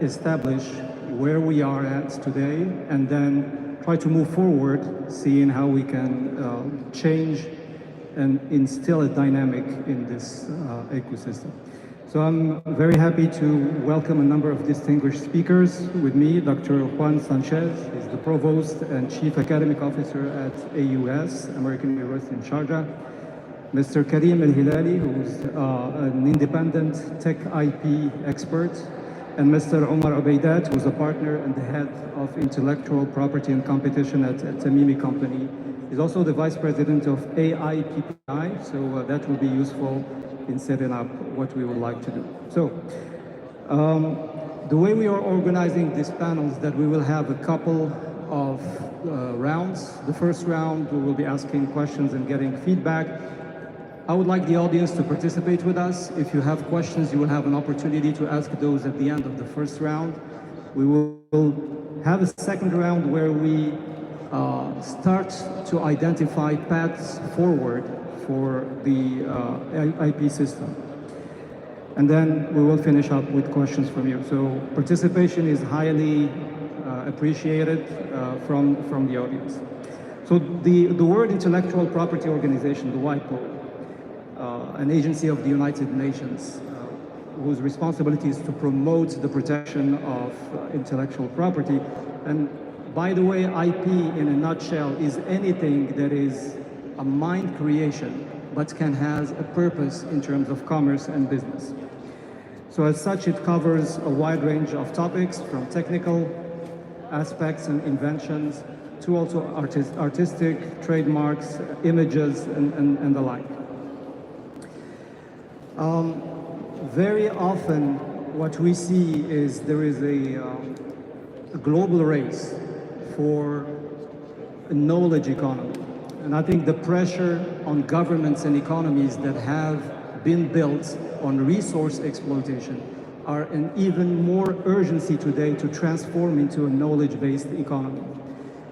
establish where we are at today, and then try to move forward, seeing how we can change and instill a dynamic in this ecosystem. So I'm very happy to welcome a number of distinguished speakers with me. Dr. Juan Sanchez is the Provost and Chief Academic Officer at AUS, American University in Sharjah. Mr. Karim Al-Hilali, who's an independent tech IP expert, and Mr. Omar Ubaidat, who's a partner and the head of intellectual property and competition at Tamimi Company. He's also the vice president of AIPPI, so that will be useful in setting up what we would like to do. So, the way we are organizing these panels, that we will have a couple of rounds. The first round, we will be asking questions and getting feedback. I would like the audience to participate with us. If you have questions, you will have an opportunity to ask those at the end of the first round. We will have a second round where we start to identify paths forward for the IP system. And then we will finish up with questions from you. So participation is highly appreciated from the audience. So the World Intellectual Property Organization, the WIPO, an agency of the United Nations, whose responsibility is to promote the protection of intellectual property. And by the way, IP in a nutshell is anything that is a mind creation, but can have a purpose in terms of commerce and business. So as such, it covers a wide range of topics, from technical aspects and inventions to also artistic, trademarks, images, and the like. Very often what we see is there is a global race for a knowledge economy. And I think the pressure on governments and economies that have been built on resource exploitation are in even more urgency today to transform into a knowledge-based economy.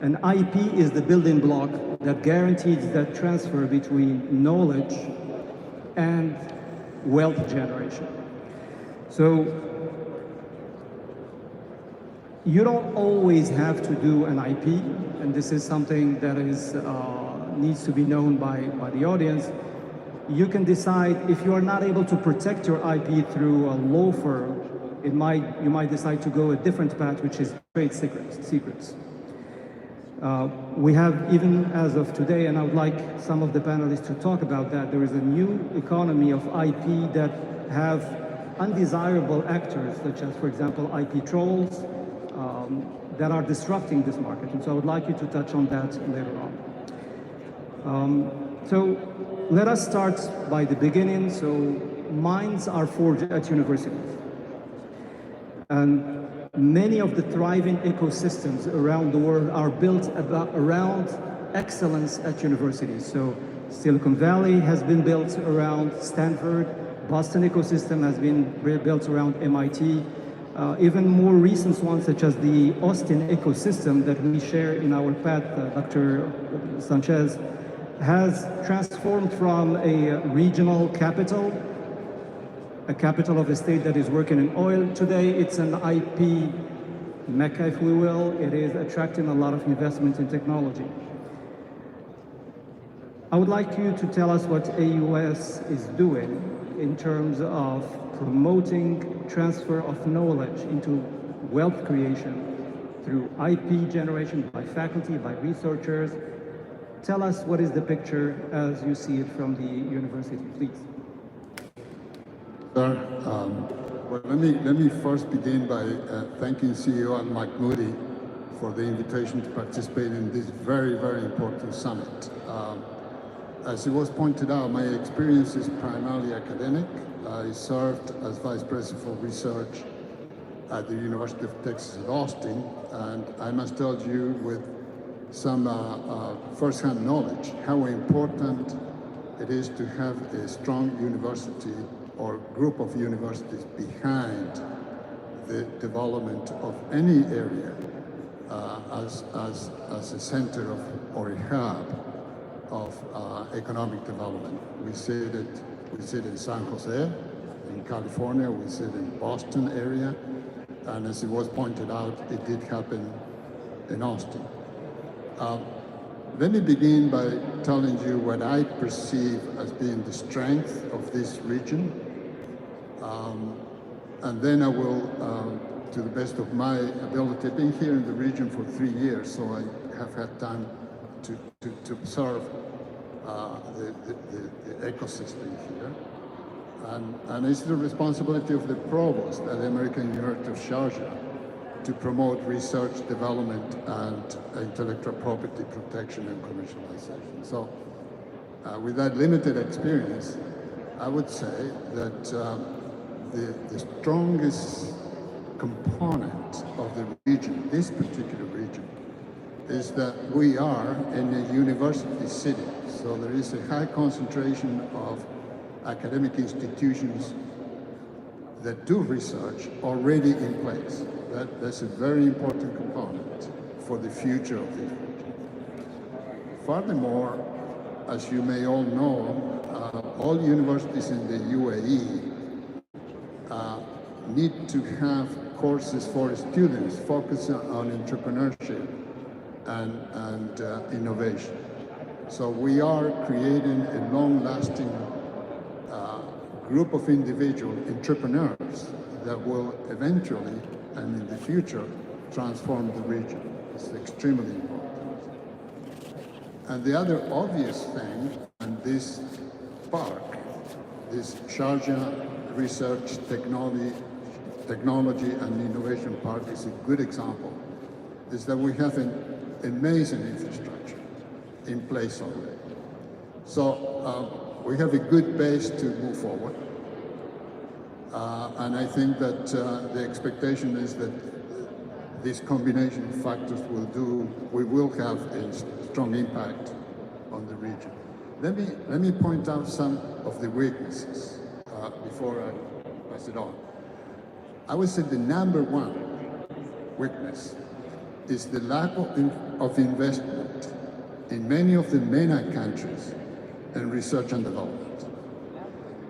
And IP is the building block that guarantees that transfer between knowledge and wealth generation. So you don't always have to do an IP, and this is something that is needs to be known by the audience. You can decide if you are not able to protect your IP through a law firm, you might decide to go a different path, which is trade secrets. We have, even as of today, and I would like some of the panelists to talk about that, there is a new economy of IP that have undesirable actors, such as, for example, IP trolls, that are disrupting this market. And so I would like you to touch on that later on. So let us start by the beginning. So minds are forged at universities. And many of the thriving ecosystems around the world are built around excellence at universities. So Silicon Valley has been built around Stanford. Boston ecosystem has been built around MIT. Even more recent ones, such as the Austin ecosystem that we share in our path, Dr. Sanchez, has transformed from a regional capital, a capital of a state that is working in oil. Today, it's an IP mecca, if we will. It is attracting a lot of investment in technology. I would like you to tell us what AUS is doing in terms of promoting transfer of knowledge into wealth creation through IP generation by faculty, by researchers. Tell us what is the picture as you see it from the university, please. Sir, well, let me first begin by thanking CEO Al-Mahmoudi for the invitation to participate in this very, very important summit. As it was pointed out, my experience is primarily academic. I served as Vice President for Research at the University of Texas at Austin, and I must tell you with some first-hand knowledge how important it is to have a strong university or group of universities behind the development of any area as a center of or a hub of economic development. We sit in San Jose, in California, we sit in Boston area, and as it was pointed out, it did happen in Austin. Let me begin by telling you what I perceive as being the strength of this region, and then I will, to the best of my ability, I've been here in the region for 3 years, so I have had time to observe the ecosystem here. And it's the responsibility of the provost at the American University of Sharjah to promote research, development, and intellectual property protection and commercialization. So with that limited experience, I would say that the strongest component of the region, this particular region, is that we are in a university city. So there is a high concentration of academic institutions that do research already in place. That's a very important component for the future of this region. Furthermore, as you may all know, all universities in the UAE need to have courses for students focusing on entrepreneurship and innovation. So we are creating a long-lasting group of individual entrepreneurs that will eventually and in the future transform the region. It's extremely important. And the other obvious thing, and this park, this Sharjah Research Technology and Innovation Park is a good example, is that we have an amazing infrastructure in place already. So we have a good base to move forward. And I think that the expectation is that this combination of factors we will have a strong impact on the region. Let me point out some of the weaknesses. before I pass it on. I would say the number one weakness is the lack of investment in many of the MENA countries in research and development.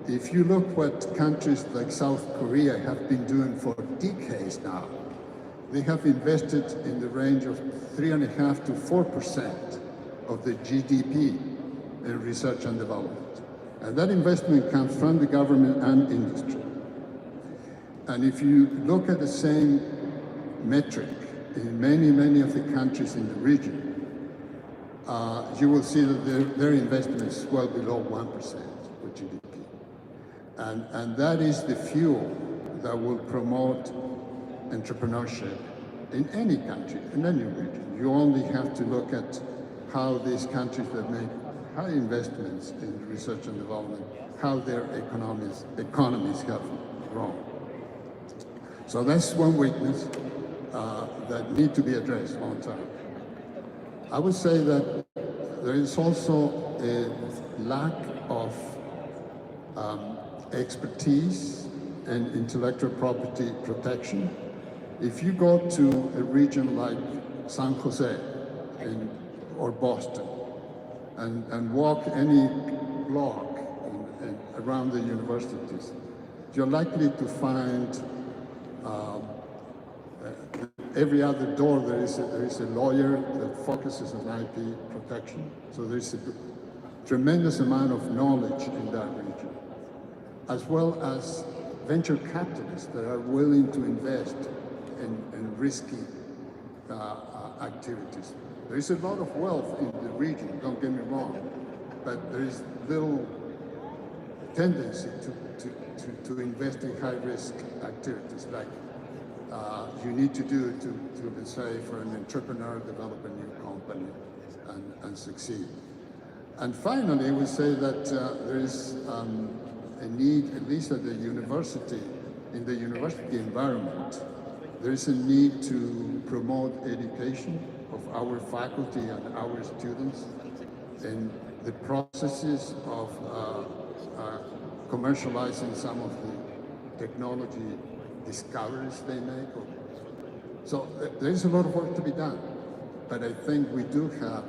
If you look what countries like South Korea have been doing for decades now, they have invested in the range of 3.5% to 4% of the GDP in research and development. And that investment comes from the government and industry. And if you look at the same metric in many of the countries in the region, you will see that their investment is well below 1% of GDP. And that is the fuel that will promote entrepreneurship in any country, in any region. You only have to look at how these countries that make high investments in research and development, how their economies have grown. So that's one weakness that need to be addressed long term. I would say that there is also a lack of expertise in intellectual property protection. If you go to a region like San Jose or Boston and walk any block around the universities, you're likely to find every other door there is a lawyer that focuses on IP protection. So there's a tremendous amount of knowledge in that region, as well as venture capitalists that are willing to invest in risky activities. There is a lot of wealth in the region, don't get me wrong, but there is little tendency to invest in high-risk activities like you need to do to, let's say, for an entrepreneur, develop a new company and succeed. And finally, we say that there is a need, at least at the university, in the university environment, there is a need to promote education of our faculty and our students in the processes of commercializing some of the technology discoveries they make. So there's a lot of work to be done, but I think we do have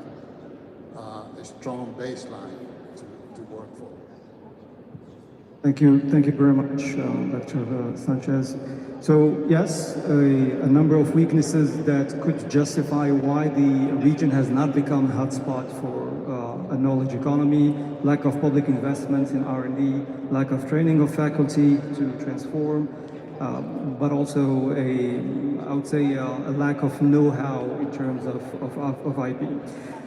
a strong baseline to work for. Thank you very much, Dr. Sanchez. So yes, a number of weaknesses that could justify why the region has not become a hotspot for a knowledge economy, lack of public investments in R&D, lack of training of faculty to transform, but also I would say a lack of know-how in terms of IP.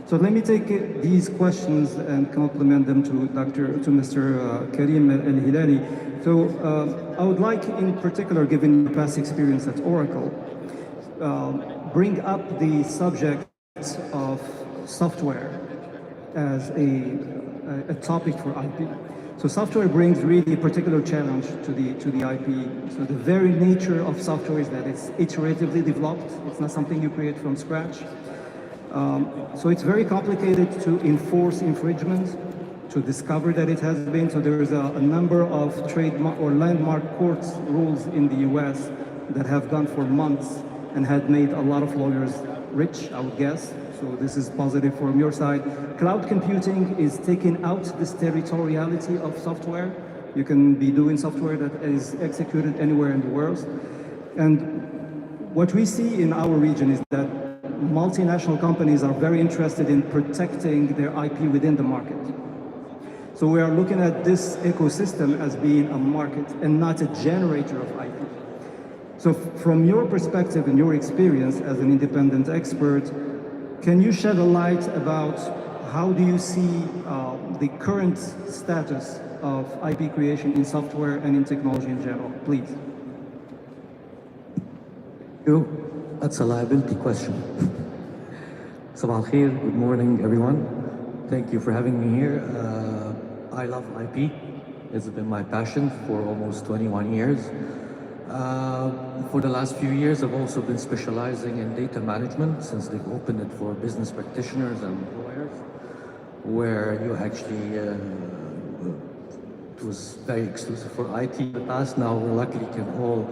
So let me take these questions and complement them to Mr. Karim Al-Hilali. So I would like, in particular, given your past experience at Oracle, bring up the subject of software as a topic for IP. So software brings really a particular challenge to the IP. So the very nature of software is that it's iteratively developed. It's not something you create from scratch. So it's very complicated to enforce infringement, to discover that it has been. So there is a number of trademark or landmark courts rules in the US that have gone for months and had made a lot of lawyers rich, I would guess. So this is positive from your side. Cloud computing is taking out this territoriality of software. You can be doing software that is executed anywhere in the world. And what we see in our region is that multinational companies are very interested in protecting their IP within the market. So we are looking at this ecosystem as being a market and not a generator of IP. So from your perspective and your experience as an independent expert, can you shed a light about how do you see the current status of IP creation in software and in technology in general, please? That's a liability question. Sabah al-khair, good morning everyone. Thank you for having me here. I love IP. It's been my passion for almost 21 years. For the last few years, I've also been specializing in data management since they've opened it for business practitioners and lawyers, where you actually it was very exclusive for IT in the past. Now we luckily can all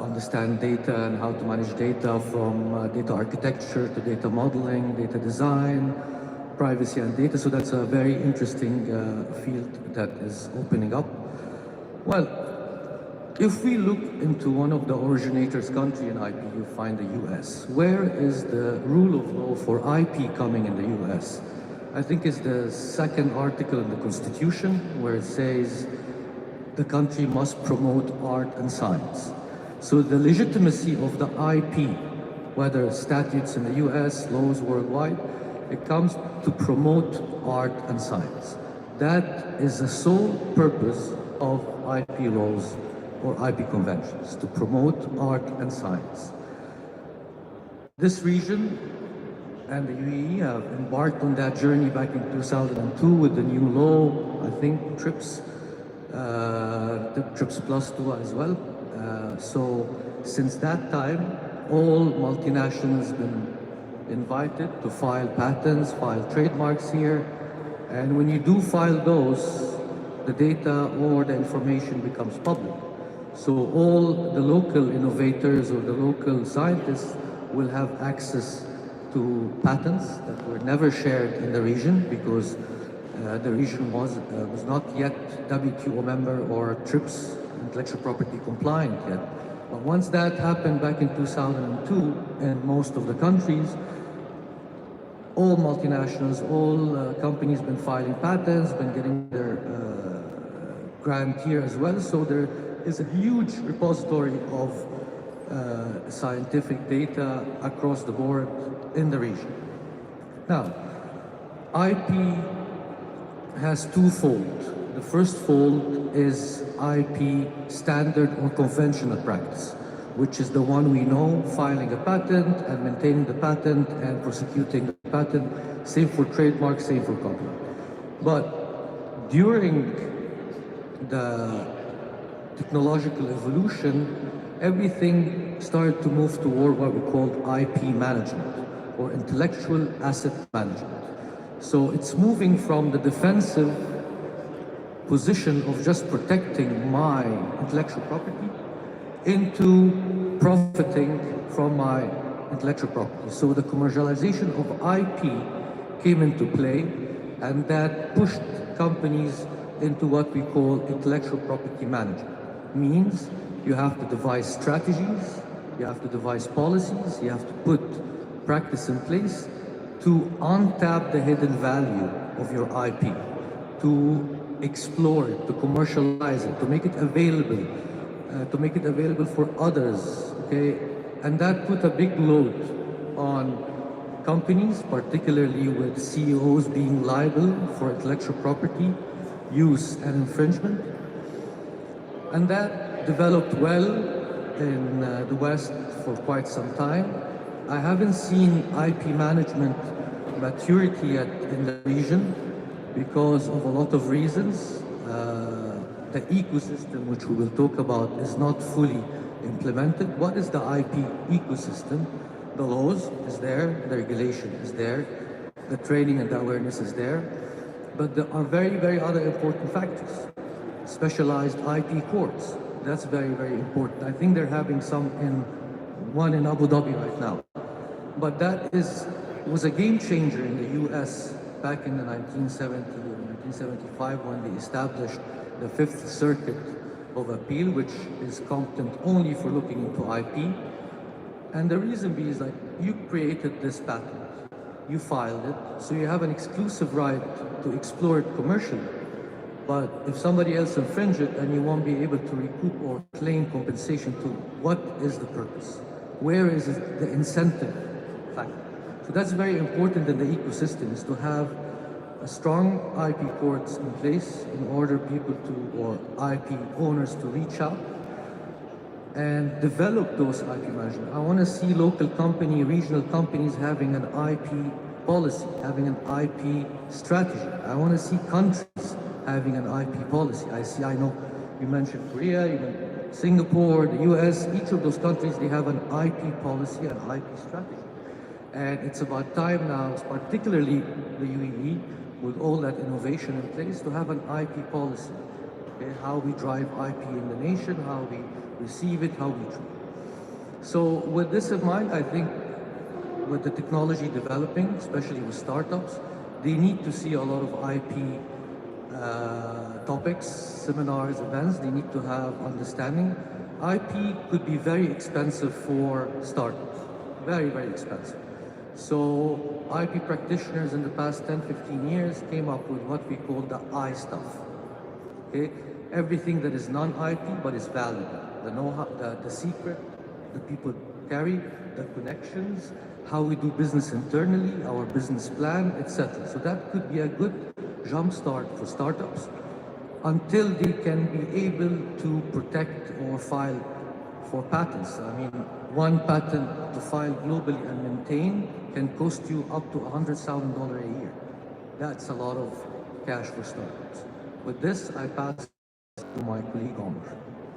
understand data and how to manage data, from data architecture to data modeling, data design, privacy and data. So that's a very interesting field that is opening up. Well, if we look into one of the originators' country in IP, you find the US. Where is the rule of law for IP coming in the US? I think it's the second article in the Constitution, where it says the country must promote art and science. So the legitimacy of the IP, whether statutes in the US, laws worldwide, it comes to promote art and science. That is the sole purpose of IP laws or IP conventions, to promote art and science. This region and the UAE have embarked on that journey back in 2002 with the new law, I think TRIPS, TRIPS Plus 2 as well. So since that time, all multinationals have been invited to file patents, file trademarks here. And when you do file those, the data or the information becomes public. So all the local innovators or the local scientists will have access to patents that were never shared in the region, because the region was not yet WTO member or TRIPS, intellectual property compliant yet. But once that happened back in 2002 in most of the countries, all multinationals, all companies been filing patents, been getting their grant here as well. So there is a huge repository of scientific data across the board in the region. Now, IP has twofold. The first fold is IP standard or conventional practice, which is the one we know, filing a patent and maintaining the patent and prosecuting the patent, same for trademark, same for copyright. But during the technological evolution, everything started to move toward what we call IP management, or intellectual asset management. So it's moving from the defensive position of just protecting my intellectual property into profiting from my intellectual property. So the commercialization of IP came into play, and that pushed companies into what we call intellectual property management. Means you have to devise strategies, you have to devise policies, you have to put practice in place to untap the hidden value of your IP, to explore it, to commercialize it, to make it available for others, okay? And that put a big load on companies, particularly with CEOs being liable for intellectual property use and infringement. And that developed well in the West for quite some time. I haven't seen IP management maturity yet in the region because of a lot of reasons. The ecosystem, which we will talk about, is not fully implemented. What is the IP ecosystem? The laws is there, the regulation is there, the training and the awareness is there, but there are very, very other important factors. Specialized IP courts, that's very, very important. I think they're having one in Abu Dhabi right now. But that was a game changer in the US back in the 1970 or 1975 when they established the Fifth Circuit of Appeal, which is competent only for looking into IP. And the reason being is that you created this patent, you filed it, so you have an exclusive right to explore it commercially. But if somebody else infringes it, then you won't be able to recoup or claim compensation to what is the purpose? Where is the incentive factor? So that's very important in the ecosystem, is to have a strong IP courts in place in order people to, or IP owners to reach out and develop those IP management. I want to see local company, regional companies having an IP policy, having an IP strategy. I want to see countries having an IP policy. I know you mentioned Korea, you mentioned Singapore, the US, each of those countries, they have an IP policy and IP strategy. And it's about time now, particularly the UAE, with all that innovation in place, to have an IP policy. Okay, how we drive IP in the nation, how we receive it, how we treat it. So with this in mind, I think with the technology developing, especially with startups, they need to see a lot of IP topics, seminars, events. They need to have understanding. IP could be very expensive for startups, very, very expensive. So IP practitioners in the past 10, 15 years came up with what we call the I stuff. Okay? Everything that is non-IP but is valuable. The know-how, the secret that people carry, the connections, how we do business internally, our business plan, etc. So that could be a good jumpstart for startups until they can be able to protect or file for patents. I mean, one patent to file globally and maintain can cost you up to $100,000 a year. That's a lot of cash for startups. With this, I pass